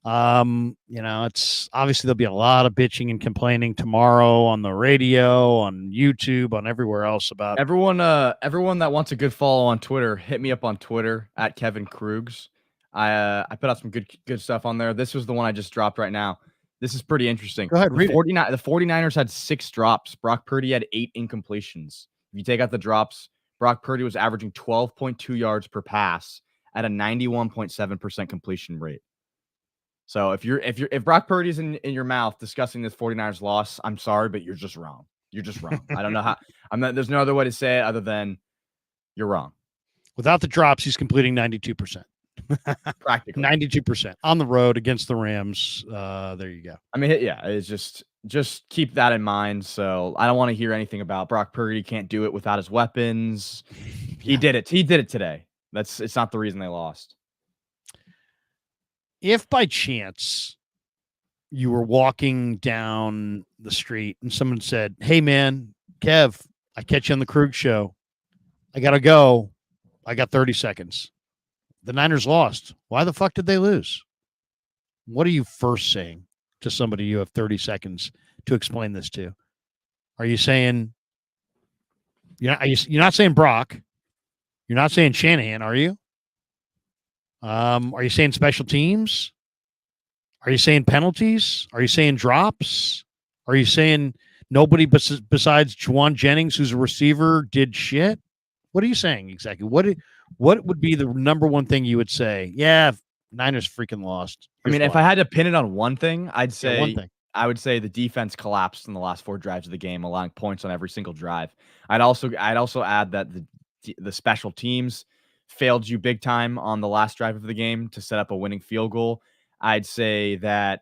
It's obviously there'll be a lot of bitching and complaining tomorrow on the radio, on YouTube, on everywhere else about
everyone that wants a good follow on Twitter, hit me up on Twitter at Kevin Kruegs. I put out some good stuff on there. This was the one I just dropped right now. This is pretty interesting.
Go ahead, read it.
The 49ers had 6 drops. Brock Purdy had 8 incompletions. If you take out the drops, Brock Purdy was averaging 12.2 yards per pass at a 91.7% completion rate. So if Brock Purdy's in your mouth discussing this 49ers loss, I'm sorry, but you're just wrong. You're just wrong. I don't know how. There's no other way to say it other than you're wrong.
Without the drops, he's completing 92%.
Practically
92% on the road against the Rams. There you go.
I mean, yeah, it's just keep that in mind. So I don't want to hear anything about Brock Purdy can't do it without his weapons. He did it. He did it today. It's not the reason they lost.
If by chance you were walking down the street and someone said, "Hey man, Kev, I catch you on the Krug show. I got to go. I got 30 seconds. The Niners lost. Why the fuck did they lose?" What are you first saying to somebody you have 30 seconds to explain this to? Are you saying, you're not saying Brock? You're not saying Shanahan, are you? Are you saying special teams? Are you saying penalties? Are you saying drops? Are you saying nobody besides Juwan Jennings, who's a receiver, did shit? What are you saying exactly? What would be the #1 thing you would say? Yeah, Niners freaking lost. Here's
if
why.
I had to pin it on one thing, I'd say
one thing.
I would say the defense collapsed in the last 4 drives of the game, allowing points on every single drive. I'd also add that the special teams failed you big time on the last drive of the game to set up a winning field goal. I'd say that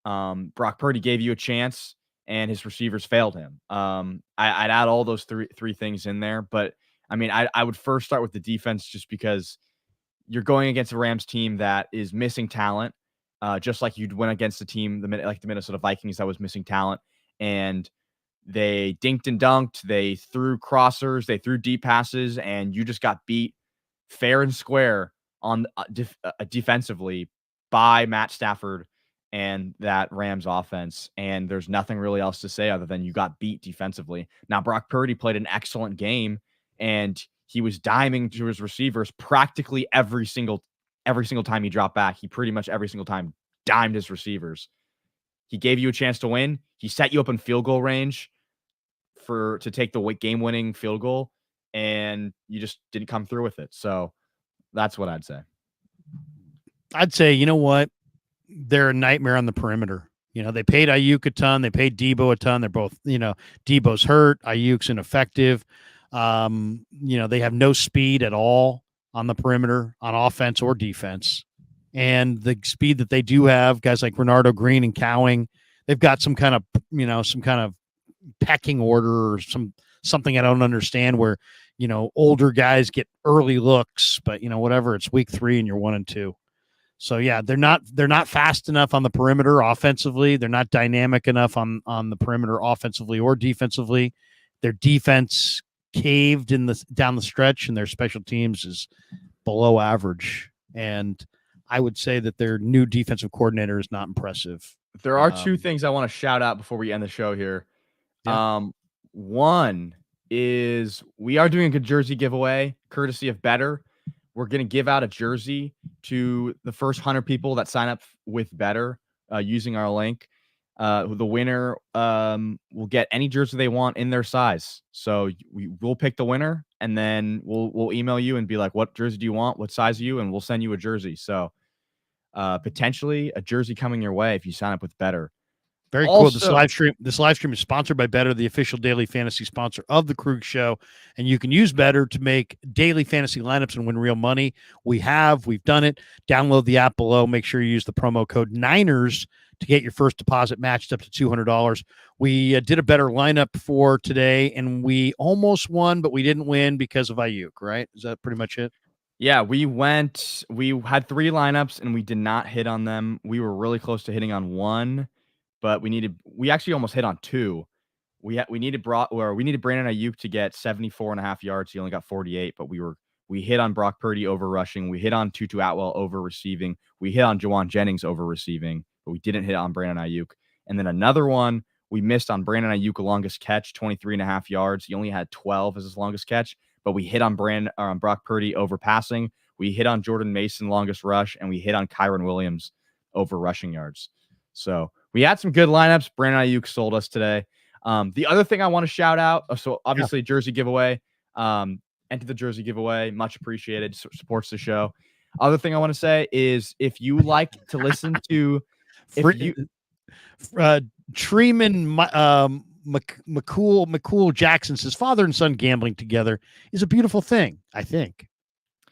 Brock Purdy gave you a chance and his receivers failed him. I'd add all those three things in there, but I would first start with the defense just because you're going against a Rams team that is missing talent, just like you'd went against a team like the Minnesota Vikings that was missing talent, and they dinked and dunked, they threw crossers, they threw deep passes, and you just got beat fair and square on defensively by Matt Stafford and that Rams offense. And there's nothing really else to say other than you got beat defensively. Now, Brock Purdy played an excellent game and he was diming to his receivers practically every single time he dropped back. He pretty much every single time dimed his receivers. He gave you a chance to win. He set you up in field goal range to take the game-winning field goal, and you just didn't come through with it. So that's what I'd say.
I'd say, you know what? They're a nightmare on the perimeter. They paid Ayuk a ton. They paid Debo a ton. They're both, Debo's hurt. Ayuk's ineffective. They have no speed at all on the perimeter on offense or defense. And the speed that they do have, guys like Renardo Green and Cowing, they've got some kind of pecking order or something I don't understand where, older guys get early looks, but whatever, it's week 3 and you're 1-2. So yeah, they're not fast enough on the perimeter offensively. They're not dynamic enough on the perimeter offensively or defensively. Their defense caved down the stretch, and their special teams is below average. And I would say that their new defensive coordinator is not impressive.
There are two things I want to shout out before we end the show here.
Yeah.
One is we are doing a jersey giveaway courtesy of Better. We're going to give out a jersey to the first 100 people that sign up with Better using our link. The winner will get any jersey they want in their size. So we'll pick the winner, and then we'll email you and be like, what jersey do you want? What size are you? And we'll send you a jersey. So potentially a jersey coming your way if you sign up with Better.
Very cool. This live stream is sponsored by Better, the official daily fantasy sponsor of the Krug Show, and you can use Better to make daily fantasy lineups and win real money. We've done it. Download the app below. Make sure you use the promo code Niners to get your first deposit matched up to $200. We did a Better lineup for today, and we almost won, but we didn't win because of Ayuk. Right? Is that pretty much it?
Yeah, we had 3 lineups and we did not hit on them. We were really close to hitting on one, but we actually almost hit on 2. We needed Brandon Ayuk to get 74.5 yards. He only got 48, but we hit on Brock Purdy over rushing. We hit on Tutu Atwell over receiving. We hit on Juwan Jennings over receiving, but we didn't hit on Brandon Ayuk. And then another one, we missed on Brandon Ayuk, longest catch, 23.5 yards. He only had 12 as his longest catch, but we hit on Brock Purdy over passing. We hit on Jordan Mason, longest rush, and we hit on Kyron Williams over rushing yards. So we had some good lineups. Brandon Ayuk sold us today. The other thing I want to shout out, so obviously jersey giveaway, enter the jersey giveaway, much appreciated, supports the show. Other thing I want to say is if you like to listen to Treeman
McCool Jackson says father and son gambling together is a beautiful thing, I think.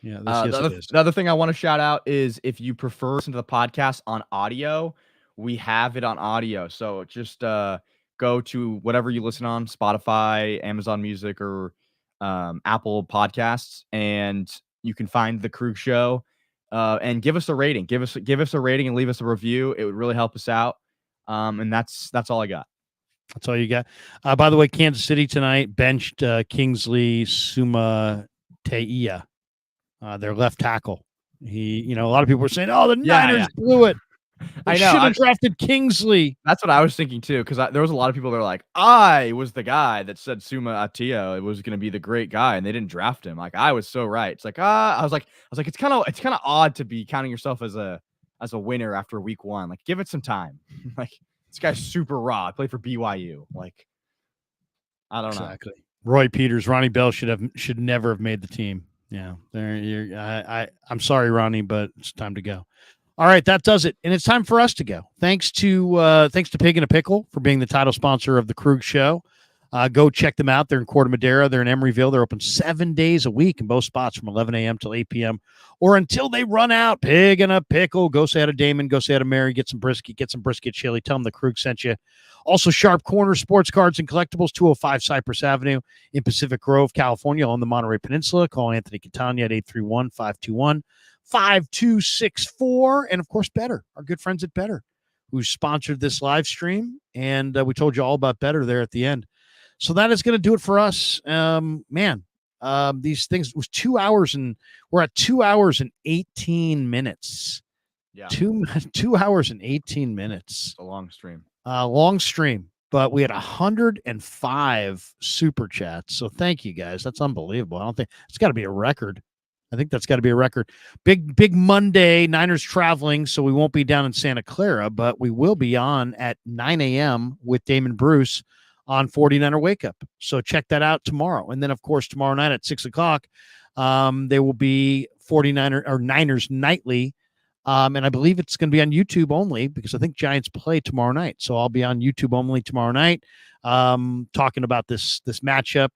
Yeah.
The other thing I want to shout out is if you prefer to listen to the podcast on audio, we have it on audio. So just go to whatever you listen on, Spotify, Amazon Music, or Apple Podcasts, and you can find the Krug Show and give us a rating. Give us a rating and leave us a review. It would really help us out. And that's all I got.
That's all you got. By the way, Kansas City tonight benched Kingsley Sumateia, their left tackle. A lot of people were saying, "Oh, the Niners blew it." I know. Should have drafted Kingsley.
That's what I was thinking too, because there was a lot of people that were like, "I was the guy that said Suma Atia was going to be the great guy, and they didn't draft him." Like I was so right. It's like I was like, it's kind of odd to be counting yourself as a winner after week 1. Like, give it some time. Like this guy's super raw. I played for BYU. Like, I don't know.
Exactly. Roy Peters, Ronnie Bell should never have made the team. Yeah, I'm sorry, Ronnie, but it's time to go. All right, that does it, and it's time for us to go. Thanks to Pig and a Pickle for being the title sponsor of the Krug Show. Go check them out. They're in Corte Madera. They're in Emeryville. They're open 7 days a week in both spots from 11 a.m. till 8 p.m. or until they run out. Pig and a Pickle. Go say hi to Damon. Go say hi to Mary. Get some brisket chili. Tell them the Krug sent you. Also, Sharp Corner Sports Cards and Collectibles, 205 Cypress Avenue in Pacific Grove, California, on the Monterey Peninsula. Call Anthony Catania at 831-521-5264. And, of course, Better, our good friends at Better, who sponsored this live stream. And we told you all about Better there at the end. So that is going to do it for us. These things was 2 hours, and we're at 2 hours and 18 minutes.
Yeah.
2 hours and 18 minutes.
It's a long stream.
Long stream, but we had 105 super chats. So thank you guys. That's unbelievable. I don't think it's got to be a record. I think that's got to be a record. Big Monday. Niners traveling, so we won't be down in Santa Clara, but we will be on at 9 a.m. with Damon Bruce on 49er Wake Up. So check that out tomorrow. And then, of course, tomorrow night at 6 o'clock, there will be 49er or Niners Nightly. And I believe it's going to be on YouTube only because I think Giants play tomorrow night. So I'll be on YouTube only tomorrow night talking about this matchup.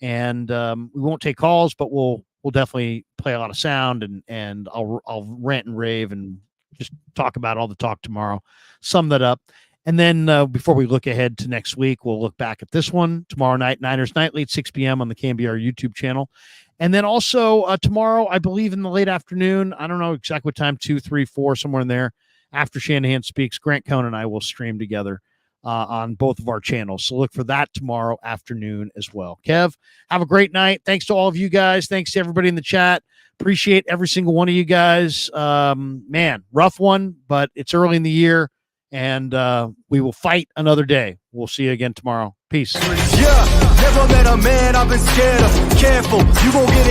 And we won't take calls, but we'll definitely play a lot of sound and I'll rant and rave and just talk about all the talk tomorrow. Sum that up. And then before we look ahead to next week, we'll look back at this one tomorrow night, Niners Nightly at 6 p.m. on the KNBR YouTube channel. And then also tomorrow, I believe in the late afternoon, I don't know exactly what time, 2, 3, 4, somewhere in there, after Shanahan speaks, Grant Cohn and I will stream together on both of our channels. So look for that tomorrow afternoon as well. Kev, have a great night. Thanks to all of you guys. Thanks to everybody in the chat. Appreciate every single one of you guys. Man, rough one, but it's early in the year. And we will fight another day. We'll see you again tomorrow. Peace.
Yeah, never met a man I've been scared of. Careful, you gon' get it.